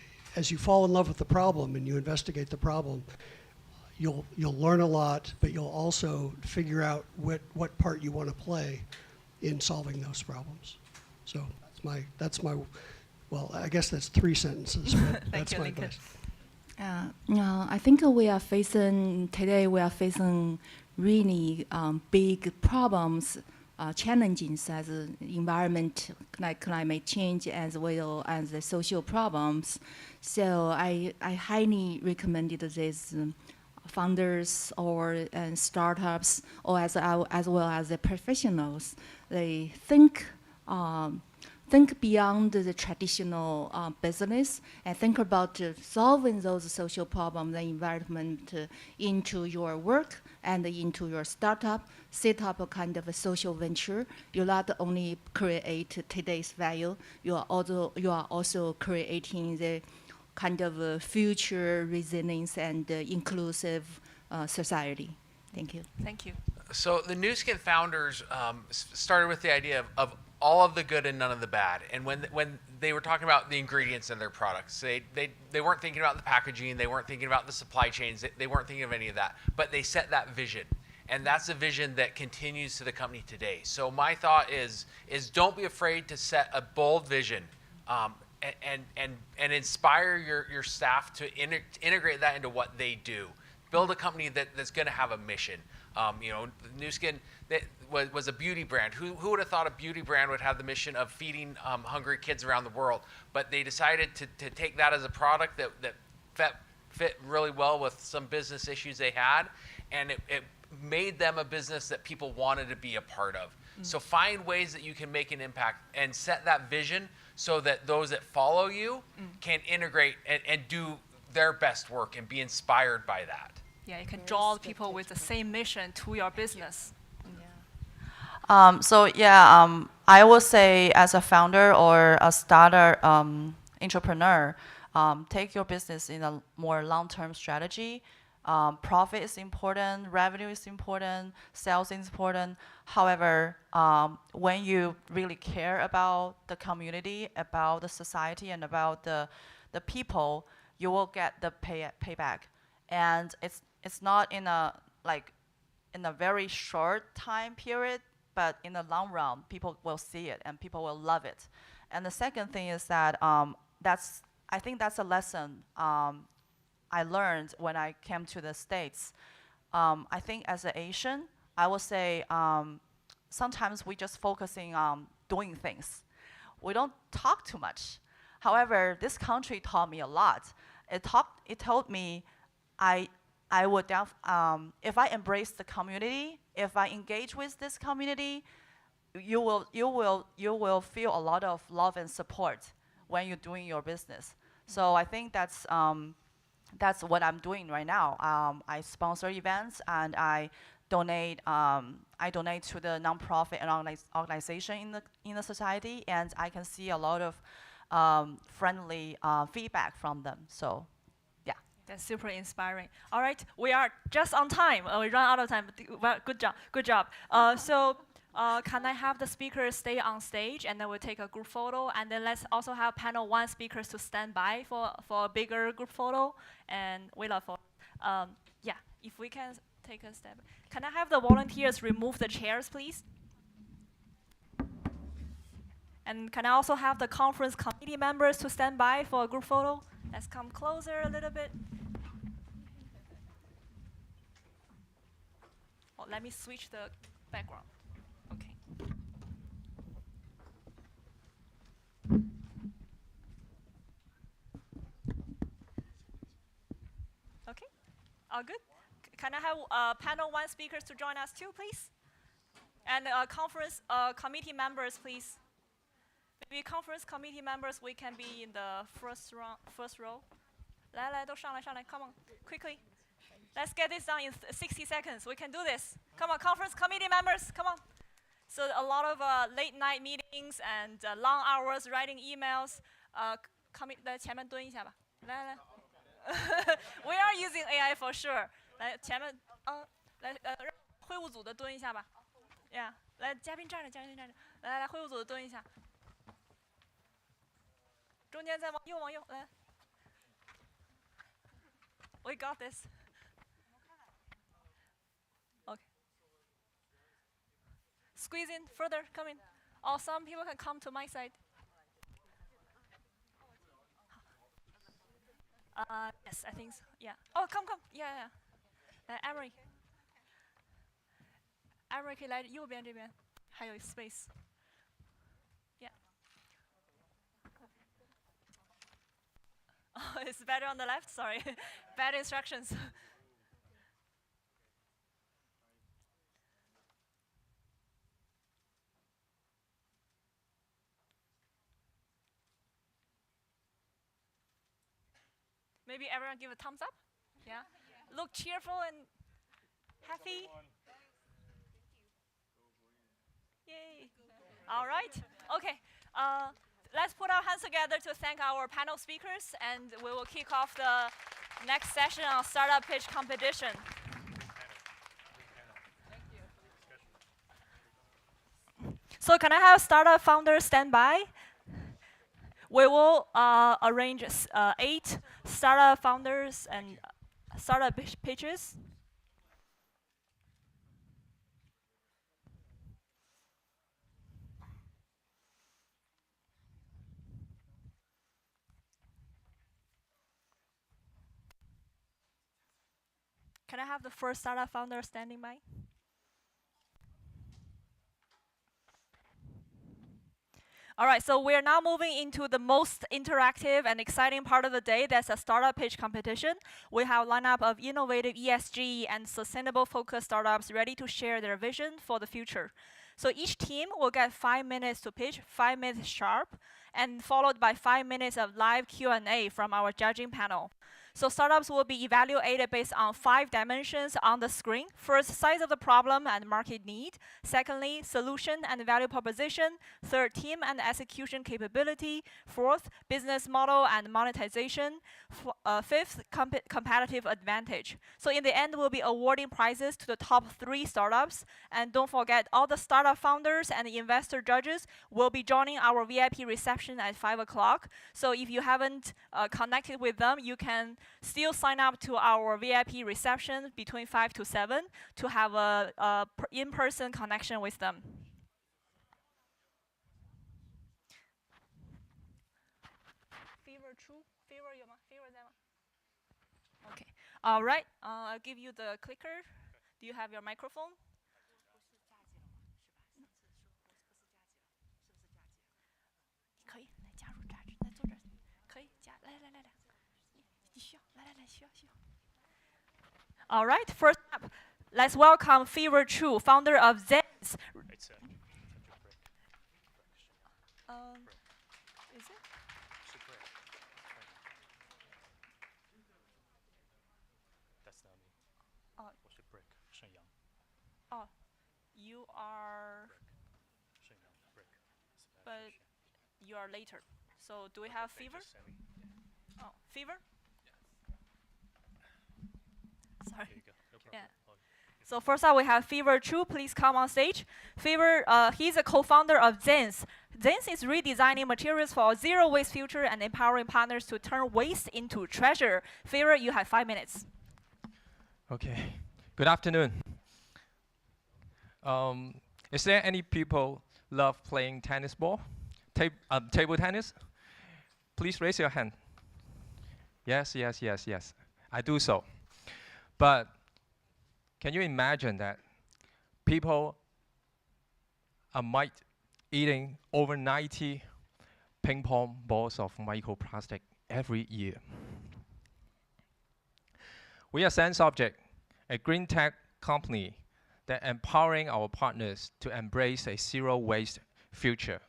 Speaker 13: fall in love with the problem and you investigate the problem, you'll learn a lot, but you'll also figure out what part you want to play in solving those problems. So that's my well, I guess that's 3 sentences, but that's my advice.
Speaker 14: I think today we are facing really big problems challenges as environment, like climate change, as well as the social problems. So I highly recommended this founders or startups, or as well as the professionals. They think beyond the traditional business and think about solving those social problems, the environment into your work and into your startup. Set up a kind of a social venture. You not only create today's value, you are also creating the kind of a future resilience and inclusive society. Thank you.
Speaker 1: Thank you.
Speaker 15: So the New Skin founders started with the idea of all of the good and none of the bad. And when they were talking about the ingredients in their products, they weren't thinking about the packaging, they weren't thinking about the supply chains, they weren't thinking of any of that. But they set that vision. And that's a vision that continues to the company today. So my thought is don't be afraid to set a bold vision and inspire your staff to integrate that into what they do. Build a company that's going to have a mission. New Skin was a beauty brand. Who would have thought a beauty brand would have the mission of feeding hungry kids around the world? But they decided to take that as a product that fit really well with some business issues they had, and it made them a business that people wanted to be a part of. So find ways that you can make an impact and set that vision so that those that follow you can integrate and do their best work and be inspired by that.
Speaker 1: Yeah, you can draw people with the same mission to your business.
Speaker 16: I would say as a founder or a starter entrepreneur, take your business in a more long-term strategy. Profit is important, revenue is important, sales is important. However, when you really care about the community, about the society, and about the people, you will get the payback. And it's not in a very short time period, but in the long run, people will see it and people will love it. And the second thing is that I think that's a lesson I learned when I came to the States. I think as an Asian, I would say sometimes we just focusing on doing things. We don't talk too much. However, this country taught me a lot. It told me I would if I embrace the community, if I engage with this community, you will feel a lot of love and support when you're doing your business. So I think that's what I'm doing right now. I sponsor events and I donate to the nonprofit and organization in the society, and I can see a lot of friendly feedback from them. So, yeah.
Speaker 1: That's super inspiring. All right, we are just on time. We run out of time. Well, good job. Good job. Can I have the speakers stay on stage, and then we'll take a group photo, and then let's also have panel 1 speakers to stand by for a bigger group photo, and we love for. Yeah, if we can take a step. Can I have the volunteers remove the chairs, please? And can I also have the conference committee members to stand by for a group photo? Let's come closer a little bit. Oh, let me switch the background. Okay. Okay, all good. Can I have panel 1 speakers to join us too, please? And conference committee members, please. Maybe conference committee members, we can be in the first row. 来，都上来，上来 come on, quickly. Let's get this done in 60 seconds. We can do this. Come on, conference committee members, come on. So a lot of late night meetings and long hours writing emails. 来前面蹲一下吧，来。We are using AI for sure. 来前面，来让会务组的蹲一下吧。Yeah， 来嘉宾站着，来会务组的蹲一下。中间再往右，来。We got this. Okay. Squeeze in further, come in. Or some people can come to my side. Yes, I think so. Yeah. Oh, come. Yeah. 来 Emery 可以来右边这边。还有 space. Yeah. Oh, it's better on the left. Sorry, bad instructions. Maybe everyone give a thumbs up. Yeah. Look cheerful and happy. Yay. All right. Okay. Let's put our hands together to thank our panel speakers, and we will kick off the next session on startup pitch competition. So can I have startup founders stand by? We will arrange 8 startup founders and startup pitches. Can I have the first startup founder standing by? All right, so we're now moving into the most interactive and exciting part of the day. That's a startup pitch competition. We have a lineup of innovative ESG and sustainable focused startups ready to share their vision for the future. So each team will get 5 minutes to pitch, 5 minutes sharp, and followed by 5 minutes of live Q&A from our judging panel. So startups will be evaluated based on 5 dimensions on the screen. First, size of the problem and market need. Secondly, solution and value proposition. Third, team and execution capability. Fourth, business model and monetization. Fifth, competitive advantage. So in the end, we'll be awarding prizes to the top 3 startups. And don't forget, all the startup founders and the investor judges will be joining our VIP reception at 5 o'clock. So if you haven't connected with them, you can still sign up to our VIP reception between 5 to 7 to have a in-person connection with them. Fever true? Fever 有吗? Fever 在吗? Okay. All right. I'll give you the clicker. Do you have your microphone? 可以来加入，来坐这儿，可以加，来。All right, first up, let's welcome Fever True, founder of Zens. Is it?
Speaker 17: That's not me.
Speaker 1: Oh.
Speaker 17: 我是 Brick 沈阳。
Speaker 1: Oh, you are.
Speaker 17: Brick 沈阳 Brick.
Speaker 1: But you are later. So do we have Fever? Oh, Fever? Sorry.
Speaker 17: Here you go. No problem.
Speaker 1: Yeah. So first up, we have Fever True. Please come on stage. Fever, he's a co-founder of Zens. Zens is redesigning materials for a zero-waste future and empowering partners to turn waste into treasure. Fever, you have 5 minutes.
Speaker 19: Okay. Good afternoon. Is there any people love playing tennis ball? Table tennis? Please raise your hand. Yes. I do so. But can you imagine that people might eating over 90 ping pong balls of microplastic every year? We are Sense Object, a green tech company that empowering our partners to embrace a zero waste future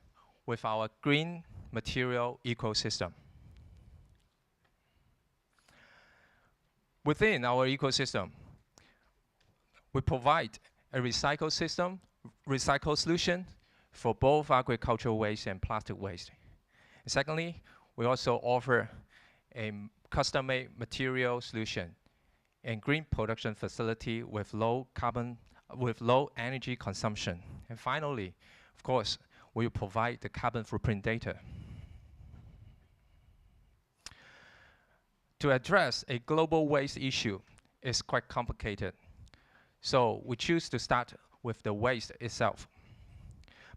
Speaker 19: with our green material ecosystem. Within our ecosystem, we provide a recycle solution for both agricultural waste and plastic waste. And secondly, we also offer a custom-made material solution and green production facility with low energy consumption. And finally, of course, we provide the carbon footprint data. To address a global waste issue is quite complicated. So we choose to start with the waste itself.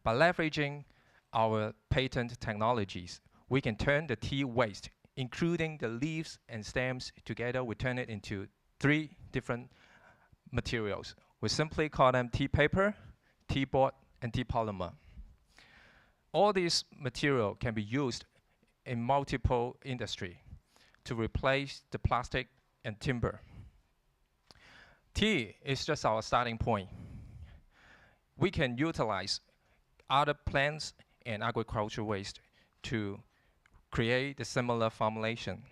Speaker 19: By leveraging our patent technologies, we can turn the tea waste, including the leaves and stems together, we turn it into 3 different materials. We simply call them tea paper, tea board, and deep polymer. All these material can be used in multiple industry to replace the plastic and timber. T is just our starting point. We can utilize other plants and agricultural waste to create a similar formulation.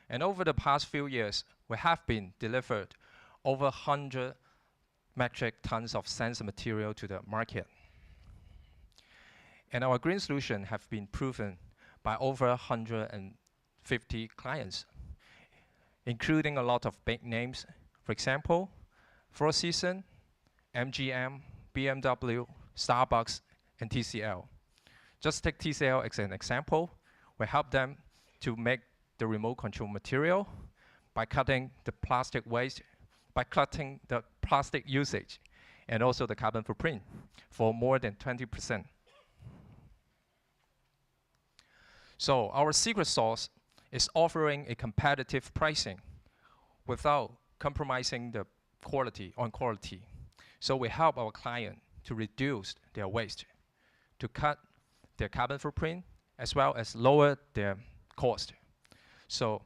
Speaker 19: And over the past few years, we have been delivered over 100 metric tons of sensor material to the market. And our green solution have been proven by over 150 clients, including a lot of big names. For example, Four Seasons, MGM, BMW, Starbucks, and TCL. Just take TCL as an example. We help them to make the remote control material by cutting the plastic waste, by cutting the plastic usage, and also the carbon footprint for more than 20%. So our secret sauce is offering a competitive pricing without compromising the quality on quality. So we help our client to reduce their waste, to cut their carbon footprint, as well as lower their cost. So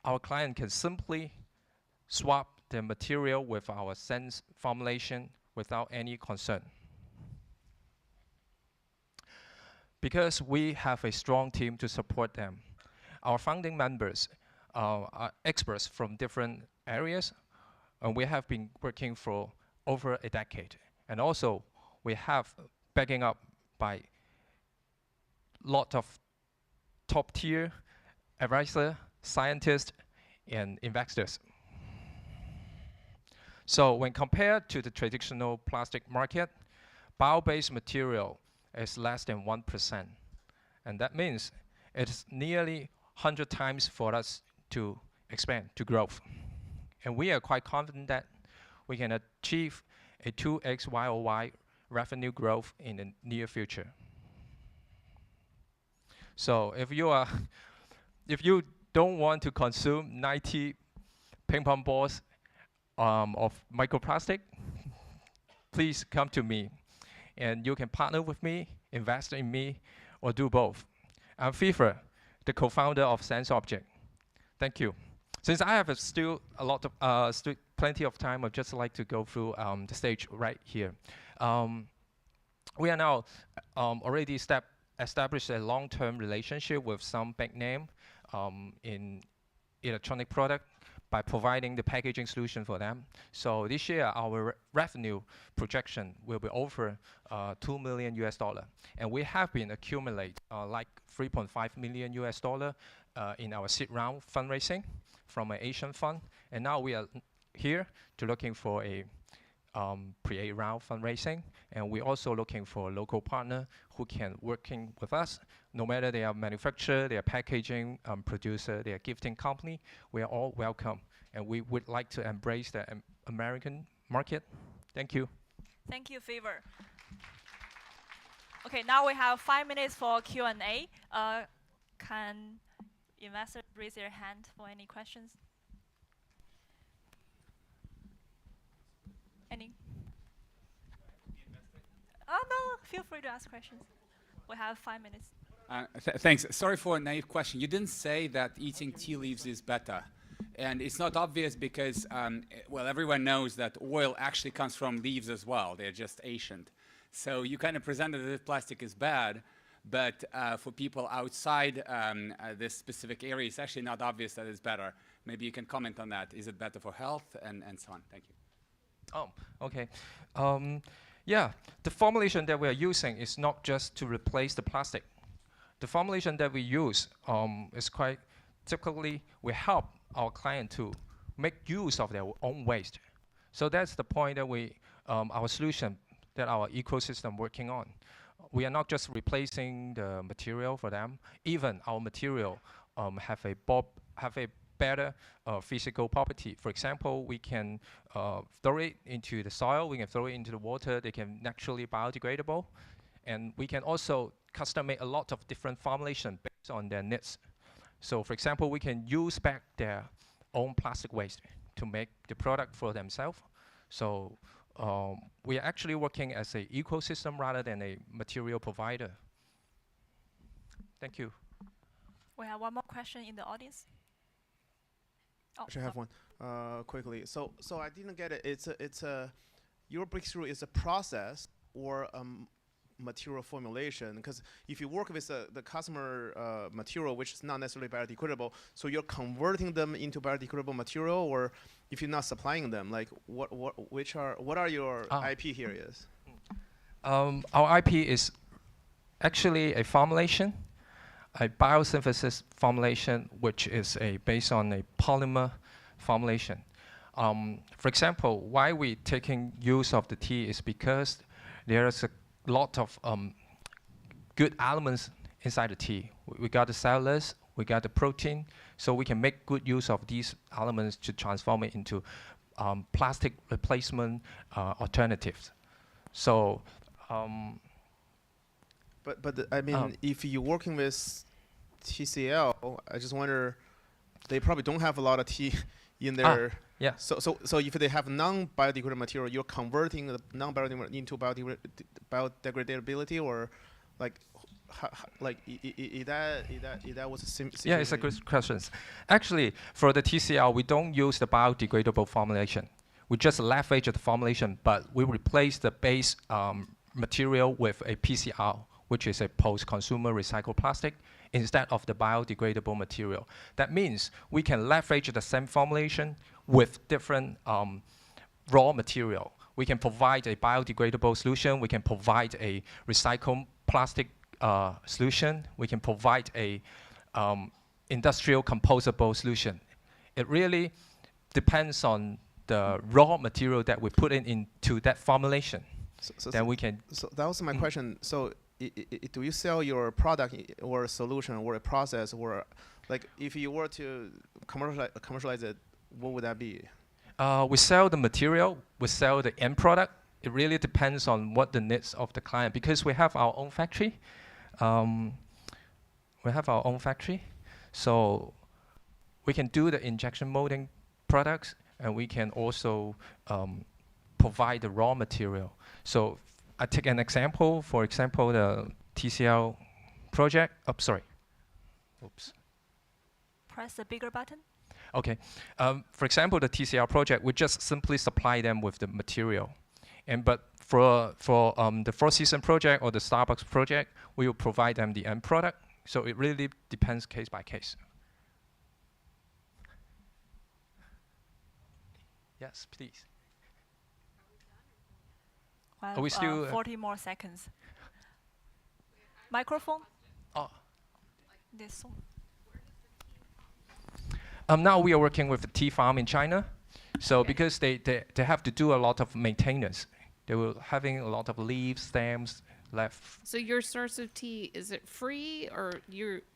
Speaker 19: our client can simply swap the material with our sense formulation without any concern. Because we have a strong team to support them. Our founding members are experts from different areas, and we have been working for over a decade. And also, we have backing up by lot of top-tier advisors, scientists, and investors. So when compared to the traditional plastic market, bio-based material is less than 1%. And that means it's nearly 100 times for us to expand, to grow. And we are quite confident that we can achieve a 2x YOY revenue growth in the near future. So if you don't want to consume 90 ping pong balls of microplastic, please come to me. And you can partner with me, invest in me, or do both. I'm FIFA, the co-founder of SenseObject. Thank you. Since I have still a lot of plenty of time, I'd just like to go through the stage right here. We are now already established a long-term relationship with some big name in electronic product by providing the packaging solution for them. So this year, our revenue projection will be over $2 million US. And we have been accumulate like $3.5 million US in our seed round fundraising from an Asian fund. And now we are here to looking for a pre-A round fundraising. And we're also looking for a local partner who can working with us. No matter they are manufacturer, they are packaging producer, they are gifting company, we are all welcome. And we would like to embrace the American market. Thank you.
Speaker 1: Thank you, Favor. Okay, now we have 5 minutes for Q&A. Can investors raise their hand for any questions? Any? Oh, no, feel free to ask questions. We have 5 minutes.
Speaker 20: Thanks. Sorry for a naive question. You didn't say that eating tea leaves is better. And it's not obvious because, well, everyone knows that oil actually comes from leaves as well. They're just ancient. So you kind of presented that plastic is bad, but for people outside this specific area, it's actually not obvious that it's better. Maybe you can comment on that. Is it better for health and so on? Thank you.
Speaker 19: Oh, okay. Yeah, the formulation that we are using is not just to replace the plastic. The formulation that we use is quite typically we help our client to make use of their own waste. So that's the point that we, our solution that our ecosystem working on. We are not just replacing the material for them. Even our material have a better physical property. For example, we can throw it into the soil, we can throw it into the water, they can naturally biodegradable. And we can also custom make a lot of different formulation based on their needs. So for example, we can use back their own plastic waste to make the product for themselves. So we are actually working as an ecosystem rather than a material provider. Thank you.
Speaker 1: We have one more question in the audience. Oh,
Speaker 8: Actually, I have one quickly. So I didn't get it. It's a your breakthrough is a process or material formulation, because if you work with the customer material which is not necessarily biodegradable, so you're converting them into biodegradable material, or if you're not supplying them, like what are your IP here is?
Speaker 19: Our IP is actually a formulation, a biosynthesis formulation, which is based on a polymer formulation. For example, why we taking use of the tea is because there is a lot of good elements inside the tea. We got the cellulose, we got the protein, so we can make good use of these elements to transform it into plastic replacement alternatives. So,
Speaker 8: but I mean, if you're working with TCL, I just wonder, they probably don't have a lot of tea in their.
Speaker 19: Yeah.
Speaker 8: So if they have non-biodegradable material, you're converting the non-biodegradable into biodegradability, or like, is that what's a situation?
Speaker 19: Yeah, it's a good question. Actually, for the TCL, we don't use the biodegradable formulation. We just leverage the formulation, but we replace the base material with a PCR, which is a post-consumer recycled plastic, instead of the biodegradable material. That means we can leverage the same formulation with different raw material. We can provide a biodegradable solution. We can provide a recycled plastic solution. We can provide a industrial composable solution. It really depends on the raw material that we put into that formulation. Then we can.
Speaker 8: So that was my question. So do you sell your product or a solution or a process, or like if you were to commercialize it, what would that be?
Speaker 19: We sell the material, we sell the end product. It really depends on what the needs of the client, because we have our own factory. So we can do the injection molding products, and we can also provide the raw material. So I take an example. For example, the TCL project. Oh, sorry. Oops.
Speaker 1: Press the bigger button.
Speaker 19: Okay. For example, the TCL project, we just simply supply them with the material. But for the Four Seasons project or the Starbucks project, we will provide them the end product. So it really depends case by case. Yes, please.
Speaker 1: Well,
Speaker 19: Are we still
Speaker 1: 40 more seconds. Microphone?
Speaker 19: Oh.
Speaker 1: This one.
Speaker 19: Now we are working with the tea farm in China. So because they have to do a lot of maintenance. They were having a lot of leaves, stems left.
Speaker 21: So your source of tea, is it free, or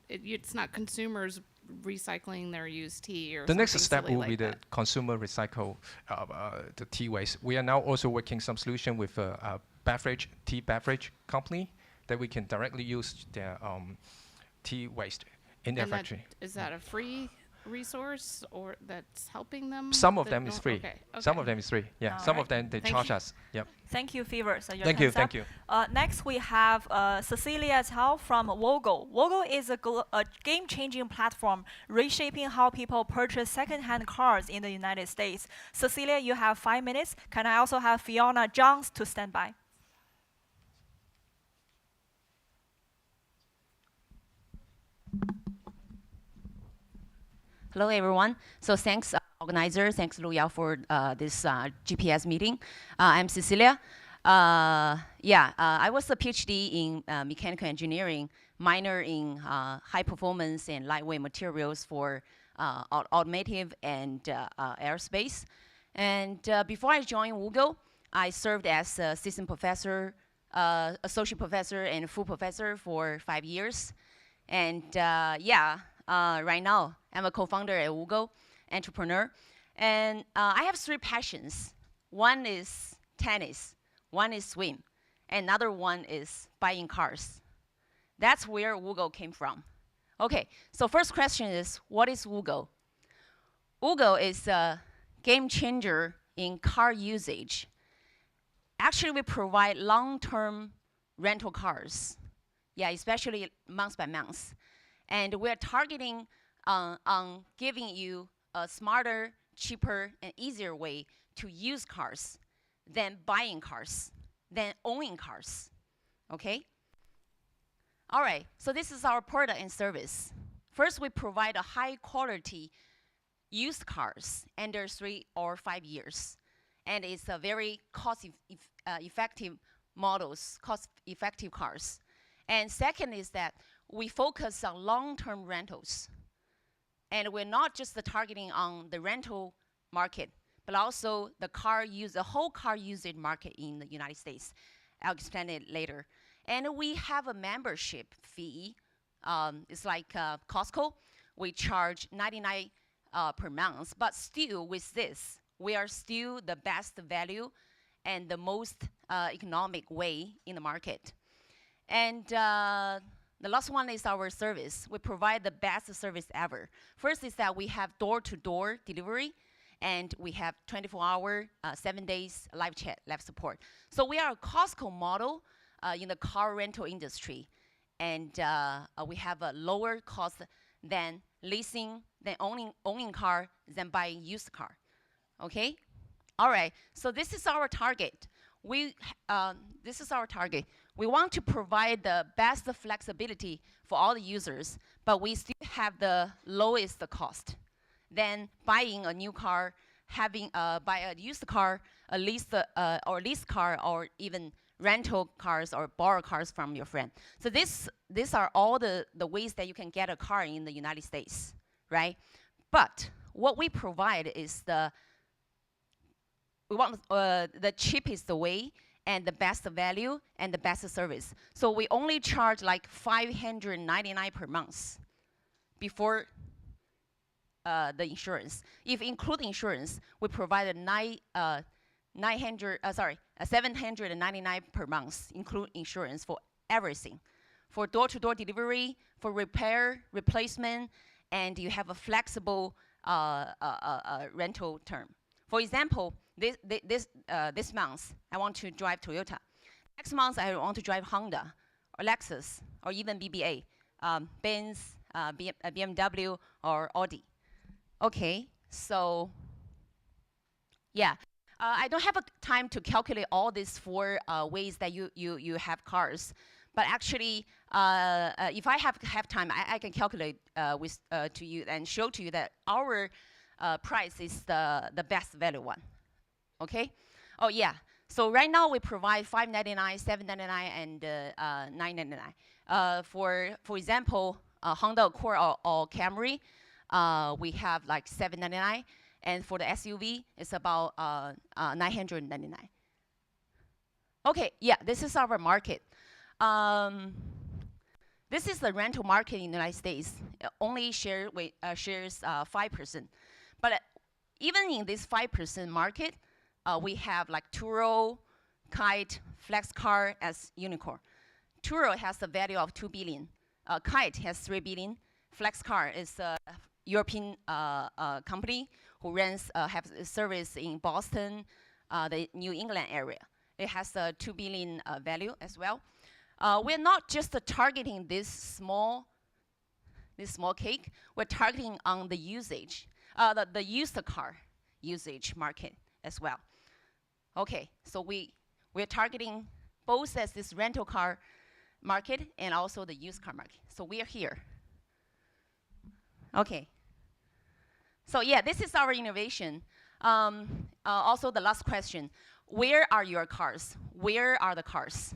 Speaker 21: it's not consumers recycling their used tea, or
Speaker 19: the next
Speaker 21: something
Speaker 19: step
Speaker 21: silly
Speaker 19: will
Speaker 21: like
Speaker 19: be
Speaker 21: that?
Speaker 19: the consumer recycle the tea waste. We are now also working some solution with a tea beverage company that we can directly use their tea waste in their factory.
Speaker 21: Is that a free resource, or that's helping them?
Speaker 19: Some of them is free.
Speaker 21: Okay.
Speaker 19: Some of them is free. Yeah.
Speaker 1: All
Speaker 19: Some
Speaker 1: right.
Speaker 19: of them they
Speaker 1: Thank
Speaker 19: charge
Speaker 1: you.
Speaker 19: us. Yep.
Speaker 1: Thank you, Fever. So your
Speaker 19: Thank you.
Speaker 1: time's
Speaker 19: Thank
Speaker 1: up.
Speaker 19: you.
Speaker 1: Next, we have Cecilia Tao from Wogo. Wogo is a game-changing platform reshaping how people purchase second-hand cars in the United States. Cecilia, you have 5 minutes. Can I also have Fiona Johns to stand by?
Speaker 22: Hello, everyone. So thanks, organizer. Thanks, Lu Yao, for this GPS meeting. I'm Cecilia. I was a PhD in mechanical engineering, minor in high performance and lightweight materials for automotive and aerospace. And before I joined Wugo, I served as assistant professor, associate professor, and full professor for 5 years. And right now, I'm a co-founder at Wugo, entrepreneur. And I have 3 passions. One is tennis, one is swim, and another one is buying cars. That's where Wugo came from. Okay, so first question is, what is Wugo? Wugo is a game changer in car usage. Actually, we provide long-term rental cars, yeah, especially month by month. And we're targeting on giving you a smarter, cheaper, and easier way to use cars than buying cars, than owning cars, okay? All right, so this is our product and service. First, we provide a high-quality used cars under 3 or 5 years. And it's a very cost-effective models, cost-effective cars. And second is that we focus on long-term rentals. And we're not just targeting on the rental market, but also the whole car usage market in the United States. I'll explain it later. And we have a membership fee. It's like Costco. We charge $99 per month, but still with this, we are still the best value and the most economic way in the market. And the last one is our service. We provide the best service ever. First is that we have door-to-door delivery, and we have 24-hour, 7 days live chat, live support. So we are a Costco model in the car rental industry, and we have a lower cost than leasing, than owning car, than buying used car. Okay? All right, so this is our target. This is our target. We want to provide the best flexibility for all the users, but we still have the lowest cost than buying a new car, buy a used car, a leased car, or even rental cars or borrow cars from your friend. So these are all the ways that you can get a car in the United States, right? But what we provide is we want the cheapest way and the best value and the best service. So we only charge like $599 per month before the insurance. If include insurance, we provide $799 per month, include insurance for everything, for door-to-door delivery, for repair, replacement, and you have a flexible rental term. For example, this month, I want to drive Toyota. Next month, I want to drive Honda, or Lexus, or even BBA, Benz, BMW, or Audi. Okay, so yeah. I don't have time to calculate all these 4 ways that you have cars. But actually, if I have time, I can calculate to you and show to you that our price is the best value one. Okay? Oh, yeah. So right now, we provide $599, $799, and $999. For example, Honda Accord or Camry, we have like $799. And for the SUV, it's about $999. Okay, yeah, this is our market. This is the rental market in the United States. It only shares 5%. But even in this 5% market, we have like Turo, Kite, Flexcar as unicorn. Turo has a value of $2 billion. Kite has $3 billion. Flexcar is a European company who have service in Boston, the New England area. It has a $2 billion value as well. We're not just targeting this small cake. We're targeting on the usage, the used car usage market as well. Okay, so we're targeting both as this rental car market and also the used car market. So we are here. Okay. So yeah, this is our innovation. Also the last question, where are your cars? Where are the cars?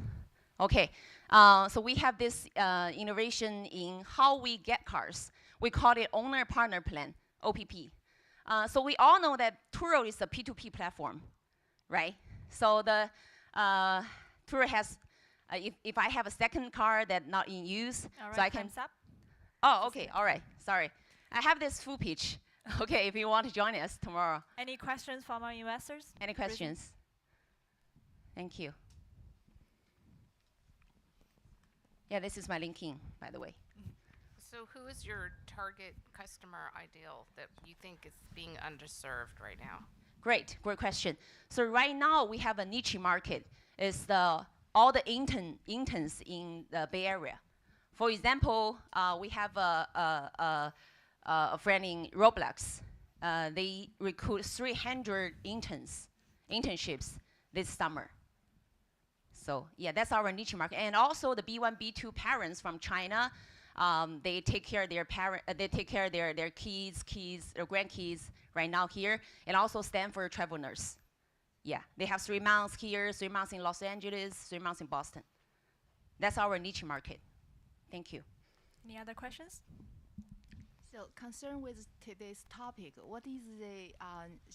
Speaker 22: Okay, so we have this innovation in how we get cars. We call it Owner Partner Plan, OPP. So we all know that Turo is a P2P platform, right? So the Turo has, if I have a second car that's not in use,
Speaker 1: All right,
Speaker 22: so I can.
Speaker 1: time's up.
Speaker 22: Oh, okay, all right, sorry. I have this full pitch. Okay, if you want to join us tomorrow.
Speaker 1: Any questions from our investors?
Speaker 22: Any questions? Thank you. Yeah, this is my LinkedIn, by the way.
Speaker 21: So who is your target customer ideal that you think is being underserved right now?
Speaker 22: Great question. So right now we have a niche market. It's all the interns in the Bay Area. For example, we have a friend in Roblox. They recruit 300 internships this summer. So yeah, that's our niche market. And also the B1, B2 parents from China, they take care of their their kids, their grandkids right now here, and also Stanford travel nurse. Yeah, they have 3 months here, 3 months in Los Angeles, 3 months in Boston. That's our niche market. Thank you.
Speaker 1: Any other questions?
Speaker 14: So, concerned with today's topic, what is the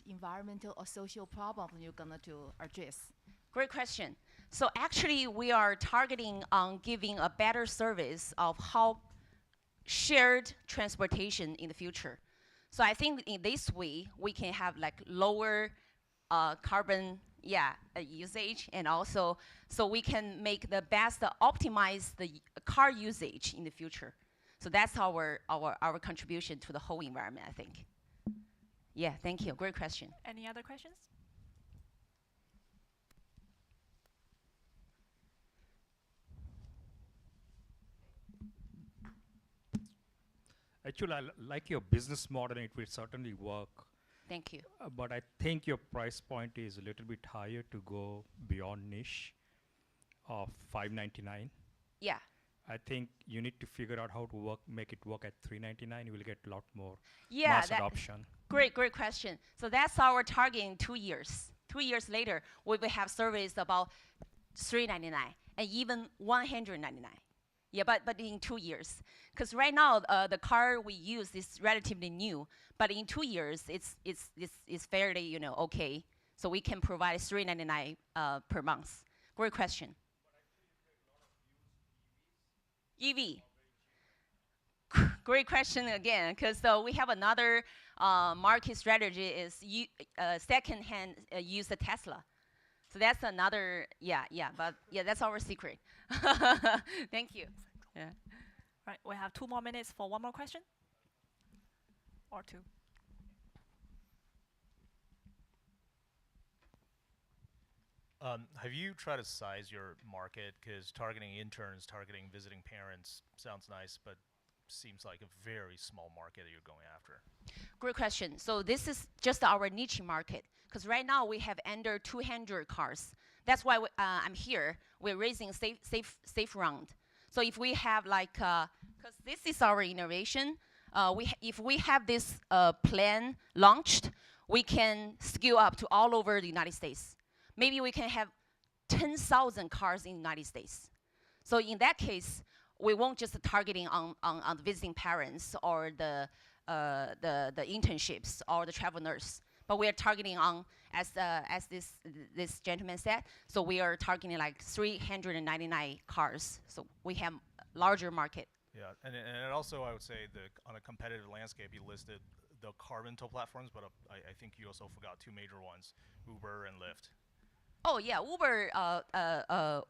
Speaker 14: environmental or social problem you're gonna to address?
Speaker 22: Great question. So actually, we are targeting on giving a better service of how shared transportation in the future. So I think in this way, we can have like lower carbon usage, and also so we can make the best optimize the car usage in the future. So that's our contribution to the whole environment, I think. Yeah, thank you. Great question.
Speaker 1: Any other questions?
Speaker 11: Actually, I like your business model, and it will certainly work.
Speaker 22: Thank you.
Speaker 11: But I think your price point is a little bit higher to go beyond niche of $599.
Speaker 22: Yeah.
Speaker 11: I think you need to figure out how to make it work at $399. You will get a lot more
Speaker 22: Yeah,
Speaker 11: mass adoption.
Speaker 22: Great question. So that's our target in 2 years. 2 years later, we will have service about $399 and even $199. Yeah, but in 2 years, because right now the car we use is relatively new, but in 2 years it's fairly okay. So we can provide $399 per month. Great question. EV. Great question again, because we have another market strategy is second-hand use the Tesla. So that's another, but that's our secret. Thank you. Yeah.
Speaker 1: Right, we have 2 more minutes for one more question. Or 2.
Speaker 2: Have you tried to size your market? Because targeting interns, targeting visiting parents sounds nice, but seems like a very small market that you're going after.
Speaker 22: Great question. So this is just our niche market, because right now we have under 200 cars. That's why I'm here. We're raising safe round. So if we have because this is our innovation, if we have this plan launched, we can scale up to all over the United States. Maybe we can have 10,000 cars in the United States. So in that case, we won't just targeting on the visiting parents or the internships or the travel nurse, but we are targeting on, as this gentleman said, so we are targeting like 399 cars. So we have larger market.
Speaker 2: Yeah, and also I would say on a competitive landscape, you listed the carbon tow platforms, but I think you also forgot 2 major ones, Uber and Lyft.
Speaker 22: Oh yeah,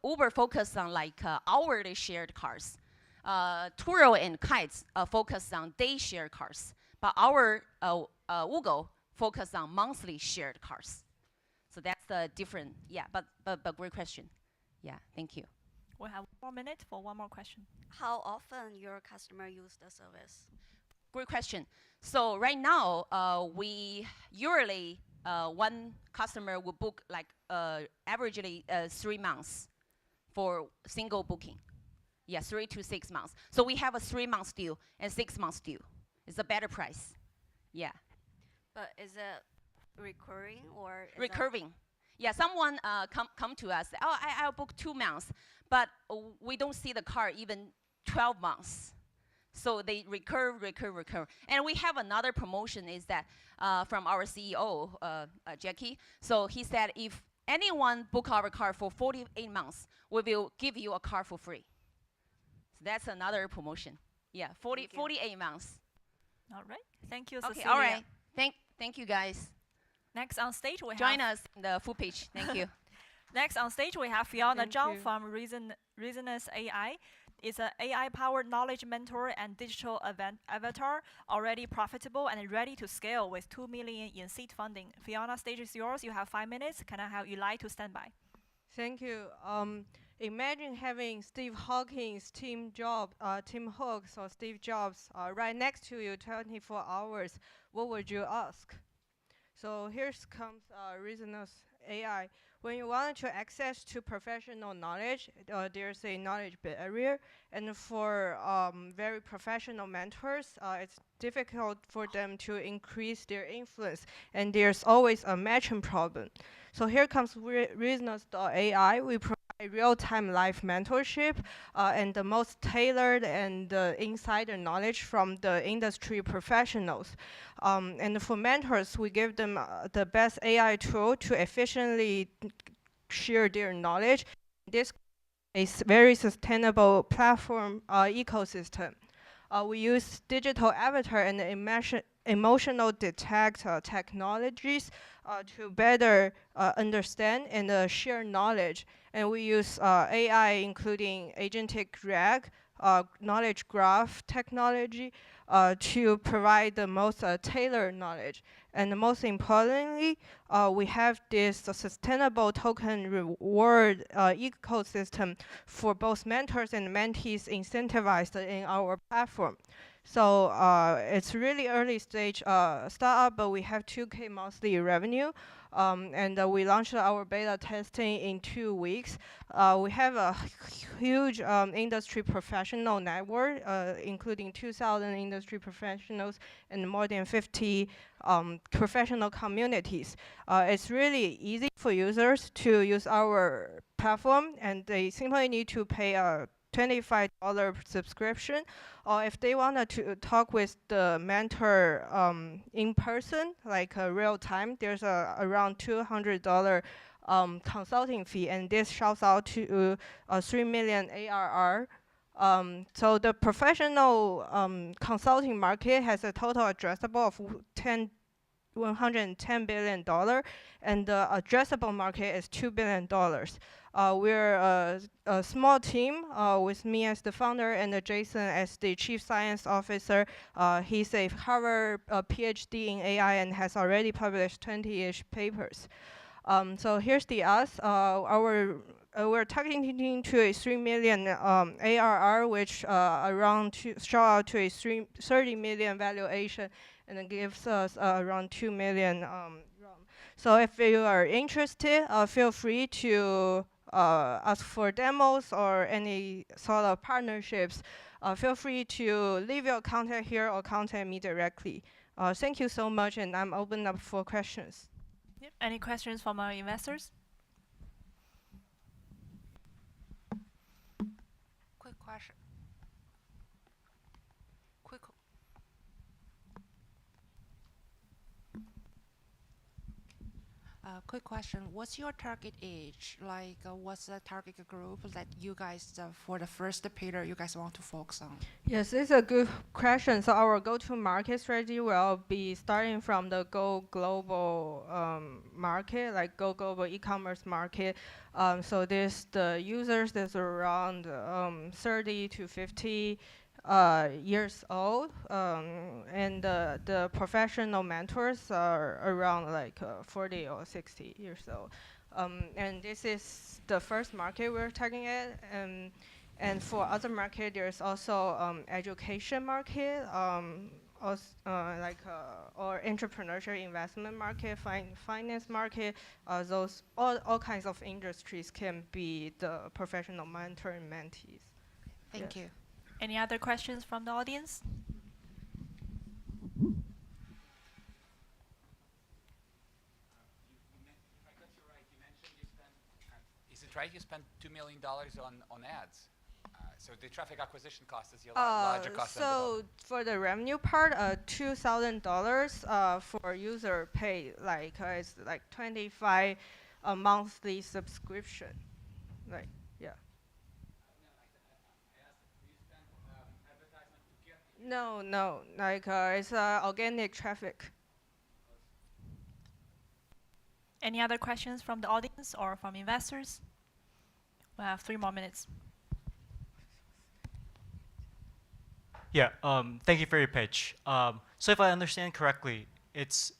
Speaker 22: Uber focused on like hourly shared cars. Turo and Kites focus on day shared cars, but our Ugo focus on monthly shared cars. So that's the different. Yeah, but great question. Yeah, thank you.
Speaker 1: We have 1 minute for one more question.
Speaker 10: How often your customer use the service?
Speaker 22: Great question. So right now, we usually one customer will book like averagely 3 months for single booking. Yeah, 3 to 6 months. So we have a 3-month deal and 6-month deal. It's a better price. Yeah.
Speaker 10: But is it recurring or?
Speaker 22: Recurring. Yeah, someone come to us. Oh, I'll book 2 months, but we don't see the car even 12 months. So they recur. And we have another promotion is that from our CEO, Jackie. So he said if anyone book our car for 48 months, we will give you a car for free. So that's another promotion. Yeah, 48 months.
Speaker 1: All right. Thank you,
Speaker 22: Okay,
Speaker 1: Cecilia.
Speaker 22: all right. Thank you, guys.
Speaker 1: Next on stage, we
Speaker 22: Join
Speaker 1: have...
Speaker 22: us in the full page. Thank you.
Speaker 1: Next on stage, we have Fiona
Speaker 18: Thank
Speaker 1: Zhang
Speaker 18: you.
Speaker 1: from Reasoners AI. is an AI-powered knowledge mentor and digital avatar, already profitable and ready to scale with 2 million in seed funding. Fiona, stage is yours. You have 5 minutes. Can I have Eli to stand by?
Speaker 7: Thank you. Imagine having Steve Hawkins, Tim Hooks, or Steve Jobs right next to you 24 hours. What would you ask? So here comes Reasoners AI. When you want to access to professional knowledge, there's a knowledge barrier. And for very professional mentors, it's difficult for them to increase their influence. And there's always a matching problem. So here comes Reasoners AI. We provide real-time live mentorship and the most tailored and insider knowledge from the industry professionals. And for mentors, we give them the best AI tool to efficiently share their knowledge. This is a very sustainable platform ecosystem. We use digital avatar and emotional detect technologies to better understand and share knowledge. And we use AI, including agentic RAG, knowledge graph technology, to provide the most tailored knowledge. And most importantly, we have this sustainable token reward ecosystem for both mentors and mentees incentivized in our platform. So it's really early stage startup, but we have 2K monthly revenue. And we launched our beta testing in 2 weeks. We have a huge industry professional network, including 2,000 industry professionals and more than 50 professional communities. It's really easy for users to use our platform, and they simply need to pay a $25 subscription, or if they wanted to talk with the mentor in person, like real time, there's around $200 consulting fee, and this shouts out to 3 million ARR. So the professional consulting market has a total addressable of $110 billion, and the addressable market is $2 billion. We're a small team with me as the founder and Jason as the chief science officer. He's a Harvard PhD in AI and has already published 20-ish papers. So here's the us. We're targeting to a 3 million ARR, which show out to a 30 million valuation, and it gives us around 2 million. So if you are interested, feel free to ask for demos or any sort of partnerships. Feel free to leave your contact here or contact me directly. Thank you so much, and I'm open up for questions.
Speaker 1: Yep. Any questions from our investors?
Speaker 9: Quick question. Quick question. What's your target age? Like, what's the target group that you guys, for the first pillar, you guys want to focus on?
Speaker 7: Yes, it's a good question. So our go-to-market strategy will be starting from the Go Global market, like Go Global e-commerce market. So there's the users that's around 30 to 50 years old, and the professional mentors are around like 40 or 60 years old. And this is the first market we're targeting at. And for other market, there's also education market, or entrepreneurship investment market, finance market. Those all kinds of industries can be the professional mentor and mentees.
Speaker 9: Thank you.
Speaker 1: Any other questions from the audience?
Speaker 23: Is it right you spent $2 million on ads? So the traffic acquisition cost is your larger cost.
Speaker 7: So for the revenue part, $2,000 for user pay, like it's like 25 a monthly subscription, like yeah. No, like it's organic traffic.
Speaker 1: Any other questions from the audience or from investors? We have 3 more minutes.
Speaker 5: Yeah, thank you for your pitch. So if I understand correctly, it's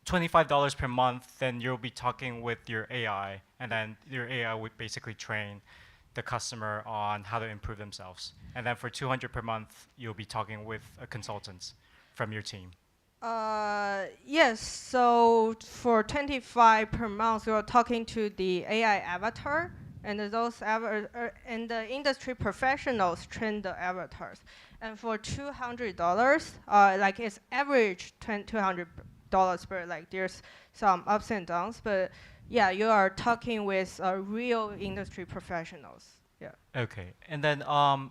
Speaker 5: $25 per month, then you'll be talking with your AI, and then your AI would basically train the customer on how to improve themselves. And then for 200 per month, you'll be talking with a consultant from your team.
Speaker 7: Yes, so for 25 per month, you're talking to the AI avatar, and those and the industry professionals train the avatars. And for $200, like it's average $200 per, like there's some ups and downs, but yeah, you are talking with real industry professionals. Yeah.
Speaker 5: Okay, and then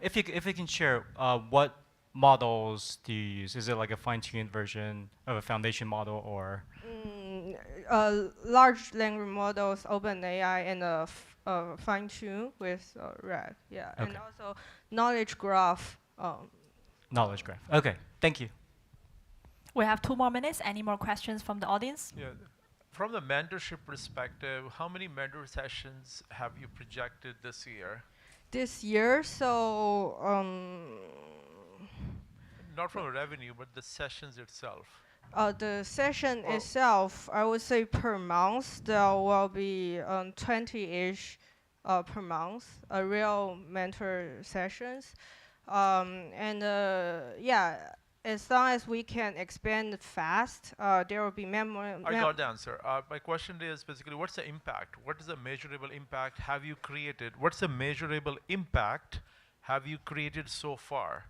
Speaker 5: if you can share what models do you use? Is it like a fine-tuned version of a foundation model, or?
Speaker 7: Large language models, OpenAI, and fine-tune with RAG. Yeah,
Speaker 5: Okay.
Speaker 7: and also knowledge graph.
Speaker 5: Knowledge graph. Okay, thank you.
Speaker 1: We have 2 more minutes. Any more questions from the audience?
Speaker 6: Yeah. From the mentorship perspective, how many mentor sessions have you projected this year?
Speaker 7: This year, so
Speaker 6: Not from revenue, but the sessions itself.
Speaker 7: the session itself, I would say per month there will be 20-ish per month, real mentor sessions, and yeah, as long as we can expand fast, there will be
Speaker 6: I got the answer. My question is basically, what's the impact? What is the measurable impact have you created? What's the measurable impact have you created so far?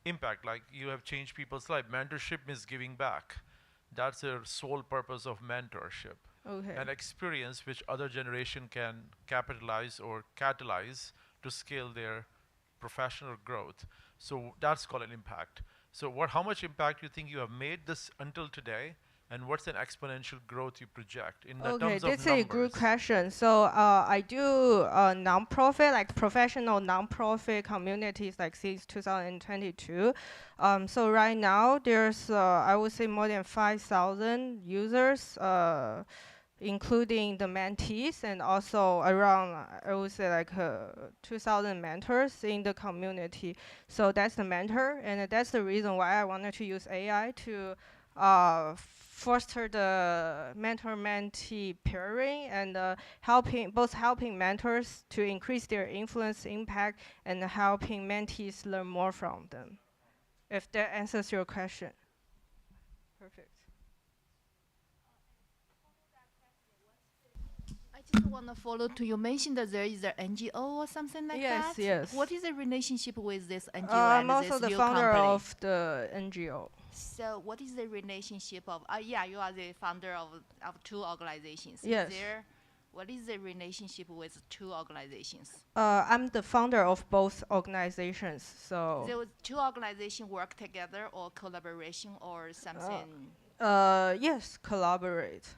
Speaker 6: Impact, like you have changed people's life. Mentorship means giving back. That's the sole purpose of mentorship.
Speaker 7: Okay.
Speaker 6: An experience which other generation can capitalize or catalyze to scale their professional growth. So that's called an impact. So how much impact you think you have made this until today, and what's an exponential growth you project in the terms of numbers?
Speaker 7: Okay, that's a good question. So I do nonprofit, like professional nonprofit communities, like since 2022. So right now there's I would say more than 5,000 users, including the mentees, and also around I would say like 2,000 mentors in the community. So that's the mentor, and that's the reason why I wanted to use AI to foster the mentor-mentee pairing, and helping mentors to increase their influence, impact, and helping mentees learn more from them. If that answers your question. Perfect.
Speaker 14: I just want to follow to you mentioned that there is an NGO or something like that.
Speaker 7: Yes.
Speaker 14: What is the relationship with this NGO
Speaker 7: I'm
Speaker 14: and
Speaker 7: also
Speaker 14: this
Speaker 7: the
Speaker 14: new
Speaker 7: founder
Speaker 14: company?
Speaker 7: of the NGO.
Speaker 14: So what is the relationship of? Yeah, you are the founder of 2 organizations.
Speaker 7: Yes.
Speaker 14: What is the relationship with 2 organizations?
Speaker 7: I'm the founder of both organizations. So.
Speaker 14: The 2 organizations work together or collaboration or something?
Speaker 7: Yes, collaborate.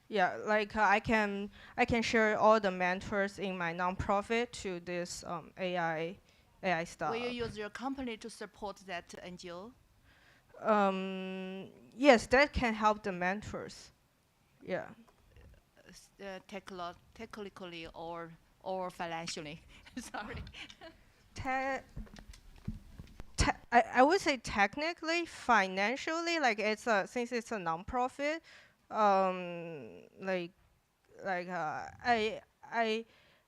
Speaker 7: Yeah, like I can share all the mentors in my nonprofit to this AI stuff.
Speaker 14: Will you use your company to support that NGO?
Speaker 7: Yes, that can help the mentors. Yeah.
Speaker 14: Technically or financially? Sorry.
Speaker 7: I would say technically, financially, like it's since it's a nonprofit,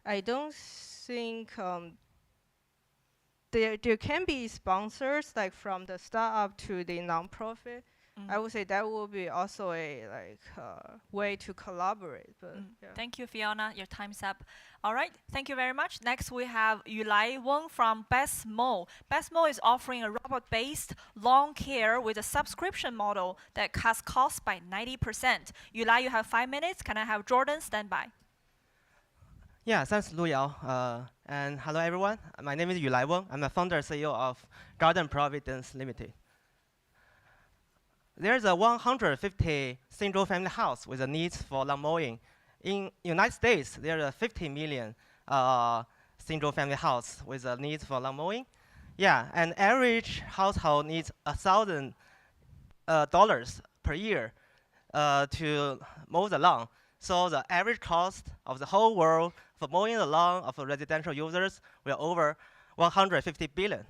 Speaker 7: I don't think there can be sponsors like from the startup to the nonprofit. I would say that will be also a way to collaborate. But yeah.
Speaker 1: Thank you, Fiona. Your time's up. All right, thank you very much. Next, we have Yulai Weng from Bestmo. Bestmo is offering a robot-based lawn care with a subscription model that cuts costs by 90%. Yulai, you have 5 minutes. Can I have Jordan stand by?
Speaker 12: Yeah, thanks, Lu Yao. And hello, everyone. My name is Yulai Weng. I'm the founder and CEO of Garden Providence Limited. There's a 150 single-family house with the needs for lawn mowing. In United States, there are 50 million single-family house with the needs for lawn mowing. Yeah, and average household needs $1,000 per year to mow the lawn. So the average cost of the whole world for mowing the lawn of residential users will over 150 billion.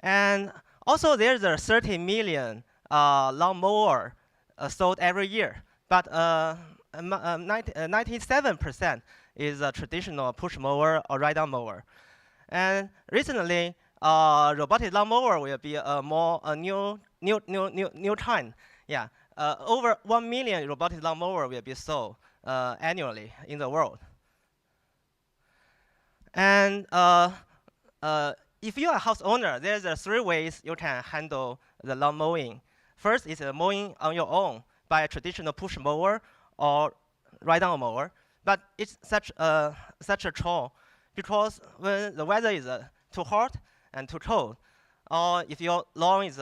Speaker 12: And also there's a 30 million lawnmower sold every year, but 97% is a traditional push mower or ride-on mower. And recently, robotic lawnmower will be a new trend. Yeah, over 1 million robotic lawnmower will be sold annually in the world. And if you are a house owner, there's 3 ways you can handle the lawn mowing. First is mowing on your own by a traditional push mower or ride-on mower. But it's such a chore because when the weather is too hot and too cold, or if your lawn is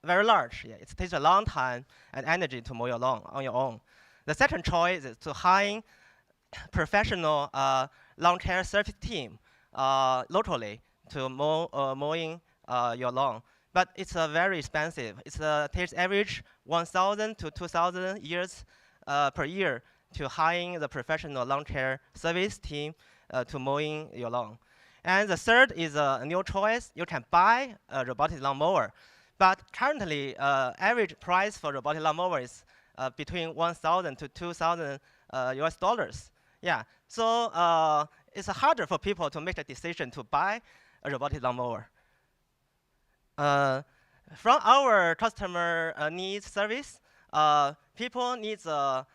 Speaker 12: very large, yeah, it takes a long time and energy to mow your lawn on your own. The second choice is to hire professional lawn care service team locally to mowing your lawn. But it's very expensive. It takes average 1,000 to 2,000 years per year to hiring the professional lawn care service team to mowing your lawn. And the third is a new choice. You can buy a robotic lawnmower. But currently, average price for robotic lawnmower is between 1,000 to 2,000 US dollars. Yeah, so it's harder for people to make a decision to buy a robotic lawnmower. From our customer needs service, people need a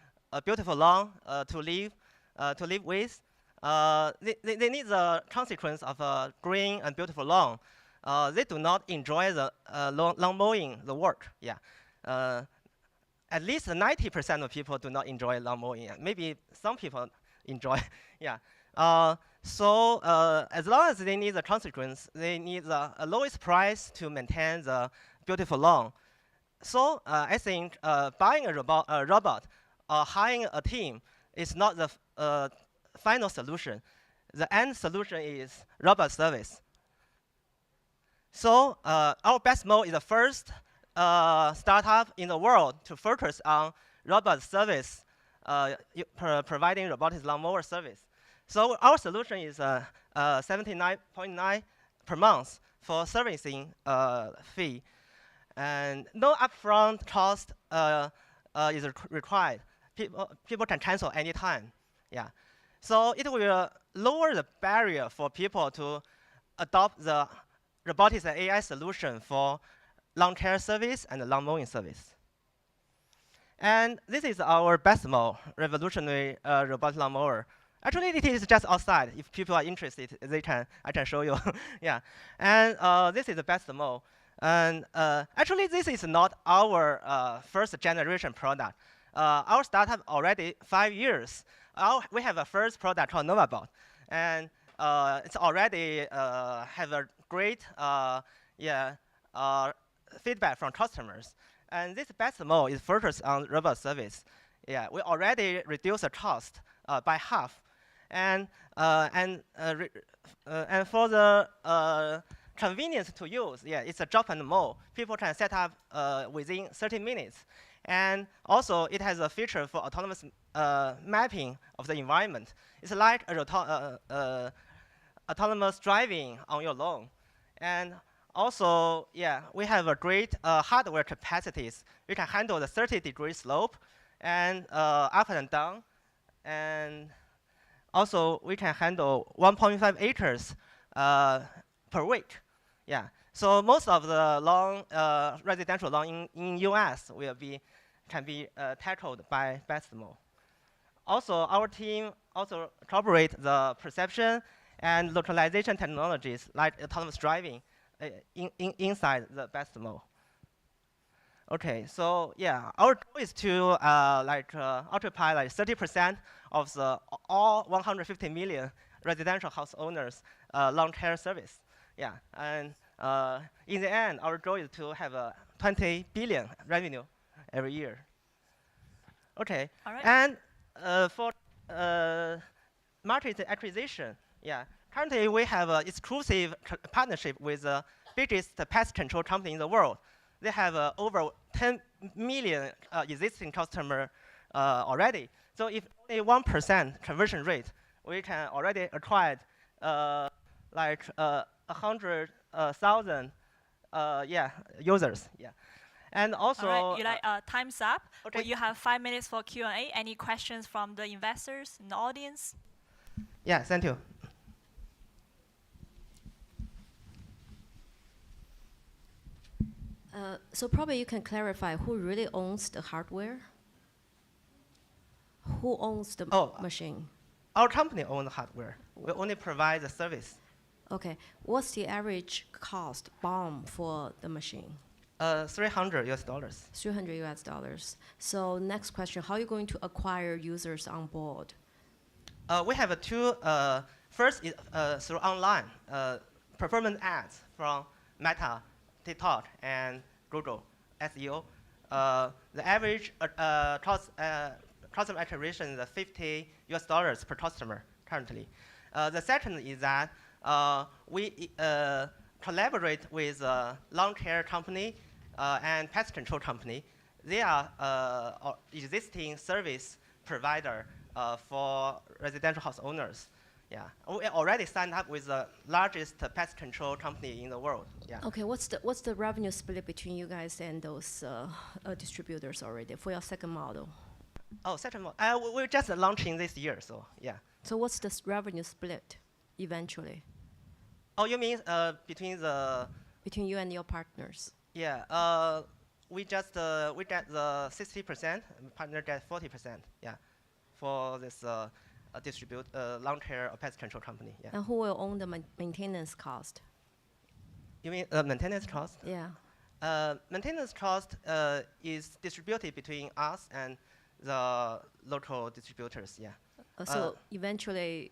Speaker 12: beautiful lawn to live with. They need the consequence of a green and beautiful lawn. They do not enjoy the lawn mowing, the work. Yeah, at least 90% of people do not enjoy lawn mowing. Maybe some people enjoy. Yeah. So as long as they need the consequence, they need the lowest price to maintain the beautiful lawn. So I think buying a robot or hiring a team is not the final solution. The end solution is robot service. So our Best Mow is the first startup in the world to focus on robot service, providing robotic lawnmower service. So our solution is 79.9 per month for servicing fee, and no upfront cost is required. People can cancel anytime. Yeah, so it will lower the barrier for people to adopt the robotics and AI solution for lawn care service and lawn mowing service. And this is our Best Mow revolutionary robotic lawnmower. Actually, it is just outside. If people are interested, I can show you. Yeah, and this is the Best Mow. And actually, this is not our first generation product. Our startup already 5 years. We have a first product called NovaBot, and it's already have a great feedback from customers. And this Best Mow is focused on robot service. Yeah, we already reduced the cost by half. And for the convenience to use, yeah, it's a drop and mow. People can set up within 30 minutes. And also, it has a feature for autonomous mapping of the environment. It's like autonomous driving on your lawn. And also, yeah, we have a great hardware capacities. We can handle the 30-degree slope and up and down. And also, we can handle 1.5 acres per week. Yeah. So most of the long residential lawn in US can be tackled by Best Mow. Also, our team also corroborate the perception and localization technologies like autonomous driving inside the Best Mow. Okay, so yeah, our goal is to occupy like 30% of the all 150 million residential house owners lawn care service. Yeah, and in the end, our goal is to have a 20 billion revenue every year. Okay,
Speaker 1: all right.
Speaker 12: And for market acquisition, yeah, currently we have an exclusive partnership with the biggest pest control company in the world. They have over 10 million existing customers already. So if only 1% conversion rate, we can already acquire like 100,000 yeah, users. Yeah, and also.
Speaker 1: All right, you like time's up.
Speaker 12: Okay.
Speaker 1: Well, you have 5 minutes for Q&A. Any questions from the investors in the audience?
Speaker 12: Yeah, thank you.
Speaker 3: So probably you can clarify who really owns the hardware? Who owns the machine?
Speaker 12: Our company owns the hardware. We only provide the service.
Speaker 3: Okay. What's the average cost BOM for the machine?
Speaker 12: $300 US.
Speaker 3: $300 US. So next question, how are you going to acquire users on board?
Speaker 12: We have two. First is through online performance ads from Meta, TikTok, and Google SEO. The average cost of acquisition is $50 US per customer currently. The second is that we collaborate with a lawn care company and pest control company. They are existing service provider for residential house owners. Yeah, we already signed up with the largest pest control company in the world. Yeah.
Speaker 3: Okay, what's the revenue split between you guys and those distributors already for your second model?
Speaker 12: Oh, second model. We're just launching this year, so yeah.
Speaker 3: So what's the revenue split eventually?
Speaker 12: Oh, you mean between
Speaker 3: you and your partners?
Speaker 12: Yeah. We get the 60%, partner get 40%. Yeah, for this lawn care or pest control company. Yeah.
Speaker 3: And who will own the maintenance cost?
Speaker 12: You mean maintenance cost?
Speaker 3: Yeah.
Speaker 12: Maintenance cost is distributed between us and the local distributors. Yeah.
Speaker 3: So eventually,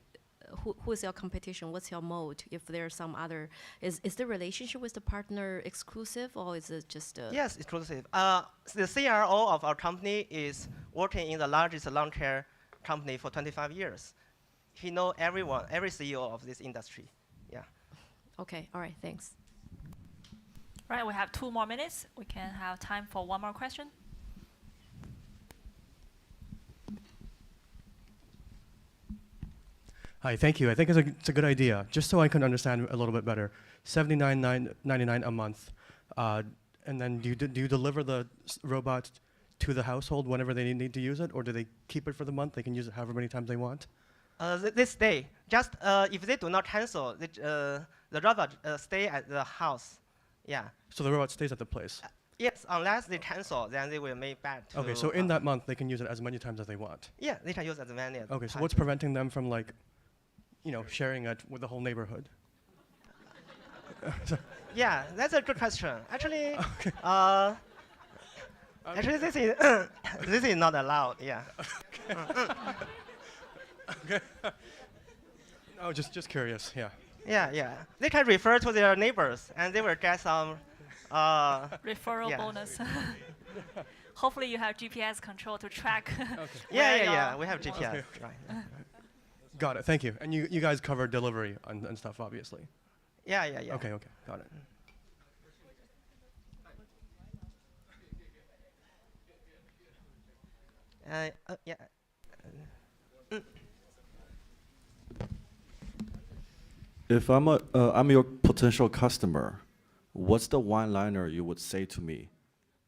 Speaker 3: who is your competition? What's your mode? If there's some other, is the relationship with the partner exclusive or is it just?
Speaker 12: Yes, exclusive. The CRO of our company is working in the largest lawn care company for 25 years. He knows everyone, every CEO of this industry. Yeah.
Speaker 3: Okay. All right. Thanks.
Speaker 1: Right. We have 2 more minutes. We can have time for one more question.
Speaker 4: Hi, thank you. I think it's a good idea. Just so I can understand a little bit better, $79.99 a month, and then do you deliver the robot to the household whenever they need to use it, or do they keep it for the month? They can use it however many times they want.
Speaker 12: This day, just if they do not cancel, the robot stay at the house. Yeah.
Speaker 4: So the robot stays at the place.
Speaker 12: Yes, unless they cancel, then they will make back to.
Speaker 4: Okay, so in that month they can use it as many times as they want.
Speaker 12: Yeah, they can use as many.
Speaker 4: Okay, so what's preventing them from sharing it with the whole neighborhood?
Speaker 12: Yeah, that's a good question. Actually, actually this is this is not allowed. Yeah.
Speaker 4: Okay. No, just curious. Yeah.
Speaker 12: Yeah. They can refer to their neighbors, and they will get some
Speaker 1: referral bonus. Hopefully, you have GPS control to track.
Speaker 4: Okay.
Speaker 12: Yeah. We have GPS.
Speaker 4: Okay.
Speaker 12: Right.
Speaker 4: Got it. Thank you. And you guys cover delivery and stuff, obviously.
Speaker 12: Yeah.
Speaker 4: Okay. Got it.
Speaker 12: Yeah.
Speaker 13: If I'm your potential customer, what's the one-liner you would say to me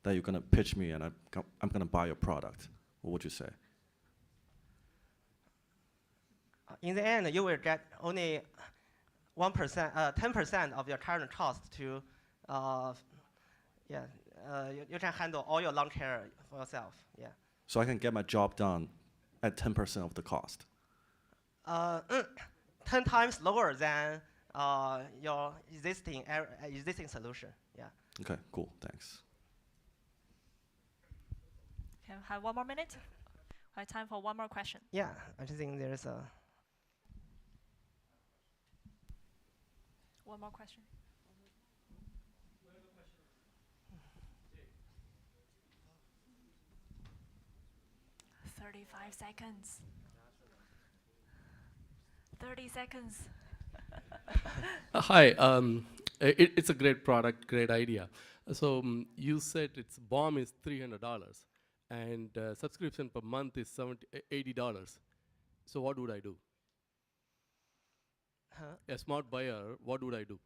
Speaker 13: that you're gonna pitch me and I'm gonna buy your product? What would you say?
Speaker 12: In the end, you will get only 1%, 10% of your current cost to, you can handle all your lawn care for yourself. Yeah.
Speaker 13: So I can get my job done at 10% of the cost.
Speaker 12: 10 times lower than your existing solution. Yeah.
Speaker 13: Okay, cool, thanks.
Speaker 1: Can we have 1 more minute? We have time for 1 more question.
Speaker 12: Yeah, I just think there's a.
Speaker 1: 1 more question. "35 seconds. 30 seconds.
Speaker 24: Hi, it's a great product, great idea. So you said its BOM is $300 and subscription per month is $80. So what would I do? A smart buyer, what would I do?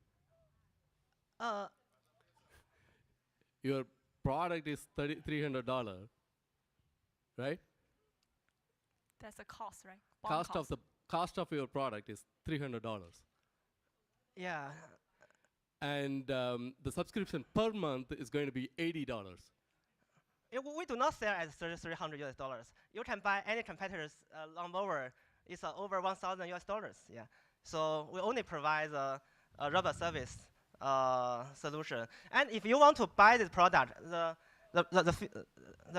Speaker 24: Your product is $300, right?
Speaker 1: That's a cost, right?
Speaker 24: Cost of your product is $300.
Speaker 12: Yeah.
Speaker 24: And the subscription per month is going to be $80.
Speaker 12: We do not sell at $300 US. You can buy any competitor's lawnmower. It's over $1,000 US. Yeah. So we only provide a robot service solution. And if you want to buy this product, the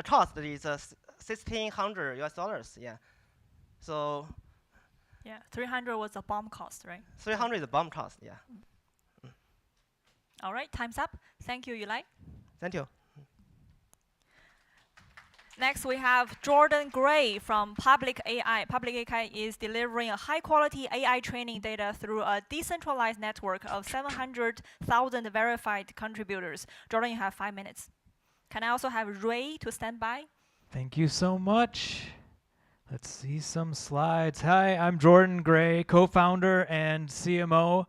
Speaker 12: cost is $1,600 US. Yeah. So.
Speaker 1: Yeah, 300 was the BOM cost, right?
Speaker 12: 300 is the BOM cost. Yeah.
Speaker 1: All right, time's up. Thank you, Eli.
Speaker 12: Thank you.
Speaker 1: Next, we have Jordan Gray from Public AI. Public AI is delivering a high-quality AI training data through a decentralized network of 700,000 verified contributors. Jordan, you have 5 minutes. Can I also have Ray to stand by?
Speaker 15: Thank you so much. Let's see some slides. Hi, I'm Jordan Gray, co-founder and CMO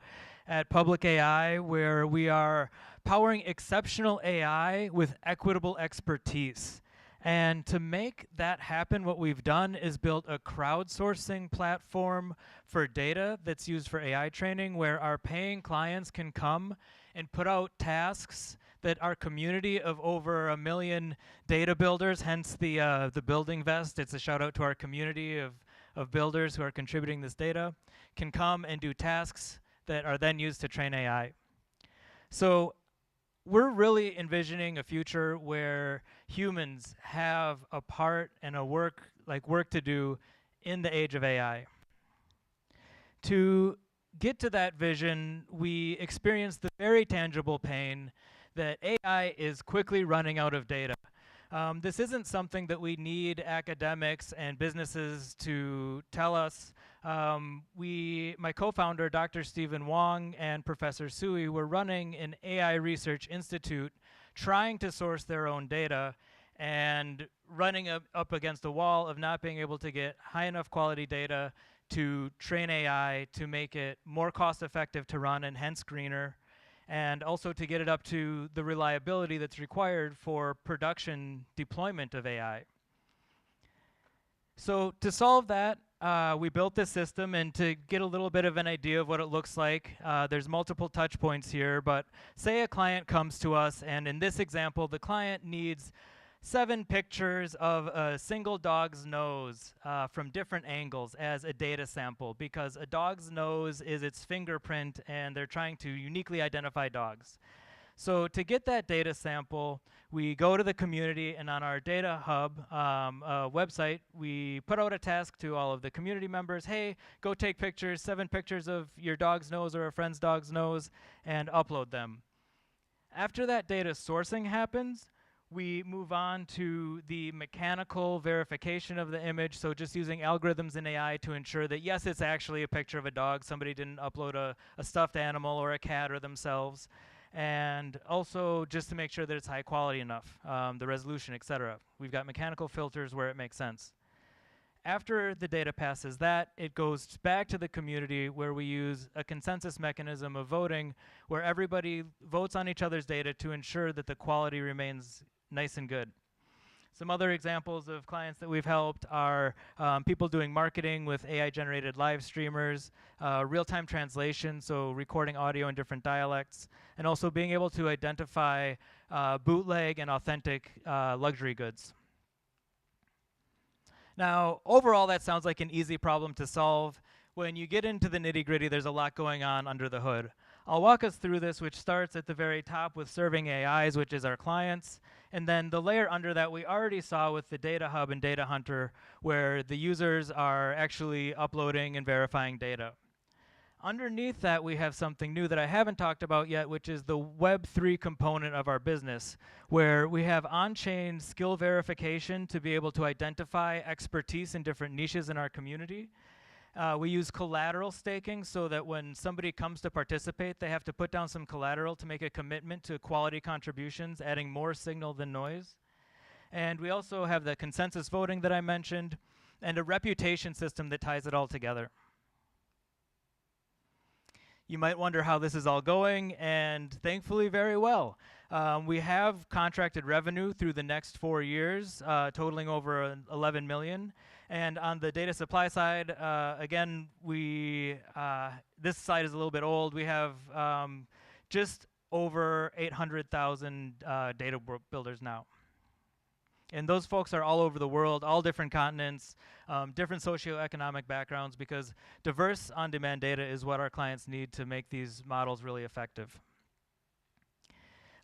Speaker 15: at Public AI, where we are powering exceptional AI with equitable expertise. And to make that happen, what we've done is built a crowdsourcing platform for data that's used for AI training, where our paying clients can come and put out tasks that our community of over 1 million data builders, hence the building vest, it's a shout out to our community of builders who are contributing this data, can come and do tasks that are then used to train AI. So we're really envisioning a future where humans have a part and a work to do in the age of AI. To get to that vision, we experience the very tangible pain that AI is quickly running out of data. This isn't something that we need academics and businesses to tell us. My co-founder, Dr. Stephen Wong, and Professor Sui were running an AI research institute trying to source their own data and running up against a wall of not being able to get high enough quality data to train AI to make it more cost effective to run and hence greener, and also to get it up to the reliability that's required for production deployment of AI. So to solve that, we built this system, and to get a little bit of an idea of what it looks like, there's multiple touch points here, but say a client comes to us, and in this example, the client needs 7 pictures of a single dog's nose from different angles as a data sample, because a dog's nose is its fingerprint, and they're trying to uniquely identify dogs. So to get that data sample, we go to the community, and on our data hub website, we put out a task to all of the community members, hey, go take pictures, 7 pictures of your dog's nose or a friend's dog's nose, and upload them. After that data sourcing happens, we move on to the mechanical verification of the image, so just using algorithms in AI to ensure that, yes, it's actually a picture of a dog. Somebody didn't upload a stuffed animal or a cat or themselves. And also just to make sure that it's high quality enough, the resolution, etc. We've got mechanical filters where it makes sense. After the data passes that, it goes back to the community, where we use a consensus mechanism of voting, where everybody votes on each other's data to ensure that the quality remains nice and good. Some other examples of clients that we've helped are people doing marketing with AI-generated live streamers, real-time translation, so recording audio in different dialects, and also being able to identify bootleg and authentic luxury goods. Now, overall, that sounds like an easy problem to solve. When you get into the nitty-gritty, there's a lot going on under the hood. I'll walk us through this, which starts at the very top with serving AIs, which is our clients. And then the layer under that we already saw with the Data Hub and Data Hunter, where the users are actually uploading and verifying data. Underneath that, we have something new that I haven't talked about yet, which is the Web3 component of our business, where we have on-chain skill verification to be able to identify expertise in different niches in our community. We use collateral staking so that when somebody comes to participate, they have to put down some collateral to make a commitment to quality contributions, adding more signal than noise. And we also have the consensus voting that I mentioned, and a reputation system that ties it all together. You might wonder how this is all going, and thankfully very well. We have contracted revenue through the next 4 years, totaling over 11 million. And on the data supply side, again, this side is a little bit old. We have just over 800,000 data builders now. And those folks are all over the world, all different continents, different socioeconomic backgrounds, because diverse on-demand data is what our clients need to make these models really effective.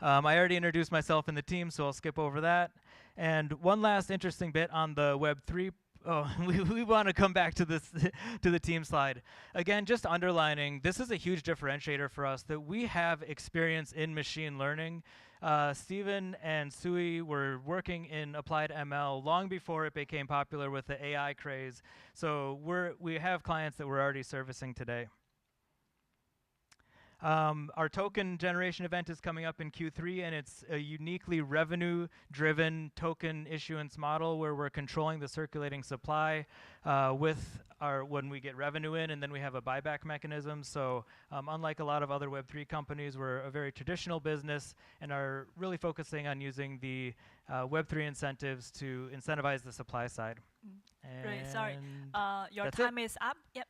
Speaker 15: I already introduced myself and the team, so I'll skip over that. And one last interesting bit on the Web3. Oh, we want to come back to this to the team slide. Again, just underlining, this is a huge differentiator for us that we have experience in machine learning. Steven and Sui were working in applied ML long before it became popular with the AI craze. So we have clients that we're already servicing today. Our token generation event is coming up in Q3, and it's a uniquely revenue-driven token issuance model where we're controlling the circulating supply when we get revenue in, and then we have a buyback mechanism. So unlike a lot of other Web3 companies, we're a very traditional business and are really focusing on using the Web3 incentives to incentivize the supply side.
Speaker 1: Great, sorry. Your time is up. Yep.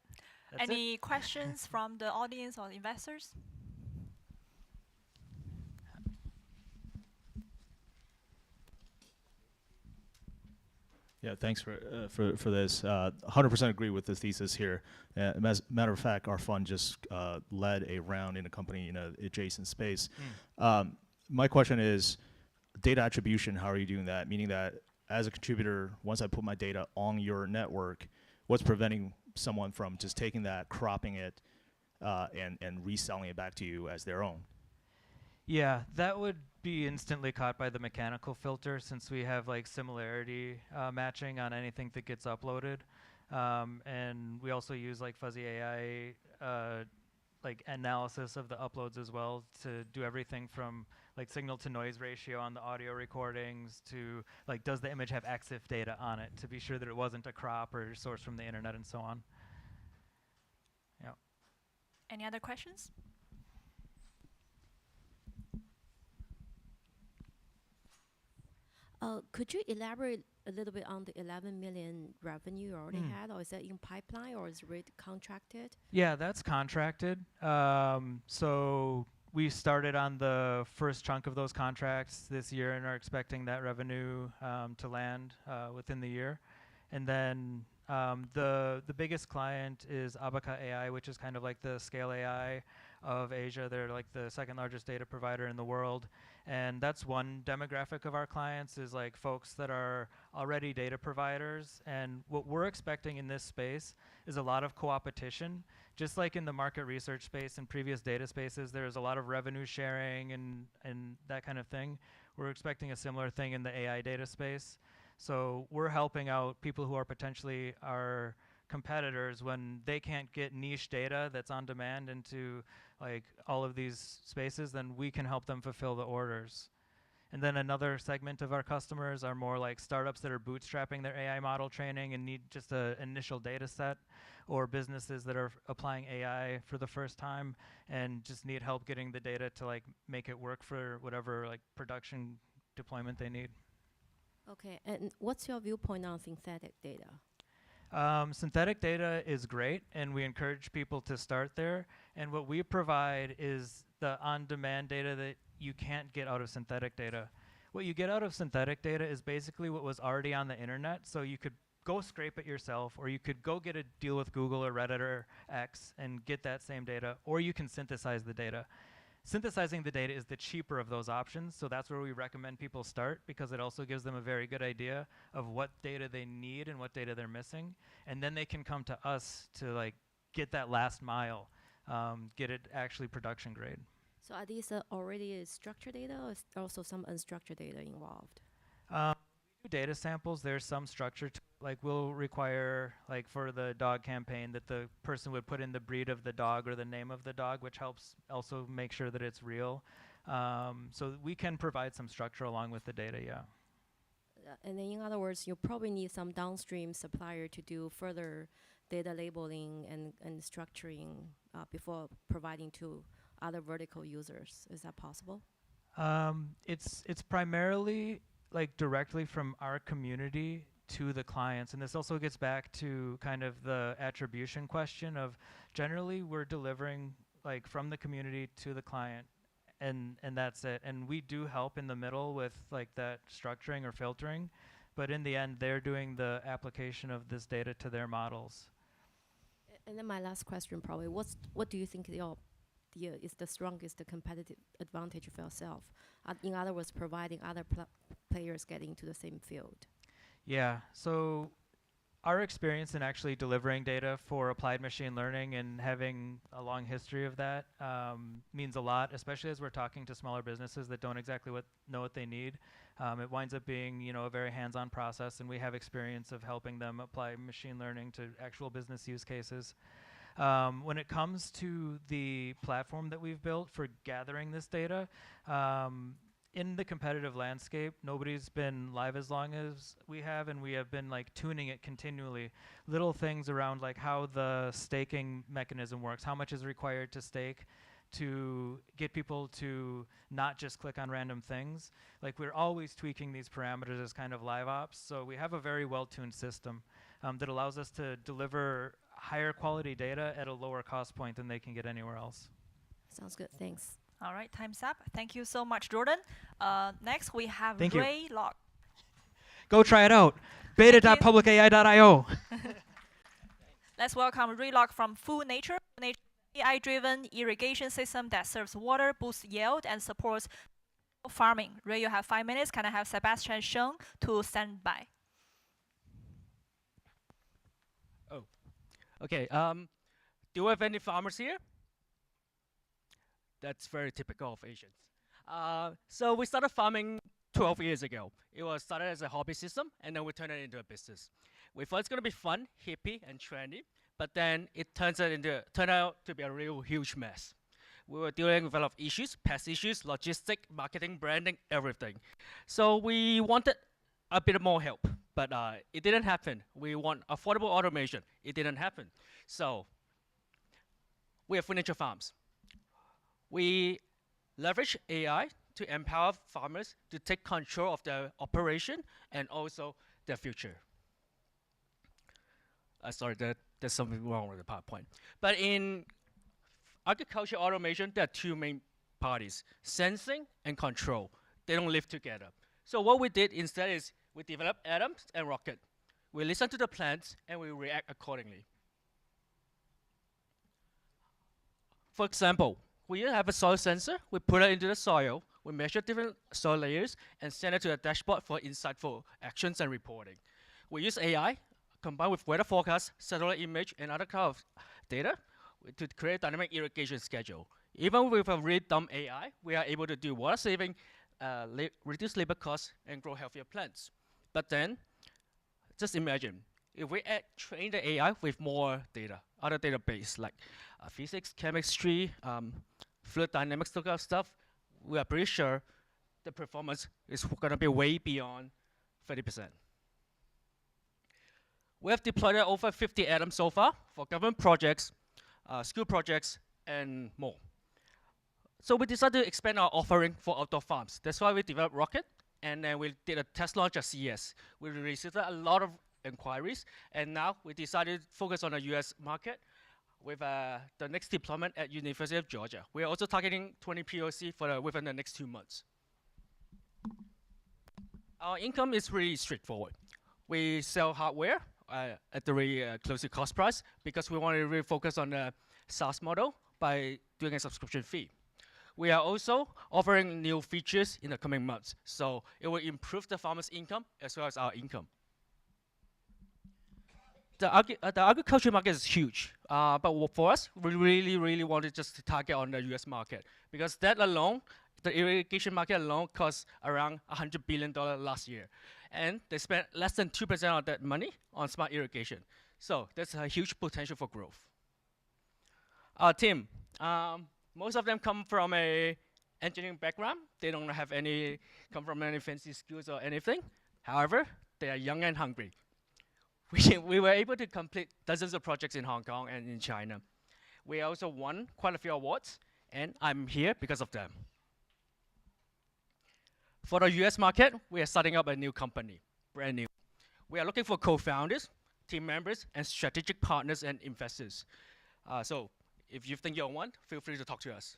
Speaker 1: Any questions from the audience or investors?
Speaker 2: Yeah, thanks for this. 100% agree with the thesis here. As a matter of fact, our fund just led a round in a company in an adjacent space. My question is, data attribution, how are you doing that? Meaning that as a contributor, once I put my data on your network, what's preventing someone from just taking that, cropping it, and reselling it back to you as their own?
Speaker 15: Yeah, that would be instantly caught by the mechanical filter, since we have like similarity matching on anything that gets uploaded. And we also use like fuzzy AI like analysis of the uploads as well to do everything from like signal to noise ratio on the audio recordings to like does the image have EXIF data on it to be sure that it wasn't a crop or sourced from the internet and so on. Yeah.
Speaker 1: Any other questions?
Speaker 3: Could you elaborate a little bit on the 11 million revenue you already had, or is that in pipeline, or is it contracted?
Speaker 15: Yeah, that's contracted. So we started on the first chunk of those contracts this year and are expecting that revenue to land within the year. And then the biggest client is Abaca AI, which is kind of like the scale AI of Asia. They're like the second largest data provider in the world. And that's one demographic of our clients, is like folks that are already data providers. And what we're expecting in this space is a lot of co-opetition. Just like in the market research space and previous data spaces, there's a lot of revenue sharing and that kind of thing. We're expecting a similar thing in the AI data space. So we're helping out people who are potentially our competitors when they can't get niche data that's on demand into like all of these spaces, then we can help them fulfill the orders. And then another segment of our customers are more like startups that are bootstrapping their AI model training and need just an initial data set, or businesses that are applying AI for the first time and just need help getting the data to like make it work for whatever like production deployment they need.
Speaker 3: Okay, and what's your viewpoint on synthetic data?
Speaker 15: Synthetic data is great, and we encourage people to start there. And what we provide is the on-demand data that you can't get out of synthetic data. What you get out of synthetic data is basically what was already on the internet. So you could go scrape it yourself, or you could go get a deal with Google or Reddit or X and get that same data, or you can synthesize the data. Synthesizing the data is the cheaper of those options, so that's where we recommend people start, because it also gives them a very good idea of what data they need and what data they're missing, and then they can come to us to like get that last mile, get it actually production grade.
Speaker 3: So are these already structured data, or is also some unstructured data involved?
Speaker 15: We do data samples. There's some structure to it. Like we'll require, like for the dog campaign, that the person would put in the breed of the dog or the name of the dog, which helps also make sure that it's real. So we can provide some structure along with the data, yeah.
Speaker 3: And then in other words, you probably need some downstream supplier to do further data labeling and structuring before providing to other vertical users. Is that possible?
Speaker 15: It's primarily like directly from our community to the clients, and this also gets back to kind of the attribution question of generally we're delivering like from the community to the client, and that's it. And we do help in the middle with like that structuring or filtering, but in the end they're doing the application of this data to their models.
Speaker 3: And then my last question probably, what do you think is the strongest competitive advantage for yourself? In other words, providing other players getting to the same field.
Speaker 15: Yeah, so our experience in actually delivering data for applied machine learning and having a long history of that means a lot, especially as we're talking to smaller businesses that don't exactly know what they need. It winds up being, you know, a very hands-on process, and we have experience of helping them apply machine learning to actual business use cases. When it comes to the platform that we've built for gathering this data, in the competitive landscape, nobody's been live as long as we have, and we have been like tuning it continually. Little things around like how the staking mechanism works, how much is required to stake to get people to not just click on random things. Like we're always tweaking these parameters as kind of live ops. So we have a very well-tuned system that allows us to deliver higher quality data at a lower cost point than they can get anywhere else.
Speaker 3: Sounds good, thanks.
Speaker 1: All right, time's up. Thank you so much, Jordan. Next, we have
Speaker 15: Thank you.
Speaker 1: Ray Locke.
Speaker 15: Go try it out. beta.publicai.io.
Speaker 1: Let's welcome Ray Locke from Full Nature. AI-driven irrigation system that serves water, boosts yield, and supports farming. Ray, you have 5 minutes. Can I have Sebastian Sheng to stand by?
Speaker 8: Oh, okay. Do we have any farmers here? That's very typical of Asians. So we started farming 12 years ago. It was started as a hobby system, and then we turned it into a business. We thought it's going to be fun, hippie, and trendy, but then it turned out to be a real huge mess. We were dealing with a lot of issues, pest issues, logistics, marketing, branding, everything. So we wanted a bit more help, but it didn't happen. We want affordable automation. It didn't happen. So we have Full Nature Farms. We leverage AI to empower farmers to take control of their operation and also their future. Sorry, there's something wrong with the PowerPoint. But in agriculture automation, there are two main parties, sensing and control. They don't live together. So what we did instead is we developed atoms and rocket. We listen to the plants and we react accordingly. For example, we have a soil sensor, we put it into the soil, we measure different soil layers and send it to a dashboard for insightful actions and reporting. We use AI combined with weather forecast, satellite image, and other kind of data to create a dynamic irrigation schedule. Even with a really dumb AI, we are able to do water saving, reduce labor costs, and grow healthier plants. But then, just imagine, if we train the AI with more data, other database like physics, chemistry, fluid dynamics, kind of stuff, we are pretty sure the performance is going to be way beyond 30%. We have deployed over 50 atoms so far for government projects, school projects, and more. So we decided to expand our offering for outdoor farms. That's why we developed Rocket, and then we did a test launch at CES. We received a lot of inquiries, and now we decided to focus on the US market with the next deployment at University of Georgia. We are also targeting 20 POC within the next 2 months. Our income is really straightforward. We sell hardware at the very close to cost price because we want to really focus on the SaaS model by doing a subscription fee. We are also offering new features in the coming months, so it will improve the farmer's income as well as our income. The agriculture market is huge, but for us, we really wanted just to target on the US market because that alone, the irrigation market alone cost around $100 billion last year. And they spent less than 2% of that money on smart irrigation. So there's a huge potential for growth. Our team, most of them come from a engineering background. They don't have come from any fancy skills or anything. However, they are young and hungry. We were able to complete dozens of projects in Hong Kong and in China. We also won quite a few awards, and I'm here because of them. For the US market, we are starting up a new company, brand new. We are looking for co-founders, team members, and strategic partners and investors. So if you think you're one, feel free to talk to us.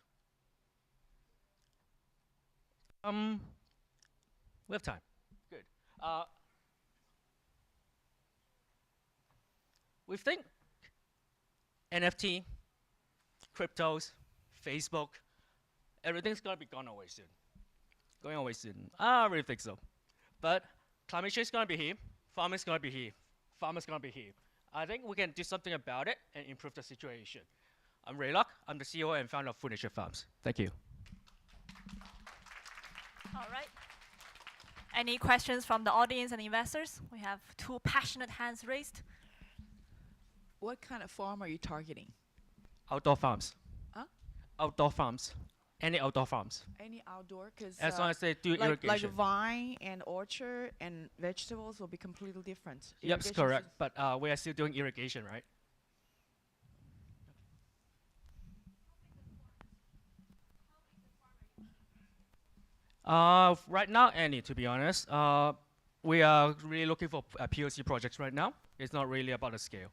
Speaker 8: We have time. Good. We think NFT, cryptos, Facebook, everything's gonna be gone away soon. Going away soon. I really think so. But climate change is gonna be here. Farmers gonna be here. Farmers gonna be here. I think we can do something about it and improve the situation. I'm Ray Locke. I'm the CEO and founder of Food Nature Farms. Thank you.
Speaker 1: All right. Any questions from the audience and investors? We have 2 passionate hands raised.
Speaker 16: What kind of farm are you targeting?
Speaker 8: Outdoor farms.
Speaker 16: Huh?
Speaker 8: Outdoor farms. Any outdoor farms.
Speaker 16: Any outdoor? Cause
Speaker 8: as long as they do
Speaker 16: like
Speaker 8: irrigation.
Speaker 16: Like vine and orchard and vegetables will be completely different.
Speaker 8: Yep, that's correct. But we are still doing irrigation, right? Right now, any, to be honest. We are really looking for POC projects right now. It's not really about the scale.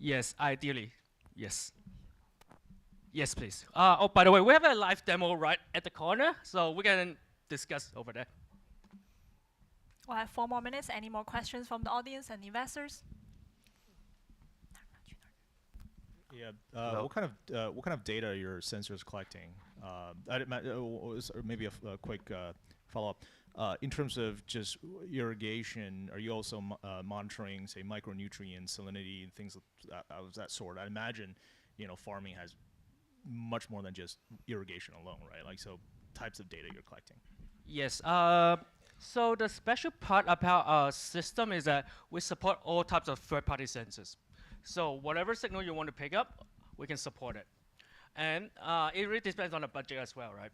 Speaker 8: Yes, ideally, yes. Yes, please. Oh, by the way, we have a live demo right at the corner, so we can discuss over there.
Speaker 1: We'll have 4 more minutes. Any more questions from the audience and investors?
Speaker 2: Yeah. What kind of data are your sensors collecting? Maybe a quick follow-up. In terms of just irrigation, are you also monitoring, say, micronutrients, salinity, and things of that sort? I imagine, farming has much more than just irrigation alone, right? Like, so types of data you're collecting.
Speaker 8: Yes. So the special part about our system is that we support all types of third-party sensors. So whatever signal you want to pick up, we can support it. And it really depends on the budget as well, right?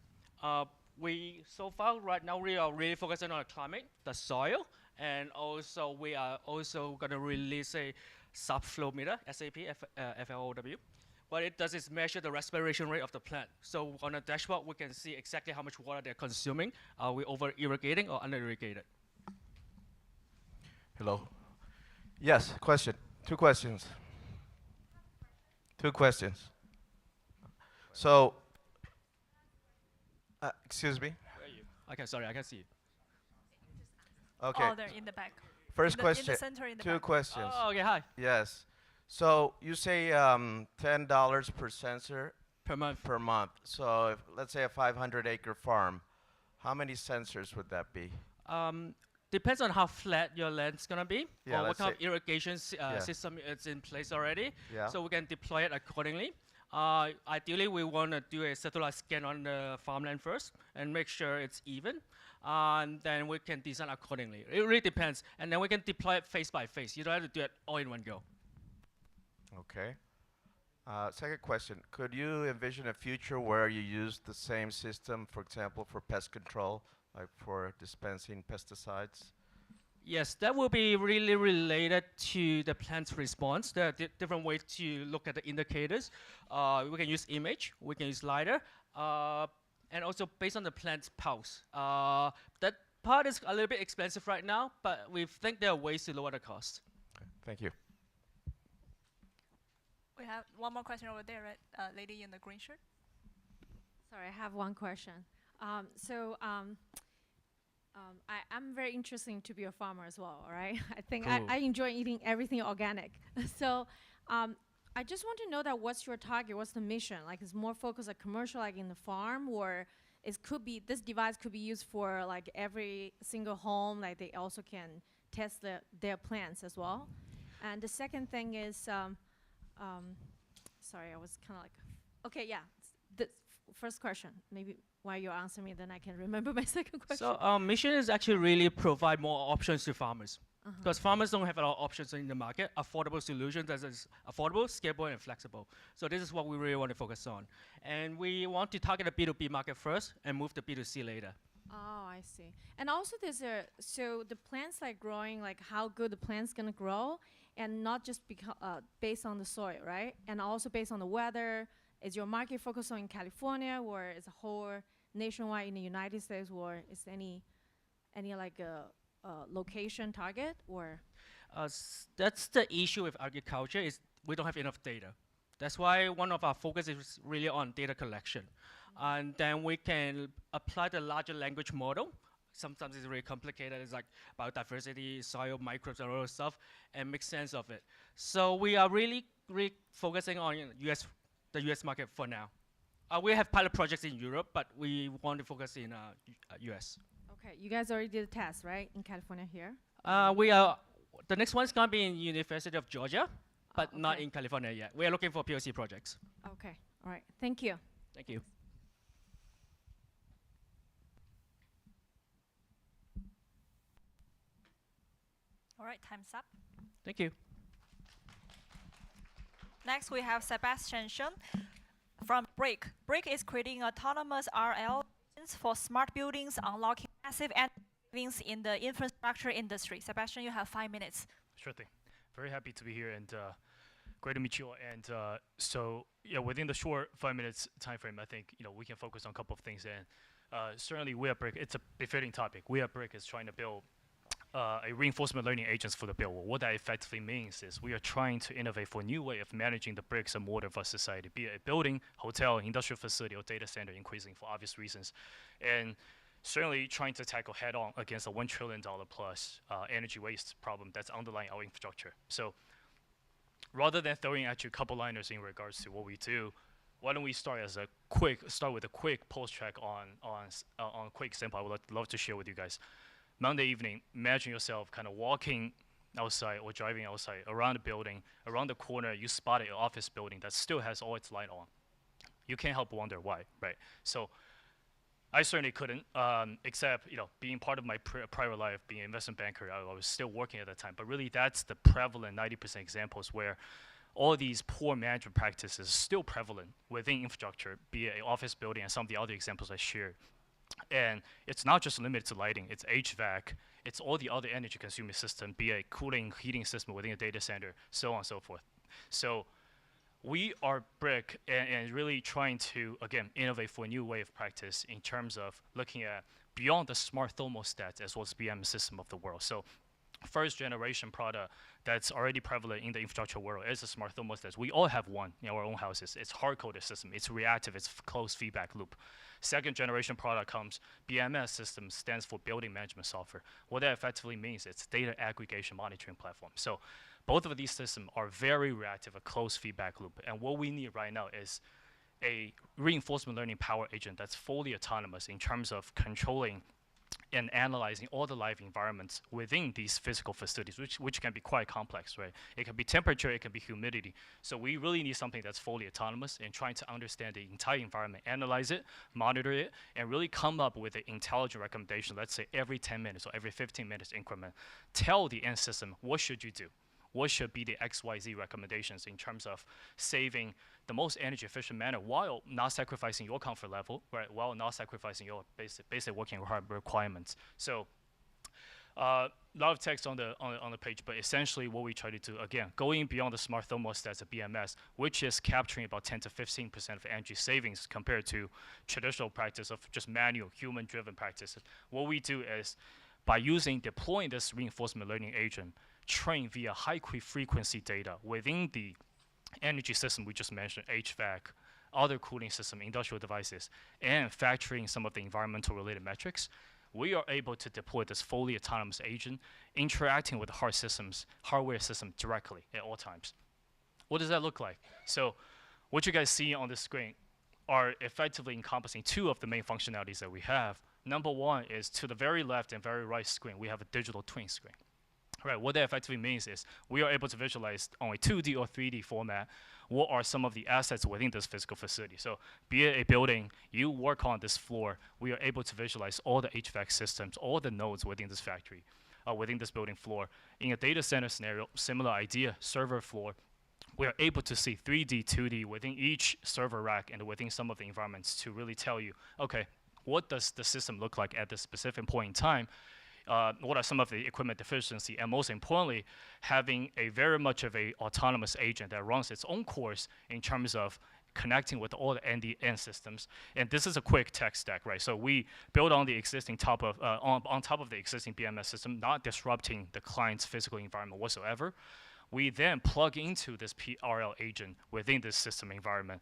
Speaker 8: So far, right now, we are really focusing on the climate, the soil, and also we are also going to release a subflow meter, SAP, FLOW. What it does is measure the respiration rate of the plant. So on the dashboard, we can see exactly how much water they're consuming. Are we over-irrigating or under-irrigated?
Speaker 17: Hello. Yes, question. 2 questions. 2 questions. So, excuse me?
Speaker 8: Where are you? Okay, sorry, I can see you.
Speaker 17: Okay.
Speaker 1: Oh, they're in the back.
Speaker 17: First question.
Speaker 1: In the center, in the
Speaker 17: 2
Speaker 1: back.
Speaker 17: questions.
Speaker 8: Oh, okay, hi.
Speaker 17: Yes. So you say $10 per sensor
Speaker 8: per month.
Speaker 17: Per month. So if, let's say a 500-acre farm, how many sensors would that be?
Speaker 8: Depends on how flat your land's gonna be,
Speaker 17: Yeah,
Speaker 8: or what kind
Speaker 17: say
Speaker 8: of irrigation system is in place already.
Speaker 17: Yeah.
Speaker 8: So we can deploy it accordingly. Ideally, we want to do a satellite scan on the farmland first and make sure it's even. And then we can design accordingly. It really depends. And then we can deploy it phase by phase. You don't have to do it all in one go.
Speaker 17: Okay. Second question, could you envision a future where you use the same system, for example, for pest control, like for dispensing pesticides?
Speaker 8: Yes, that will be really related to the plant's response. There are different ways to look at the indicators. We can use image, we can use LiDAR, and also based on the plant's pulse. That part is a little bit expensive right now, but we think there are ways to lower the cost.
Speaker 17: Okay, thank you.
Speaker 1: We have 1 more question over there, right? Lady in the green shirt.
Speaker 19: Sorry, I have 1 question. I'm very interested to be a farmer as well, all right? I think
Speaker 8: Cool.
Speaker 19: I enjoy eating everything organic. So I just want to know that what's your target, what's the mission? Like, is more focused on commercial, like in the farm, or this device could be used for like every single home, like they also can test their plants as well? And the second thing is, sorry, I was kind of like, okay, yeah. The first question, maybe while you answer me, then I can remember my second question.
Speaker 8: So our mission is actually really provide more options to farmers. Because farmers don't have a lot of options in the market, affordable solutions that is affordable, scalable, and flexible. So this is what we really want to focus on. And we want to target the B2B market first and move to B2C later.
Speaker 19: Oh, I see. And also so the plants like growing, like how good the plant's gonna grow, and not just based on the soil, right? And also based on the weather is your market focused on California, or is a whole nationwide in the United States, or is any like location target, or?
Speaker 8: That's the issue with agriculture is we don't have enough data. That's why one of our focus is really on data collection. And then we can apply the larger language model. Sometimes it's really complicated. It's like biodiversity, soil, microbes, and all that stuff, and make sense of it. So we are really focusing on the US market for now. We have pilot projects in Europe, but we want to focus in US.
Speaker 19: Okay, you guys already did a test, right, in California here?
Speaker 8: The next one's gonna be in University of Georgia, but not in California yet. We are looking for POC projects.
Speaker 19: Okay, all right, thank you.
Speaker 8: Thank you.
Speaker 1: All right, time's up.
Speaker 8: Thank you.
Speaker 1: Next, we have Sebastian Sheng from Brick. Brick is creating autonomous RL for smart buildings, unlocking massive savings in the infrastructure industry. Sebastian, you have 5 minutes.
Speaker 10: Sure thing. Very happy to be here, and great to meet you all. And so, yeah, within the short 5 minutes time frame, I think we can focus on a couple of things. And certainly, we at Brick, it's a befitting topic. We at Brick is trying to build a reinforcement learning agents for the build. Well, what that effectively means is we are trying to innovate for a new way of managing the bricks and mortar of our society, be it a building, hotel, industrial facility, or data center, increasing for obvious reasons. And certainly trying to tackle head-on against a $1 trillion plus energy waste problem that's underlying our infrastructure. So rather than throwing at you a couple liners in regards to what we do, why don't we start with a quick pulse check on a quick example I would love to share with you guys. Monday evening, imagine yourself kind of walking outside or driving outside around the building, around the corner, you spot an office building that still has all its light on. You can't help but wonder why, right? So I certainly couldn't, except being part of my prior life, being an investment banker, I was still working at that time. But really, that's the prevalent 90% examples where all these poor management practices are still prevalent within infrastructure, be it an office building and some of the other examples I shared. And it's not just limited to lighting, it's HVAC, it's all the other energy consuming system, be it cooling, heating system within a data center, so on and so forth. So we are Brick and really trying to, again, innovate for a new way of practice in terms of looking at beyond the smart thermostats as well as BM system of the world. So first generation product that's already prevalent in the infrastructure world is a smart thermostat. We all have one in our own houses. It's hard-coded system. It's reactive. It's closed feedback loop. Second generation product comes BMS system, stands for building management software. What that effectively means is data aggregation monitoring platform. So both of these systems are very reactive, a closed feedback loop. And what we need right now is a reinforcement learning power agent that's fully autonomous in terms of controlling and analyzing all the live environments within these physical facilities, which can be quite complex, right? It can be temperature, it can be humidity. So we really need something that's fully autonomous and trying to understand the entire environment, analyze it, monitor it, and really come up with an intelligent recommendation, let's say every 10 minutes or every 15 minutes increment. Tell the end system, what should you do? What should be the XYZ recommendations in terms of saving the most energy efficient manner while not sacrificing your comfort level, right? While not sacrificing your basic working requirements. So a lot of text on the page, but essentially what we try to do, again, going beyond the smart thermostats of BMS, which is capturing about 10 to 15% of energy savings compared to traditional practice of just manual human-driven practices. What we do is by deploying this reinforcement learning agent, train via high frequency data within the energy system we just mentioned, HVAC, other cooling system, industrial devices, and factoring some of the environmental related metrics, we are able to deploy this fully autonomous agent interacting with the hardware system directly at all times. What does that look like? So what you guys see on the screen are effectively encompassing two of the main functionalities that we have. Number one is to the very left and very right screen, we have a digital twin screen. Right, what that effectively means is we are able to visualize on a 2D or 3D format what are some of the assets within this physical facility. So be it a building, you work on this floor, we are able to visualize all the HVAC systems, all the nodes within this factory, within this building floor. In a data center scenario, similar idea, server floor, we are able to see 3D, 2D within each server rack and within some of the environments to really tell you, okay, what does the system look like at this specific point in time? What are some of the equipment deficiency, and most importantly, having a very much of a autonomous agent that runs its own course in terms of connecting with all the end systems. And this is a quick tech stack, right? So we build on the existing on top of the existing BMS system, not disrupting the client's physical environment whatsoever. We then plug into this PRL agent within this system environment.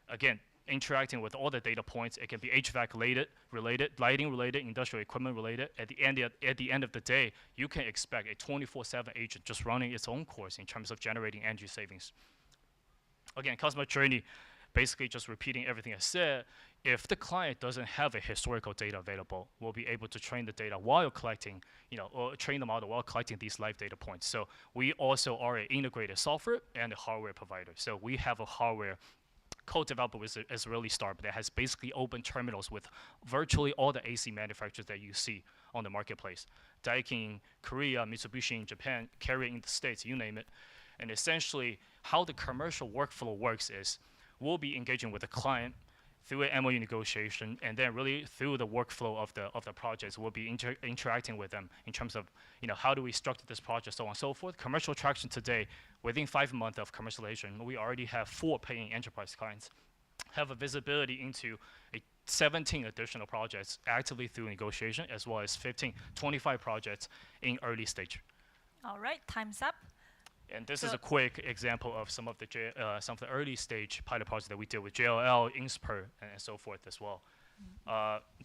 Speaker 10: Again, interacting with all the data points. It can be HVAC related, lighting related, industrial equipment related. At the end of the day, you can expect a 24/7 agent just running its own course in terms of generating energy savings. Again, customer journey, basically just repeating everything I said. If the client doesn't have a historical data available, we'll be able to train the data while collecting, or train the model while collecting these live data points. So we also are an integrated software and a hardware provider. So we have a hardware co-developed with Israeli startup that has basically open terminals with virtually all the AC manufacturers that you see on the marketplace. Daikin in Korea, Mitsubishi in Japan, Carrier in the States, you name it. And essentially, how the commercial workflow works is we'll be engaging with the client through an MOU negotiation, and then really through the workflow of the projects, we'll be interacting with them in terms of how do we structure this project, so on and so forth. Commercial traction today, within 5 months of commercialization, we already have 4 paying enterprise clients, have a visibility into 17 additional projects actively through negotiation, as well as 25 projects in early stage.
Speaker 1: All right, time's up.
Speaker 10: And this is a quick example of some of the early stage pilot projects that we did with JLL, Inspur, and so forth as well.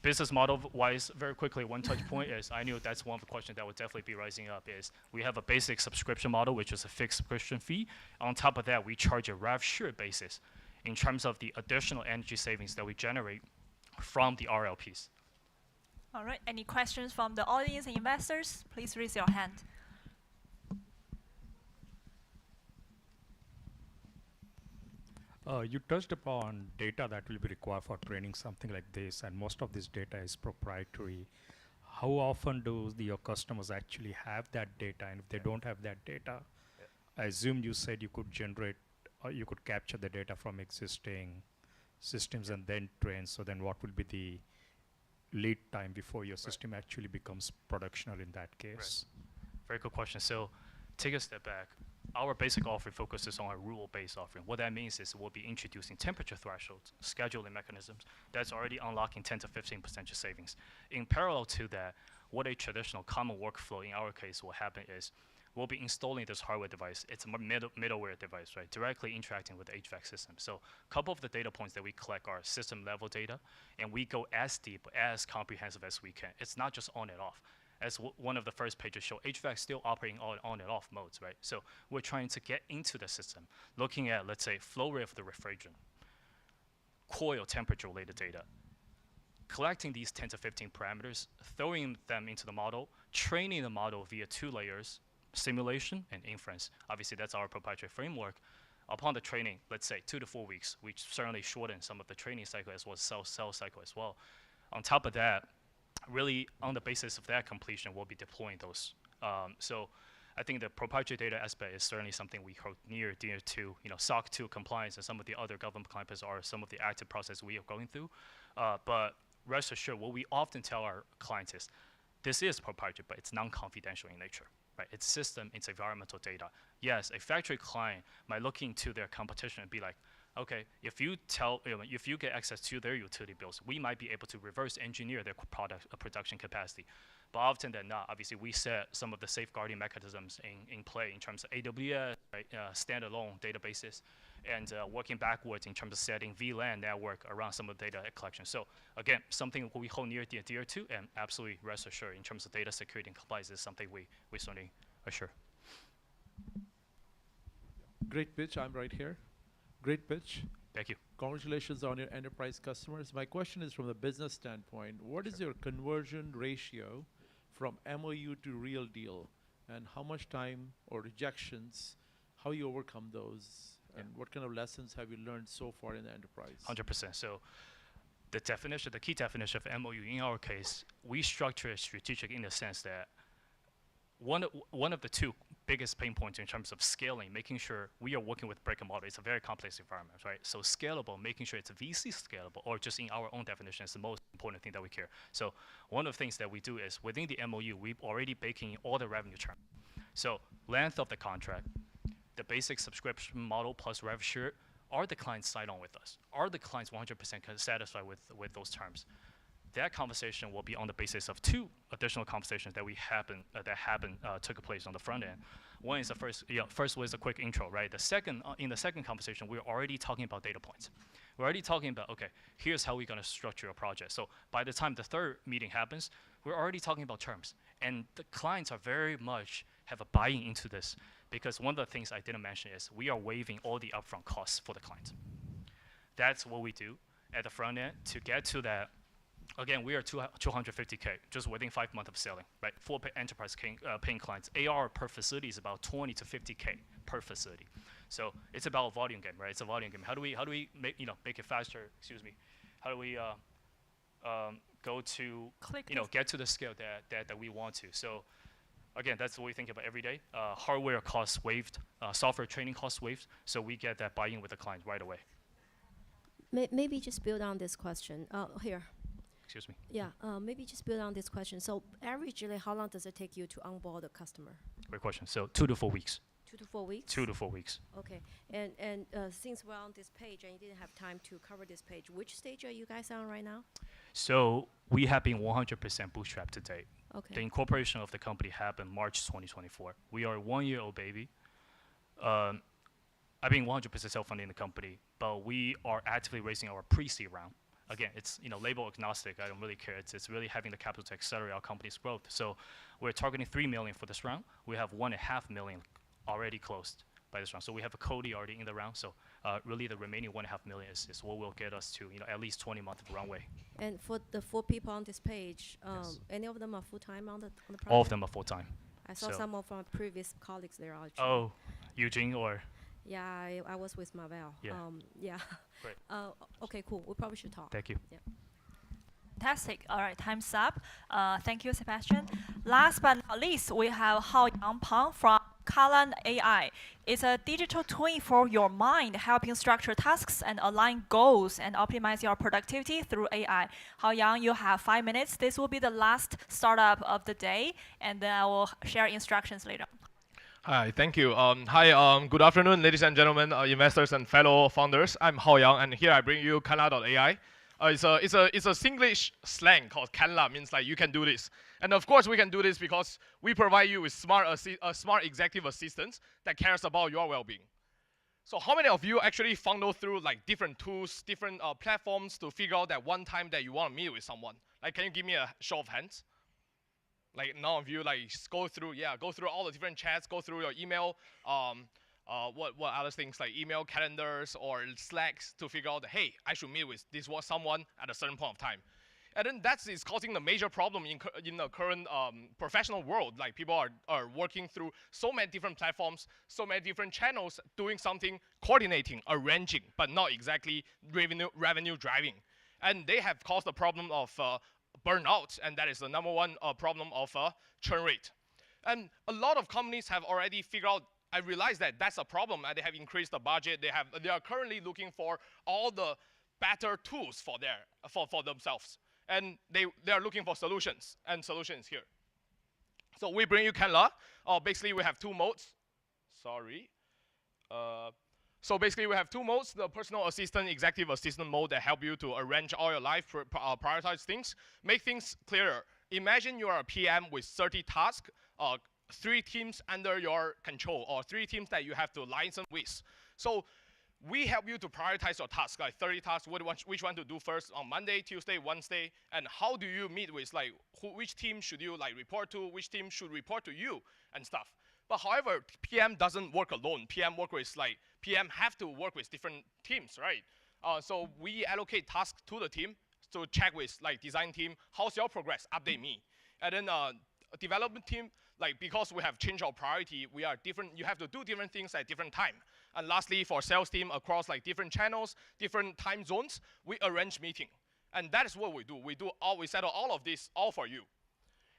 Speaker 10: Business model wise, very quickly, one touch point is, I knew that's one of the questions that would definitely be rising up, is we have a basic subscription model, which is a fixed subscription fee. On top of that, we charge a rev share basis in terms of the additional energy savings that we generate from the RLPs.
Speaker 1: All right, any questions from the audience and investors? Please raise your hand.
Speaker 11: You touched upon data that will be required for training something like this, and most of this data is proprietary. How often do your customers actually have that data? And if they don't have that data, I assume you said you could generate, or you could capture the data from existing systems and then train. So then what will be the lead time before your system actually becomes productional in that case?
Speaker 10: Right. Very good question. So take a step back. Our basic offering focuses on a rule-based offering. What that means is we'll be introducing temperature thresholds, scheduling mechanisms that's already unlocking 10 to 15% savings. In parallel to that, what a traditional common workflow in our case will happen is we'll be installing this hardware device. It's a middleware device, right? Directly interacting with the HVAC system. So a couple of the data points that we collect are system level data, and we go as deep, as comprehensive as we can. It's not just on and off. As one of the first pages show, HVAC still operating on and off modes, right? So we're trying to get into the system, looking at, let's say, flow rate of the refrigerant, coil temperature related data, collecting these 10 to 15 parameters, throwing them into the model, training the model via 2 layers, simulation and inference. Obviously, that's our proprietary framework. Upon the training, let's say 2 to 4 weeks, we certainly shorten some of the training cycle as well as sales cycle as well. On top of that, really on the basis of that completion, we'll be deploying those. So I think the proprietary data aspect is certainly something we hold near to, SOC 2 compliance and some of the other government compliance are some of the active process we are going through. But rest assured, what we often tell our clients is, this is proprietary, but it's non-confidential in nature, right? It's system, it's environmental data. Yes, a factory client might look into their competition and be like, okay, if you get access to their utility bills, we might be able to reverse engineer their production capacity. But often than not, obviously, we set some of the safeguarding mechanisms in play in terms of AWS, right, standalone databases, and working backwards in terms of setting VLAN network around some of the data collection. So again, something we hold near and dear to, and absolutely rest assured in terms of data security and compliance is something we certainly assure.
Speaker 6: Great pitch. I'm right here. Great pitch.
Speaker 10: Thank you.
Speaker 6: Congratulations on your enterprise customers. My question is from the business standpoint. What is your conversion ratio from MOU to real deal? And how much time or rejections, how you overcome those? And what kind of lessons have you learned so far in the enterprise?
Speaker 10: 100%. So the key definition of MOU in our case, we structure it strategic in the sense that one of the 2 biggest pain points in terms of scaling, making sure we are working with brick and mortar. It's a very complex environment, right? So scalable, making sure it's VC scalable, or just in our own definition, is the most important thing that we care. So one of the things that we do is within the MOU, we've already baking all the revenue terms. So length of the contract, the basic subscription model plus rev share, are the clients side on with us? Are the clients 100% satisfied with those terms? That conversation will be on the basis of two additional conversations that took place on the front end. One is the first was a quick intro, right? The second, in the second conversation, we're already talking about data points. We're already talking about, okay, here's how we're gonna structure a project. So by the time the third meeting happens, we're already talking about terms. And the clients are very much have a buy-in into this, because one of the things I didn't mention is we are waiving all the upfront costs for the clients. That's what we do at the front end to get to that. Again, we are 250K just within 5 months of selling, right? For enterprise paying clients, AR per facility is about 20 to 50K per facility. So it's about a volume game, right? It's a volume game. How do we make it faster? Excuse me. How do we go to get to the scale that we want to? So again, that's what we think about every day. Hardware costs waived, software training costs waived, so we get that buy-in with the client right away.
Speaker 3: Maybe just build on this question. Here.
Speaker 10: Excuse me.
Speaker 3: Yeah, maybe just build on this question. So averagely, how long does it take you to onboard a customer?
Speaker 10: Great question. So 2 to 4 weeks.
Speaker 3: 2 to 4 weeks?
Speaker 10: 2 to 4 weeks.
Speaker 3: Okay, and since we're on this page and you didn't have time to cover this page, which stage are you guys on right now?
Speaker 10: So we have been 100% bootstrapped to date.
Speaker 3: Okay.
Speaker 10: The incorporation of the company happened March 2024. We are a 1-year-old baby. I've been 100% self-funding the company, but we are actively raising our pre-seed round. Again, it's label agnostic. I don't really care. It's really having the capital to accelerate our company's growth. So we're targeting 3 million for this round. We have 1.5 million already closed by this round. So we have a Cody already in the round. So really, the remaining 1.5 million is what will get us to at least 20 months of runway.
Speaker 3: And for the 4 people on this page, any of them are full-time on the project?
Speaker 10: All of them are full-time.
Speaker 3: I saw some of our previous colleagues there. Actually.
Speaker 10: Oh, Eugene or?
Speaker 3: Yeah, I was with Marvel.
Speaker 10: Yeah.
Speaker 3: Yeah.
Speaker 10: Great.
Speaker 3: Okay, cool. We probably should talk.
Speaker 10: Thank you.
Speaker 3: Yeah.
Speaker 1: Fantastic. All right, time's up. Thank you, Sebastian. Last but not least, we have Haoyang Pang from Kalan AI. It's a digital twin for your mind, helping structure tasks and align goals and optimize your productivity through AI. Haoyang, you have 5 minutes. This will be the last startup of the day, and then I will share instructions later.
Speaker 18: Hi, thank you. Good afternoon, ladies and gentlemen, investors and fellow founders. I'm Hao Yang, and here I bring you Kanla.ai. It's a Singlish slang called Kanla, means like you can do this. And of course, we can do this because we provide you with smart executive assistants that cares about your well-being. So how many of you actually funnel through like different tools, different platforms to figure out that one time that you want to meet with someone? Like, can you give me a show of hands? Like none of you like go through all the different chats, go through your email, what other things like email calendars or Slacks to figure out that, hey, I should meet with someone at a certain point of time. And then that is causing the major problem in the current professional world. Like people are working through so many different platforms, so many different channels, doing something, coordinating, arranging, but not exactly revenue driving. And they have caused the problem of burnout, and that is the number one problem of churn rate. And a lot of companies have already figured out, I realize that that's a problem, and they have increased the budget. They are currently looking for all the better tools for themselves. And they are looking for solutions, and solutions here. So we bring you Kanla. Basically, we have 2 modes. Sorry. So basically, we have 2 modes, the personal assistant, executive assistant mode that help you to arrange all your life, prioritize things, make things clearer. Imagine you are a PM with 30 tasks, 3 teams under your control, or 3 teams that you have to liaison with. So we help you to prioritize your tasks, like 30 tasks, which one to do first on Monday, Tuesday, Wednesday, and how do you meet with, like, which team should you like report to, which team should report to you, and stuff. But however, PM doesn't work alone. PM have to work with different teams, right? So we allocate tasks to the team to check with like design team, how's your progress? Update me. And then development team, like because we have changed our priority, we are different. You have to do different things at different time. And lastly, for sales team across like different channels, different time zones, we arrange meeting. And that is what we do. We settle all of this all for you.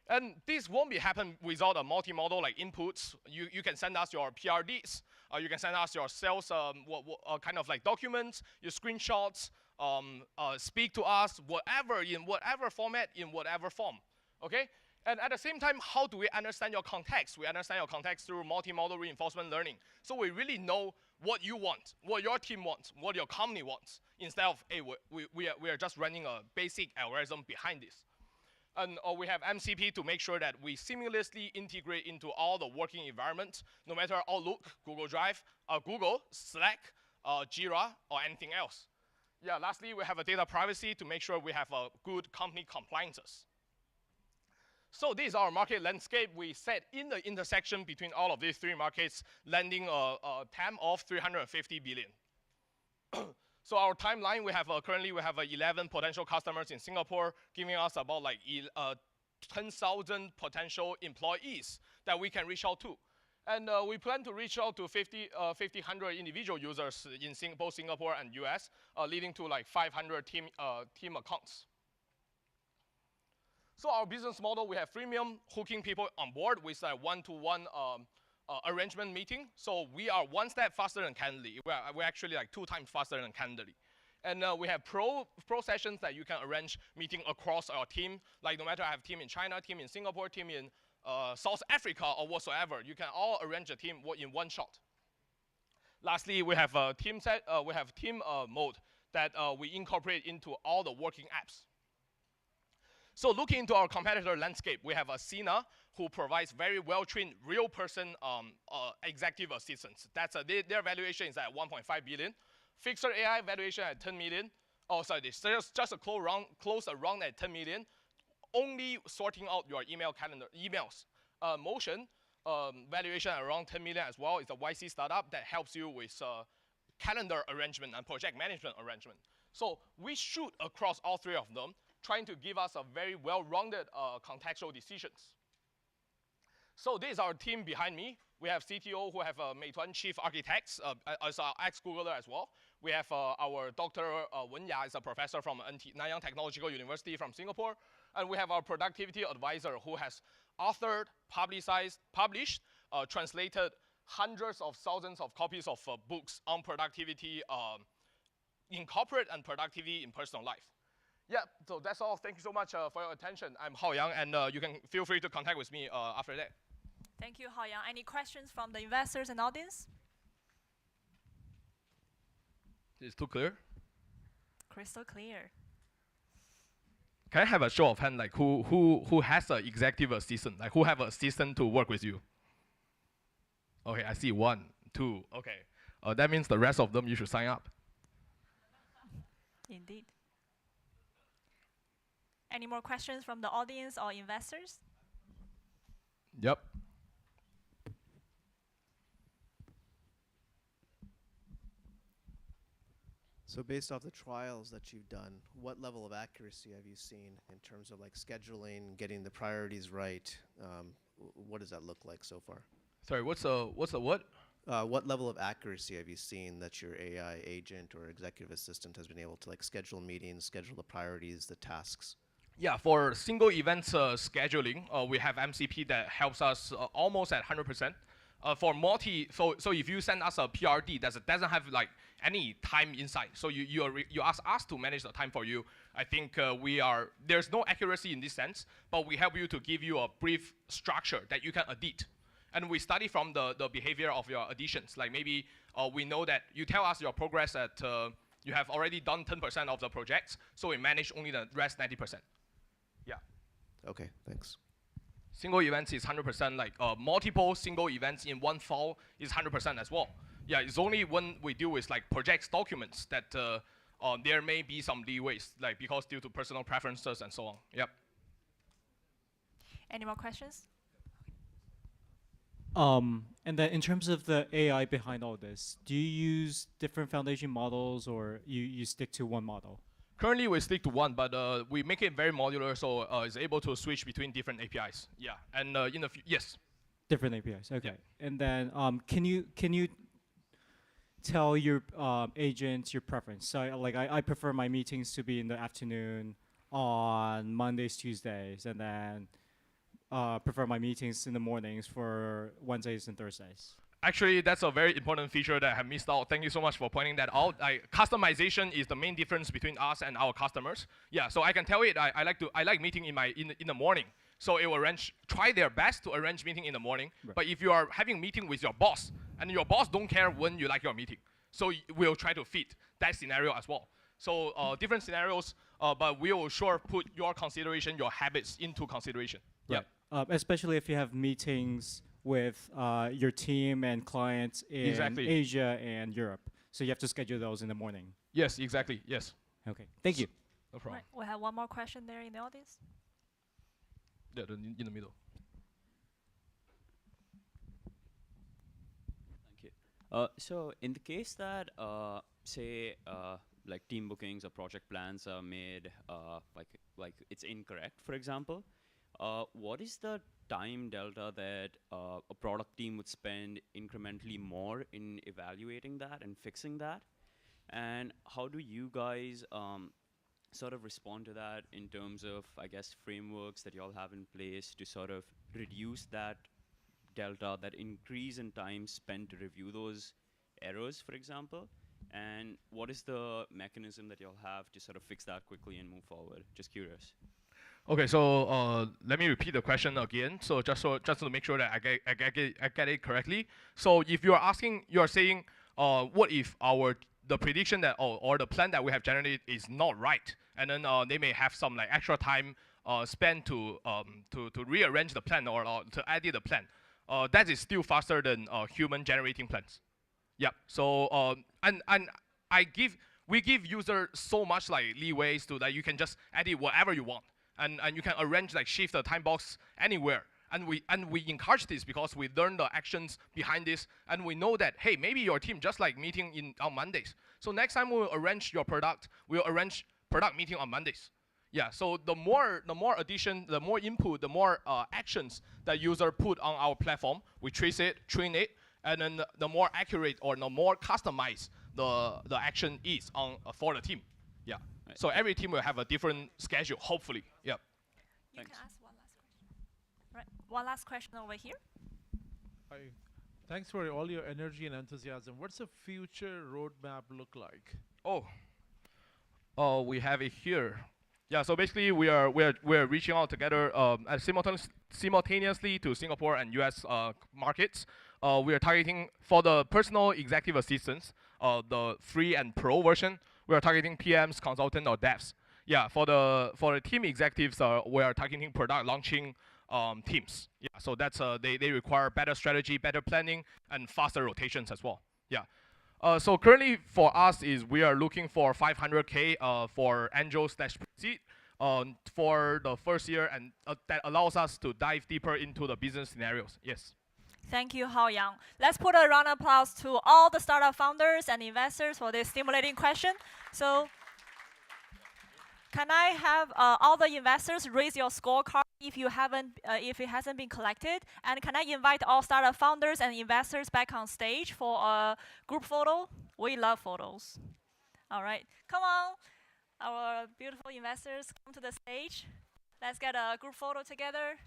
Speaker 18: And this won't be happen without a multimodal like inputs. You can send us your PRDs. You can send us your sales kind of like documents, your screenshots, speak to us, in whatever format, in whatever form, okay? And at the same time, how do we understand your context? We understand your context through multimodal reinforcement learning. So we really know what you want, what your team wants, what your company wants, instead of, hey, we are just running a basic algorithm behind this. And we have MCP to make sure that we seamlessly integrate into all the working environments, no matter Outlook, Google Drive, Google, Slack, Jira, or anything else. Yeah, lastly, we have a data privacy to make sure we have a good company compliances. So this is our market landscape. We set in the intersection between all of these three markets, landing a TAM of 350 billion. So our timeline, we have currently we have 11 potential customers in Singapore, giving us about like 10,000 potential employees that we can reach out to. And we plan to reach out to 1,500 individual users in both Singapore and US, leading to like 500 team accounts. So our business model, we have freemium, hooking people on board with a one-to-one arrangement meeting. So we are one step faster than Calendly. We're actually like 2 times faster than Calendly. And we have pro sessions that you can arrange meeting across our team. Like no matter I have team in China, team in Singapore, team in South Africa, or whatsoever, you can all arrange a team in one shot. Lastly, we have a team mode that we incorporate into all the working apps. So looking into our competitor landscape, we have Asina, who provides very well-trained, real-person executive assistants. That's their valuation is at 1.5 billion. Fixer AI valuation at 10 million. Oh, sorry, it's just a close around at 10 million. Only sorting out your emails. Motion valuation at around 10 million as well. It's a YC startup that helps you with calendar arrangement and project management arrangement. So we shoot across all three of them, trying to give us a very well-rounded contextual decisions. So this is our team behind me. We have CTO who have Meituan chief architects, as our ex-Googler as well. We have our Dr. Wen Ya is a professor from Nanyang Technological University from Singapore. And we have our productivity advisor who has authored, published, translated hundreds of thousands of copies of books on productivity in corporate and productivity in personal life. Yeah, so that's all. Thank you so much for your attention. I'm Hao Yang, and you can feel free to contact with me after that.
Speaker 1: Thank you, Hao Yang. Any questions from the investors and audience?
Speaker 18: Is it too clear?
Speaker 1: Crystal clear.
Speaker 18: Can I have a show of hand, like who has an executive assistant, like who have an assistant to work with you? Okay, I see 1, 2. Okay, that means the rest of them you should sign up.
Speaker 1: Indeed. Any more questions from the audience or investors?
Speaker 18: Yep.
Speaker 9: So based off the trials that you've done, what level of accuracy have you seen in terms of like scheduling, getting the priorities right? What does that look like so far?
Speaker 18: Sorry, what's the what?
Speaker 9: What level of accuracy have you seen that your AI agent or executive assistant has been able to like schedule meetings, schedule the priorities, the tasks?
Speaker 18: Yeah, for single events scheduling, we have MCP that helps us almost at 100%. For so if you send us a PRD that doesn't have like any time inside, so you ask us to manage the time for you. I think there's no accuracy in this sense, but we help you to give you a brief structure that you can edit. And we study from the behavior of your additions. Like maybe we know that you tell us your progress at you have already done 10% of the projects, so we manage only the rest 90%. Yeah.
Speaker 9: Okay, thanks.
Speaker 18: Single events is 100%, like multiple single events in one file is 100% as well. Yeah, it's only when we deal with like projects documents that there may be some leeways, like because due to personal preferences and so on. Yep.
Speaker 1: Any more questions?
Speaker 20: And then in terms of the AI behind all this, do you use different foundation models or you stick to one model?
Speaker 18: Currently, we stick to one, but we make it very modular, so it's able to switch between different APIs. Yeah, and in the yes.
Speaker 20: Different APIs. Okay.
Speaker 18: Yeah.
Speaker 20: And then can you tell your agents your preference? So like I prefer my meetings to be in the afternoon on Mondays, Tuesdays, and then prefer my meetings in the mornings for Wednesdays and Thursdays.
Speaker 18: Actually, that's a very important feature that I have missed out. Thank you so much for pointing that out. Customization is the main difference between us and our customers. Yeah, so I can tell it. I like meeting in the morning. So it will try their best to arrange meeting in the morning. Right. But if you are having meeting with your boss and your boss don't care when you like your meeting. So we'll try to fit that scenario as well. So different scenarios, but we will sure put your consideration, your habits into consideration.
Speaker 20: Right. Especially if you have meetings with your team and clients in
Speaker 18: Exactly.
Speaker 20: Asia and Europe. So you have to schedule those in the morning.
Speaker 18: Yes, exactly. Yes.
Speaker 20: Okay. Thank you.
Speaker 18: No problem.
Speaker 1: Right. We have one more question there in the audience.
Speaker 18: Yeah, in the middle.
Speaker 5: Thank you. So in the case that, say, like team bookings or project plans are made, like it's incorrect, for example, what is the time delta that a product team would spend incrementally more in evaluating that and fixing that? And how do you guys sort of respond to that in terms of, I guess, frameworks that you all have in place to sort of reduce that delta, that increase in time spent to review those errors, for example? And what is the mechanism that you'll have to sort of fix that quickly and move forward? Just curious.
Speaker 18: Okay, so let me repeat the question again. So just to make sure that I get it correctly. So if you are asking, you are saying, what if the prediction that or the plan that we have generated is not right, and then they may have some like extra time spent to rearrange the plan or to edit the plan. That is still faster than human generating plans. Yeah. So and we give user so much like leeways to that you can just edit whatever you want, and you can arrange like shift the time box anywhere. And we encourage this because we learn the actions behind this, and we know that hey, maybe your team just like meeting on Mondays. So next time we'll arrange your product, we'll arrange product meeting on Mondays. Yeah. So the more addition, the more input, the more actions that user put on our platform, we trace it, train it, and then the more accurate or the more customized the action is on for the team. Yeah. Right. So every team will have a different schedule, hopefully. Yeah.
Speaker 1: You can ask one last question. Right. One last question over here.
Speaker 6: Hi. Thanks for all your energy and enthusiasm. What's the future roadmap look like?
Speaker 18: Oh, we have it here. Yeah. So basically, we're reaching out together simultaneously to Singapore and U.S. Markets. We are targeting for the personal executive assistants, the free and pro version. We are targeting PMs, consultant, or devs. Yeah, for the team executives, we are targeting product launching teams. Yeah, so that's they require better strategy, better planning, and faster rotations as well. Yeah. So currently for us is we are looking for 500K for Angel/Seed for the first year, and that allows us to dive deeper into the business scenarios. Yes.
Speaker 1: Thank you, Hao Yang. Let's put a round of applause to all the startup founders and investors for this stimulating question. So can I have all the investors raise your scorecard if it hasn't been collected? And can I invite all startup founders and investors back on stage for a group photo? We love photos. All right, come on, our beautiful investors, come to the stage. Let's get a group photo together.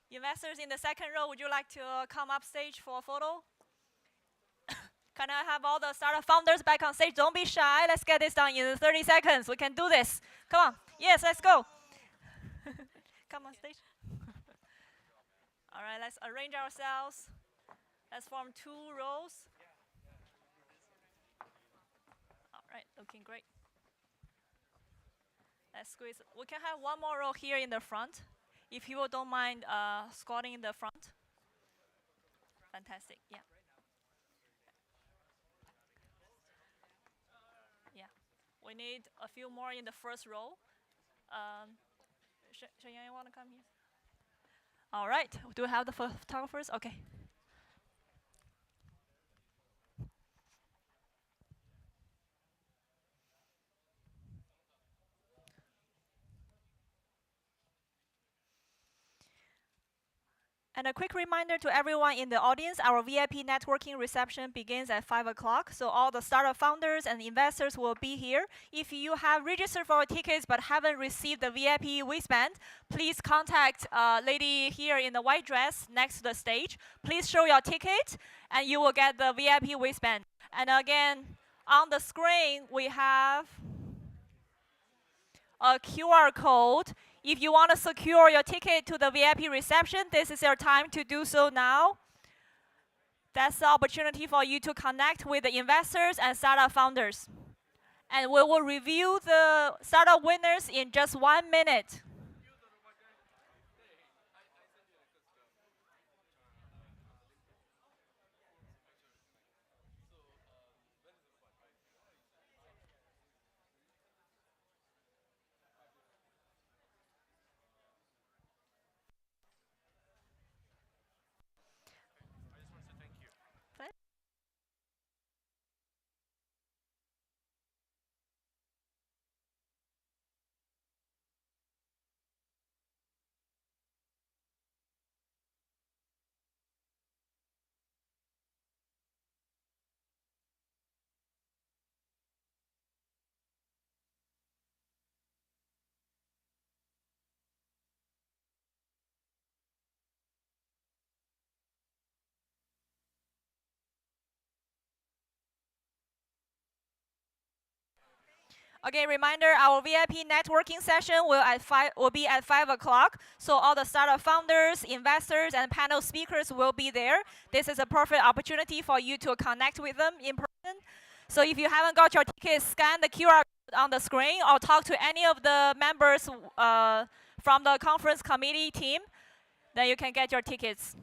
Speaker 1: Investors in the second row, would you like to come up stage for a photo? Can I have all the startup founders back on stage? Don't be shy. Let's get this done in 30 seconds. We can do this. Come on. Yes, let's go. Come on stage. All right, let's arrange ourselves. Let's form 2 rows. All right, looking great. Let's squeeze. We can have one more row here in the front. If you don't mind squatting in the front. Fantastic, yeah. Yeah, we need a few more in the first row. Shenyang, you want to come here? All right, do we have the photographers? Okay. And a quick reminder to everyone in the audience, our VIP networking reception begins at 5 o'clock. So all the startup founders and investors will be here. If you have registered for tickets but haven't received the VIP waistband, please contact a lady here in the white dress next to the stage. Please show your ticket and you will get the VIP waistband. And again, on the screen, we have a QR code. If you want to secure your ticket to the VIP reception, this is your time to do so now. That's the opportunity for you to connect with the investors and startup founders. And we will review the startup winners in just 1 minute. Again, reminder, our VIP networking session will be at 5 o'clock. So all the startup founders, investors, and panel speakers will be there. This is a perfect opportunity for you to connect with them in person. So if you haven't got your tickets, scan the QR code on the screen or talk to any of the members from the conference committee team. Then you can get your tickets.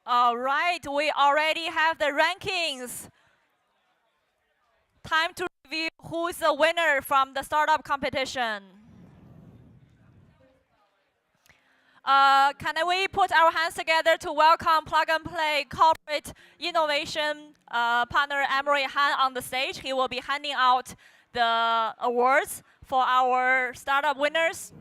Speaker 1: All right, we already have the rankings. Time to review who's the winner from the startup competition. Can we put our hands together to welcome Plug and Play Corporate Innovation partner Emery Han on the stage. He will be handing out the awards for our startup winners.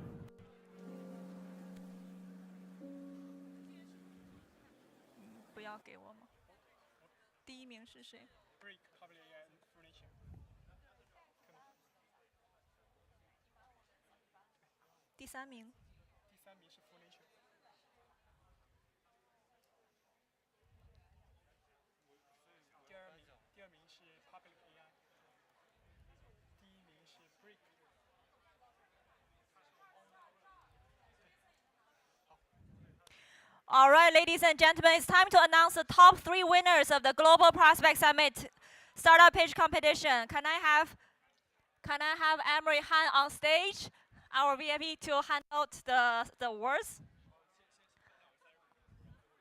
Speaker 1: All right, ladies and gentlemen, it's time to announce the top 3 winners of the Global Prospect Summit Startup Pitch Competition. Can I have Emery Han on stage, our VIP, to hand out the awards?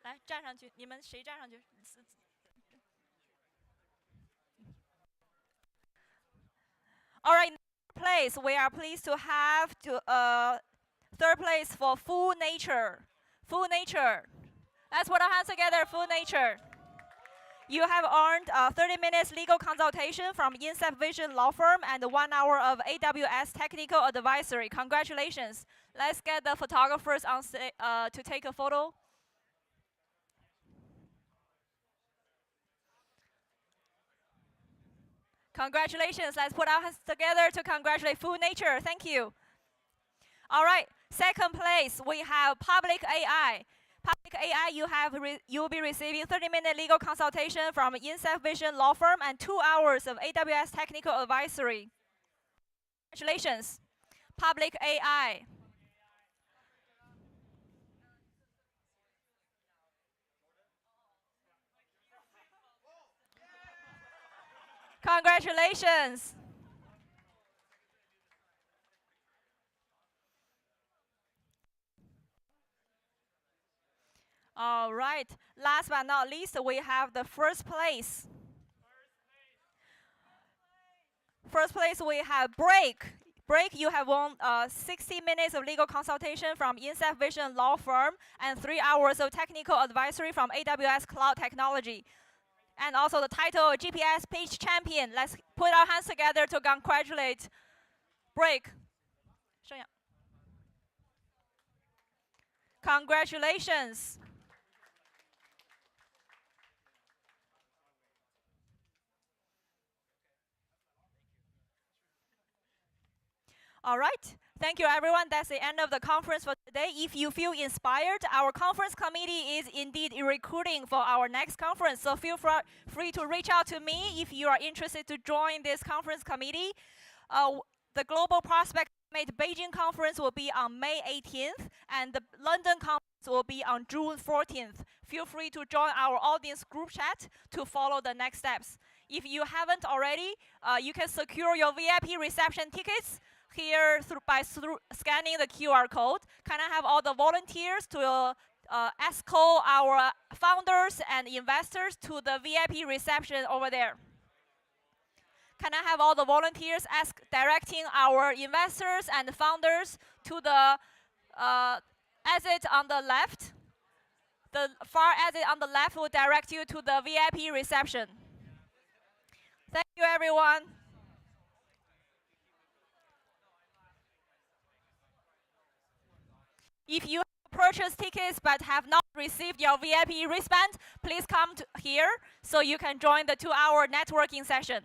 Speaker 1: 来，站上去，你们谁站上去？ All right, third place, we are pleased to have third place for Full Nature. Full Nature. Let's put our hands together, Full Nature. You have earned 30 minutes legal consultation from Insight Vision Law Firm and 1 hour of AWS technical advisory. Congratulations. Let's get the photographers on to take a photo. Congratulations. Let's put our hands together to congratulate Full Nature. Thank you. All right. Second place, we have Public AI. Public AI, you will be receiving 30-minute legal consultation from Insight Vision Law Firm and 2 hours of AWS technical advisory. Congratulations. Public AI. Congratulations. All right. Last but not least, we have the first place. First place, we have Break. Break, you have won 60 minutes of legal consultation from Insight Vision Law Firm and 3 hours of technical advisory from AWS Cloud Technology. And also the title, GPS Page Champion. Let's put our hands together to congratulate Break. Congratulations. All right. Thank you, everyone. That's the end of the conference for today. If you feel inspired, our conference committee is indeed recruiting for our next conference. So feel free to reach out to me if you are interested to join this conference committee. The Global Prospect Summit Beijing conference will be on May 18th, and the London conference will be on June 14th. Feel free to join our audience group chat to follow the next steps. If you haven't already, you can secure your VIP reception tickets here by scanning the QR code. Can I have all the volunteers to escort our founders and investors to the VIP reception over there? Can I have all the volunteers directing our investors and founders to the exit on the left? The far exit on the left will direct you to the VIP reception. Thank you, everyone. If you purchased tickets but have not received your VIP wristband, please come here so you can join the 2-hour networking session.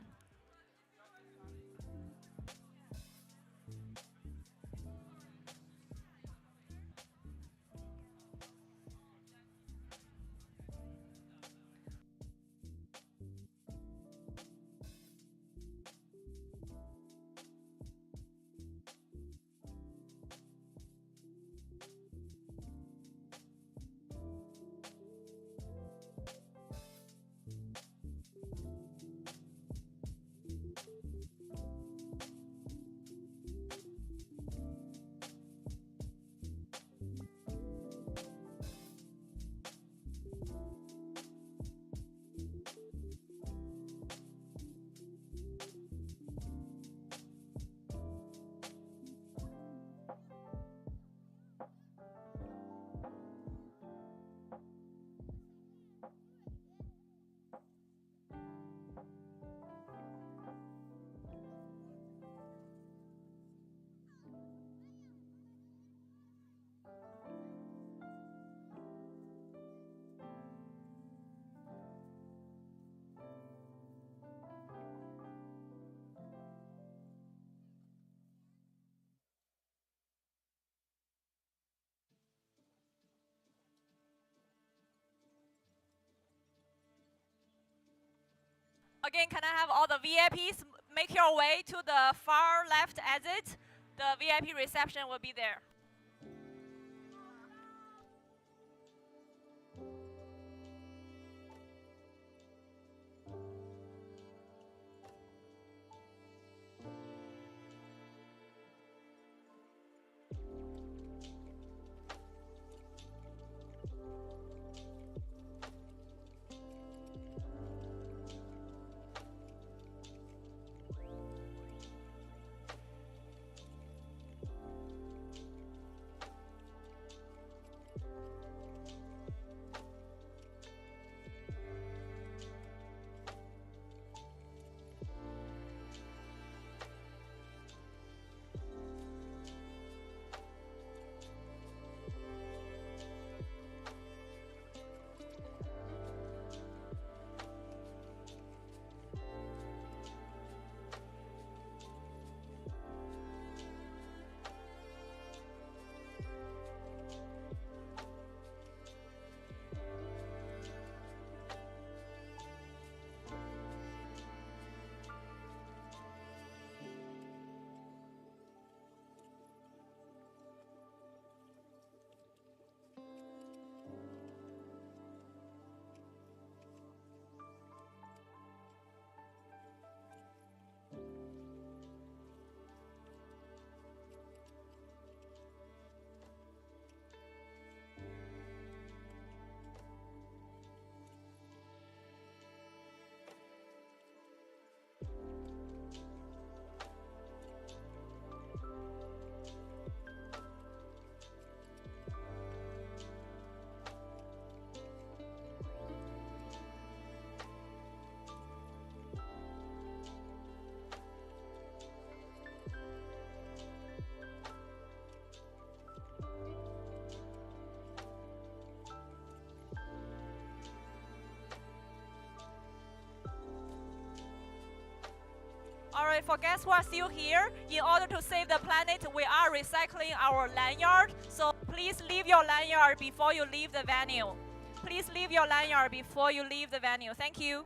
Speaker 1: Again, can I have all the VIPs make your way to the far left exit? The VIP reception will be there. but for guests who are still here, in order to save the planet, we are recycling our lanyard. So please leave your lanyard before you leave the venue. Please leave your lanyard before you leave the venue. Thank you.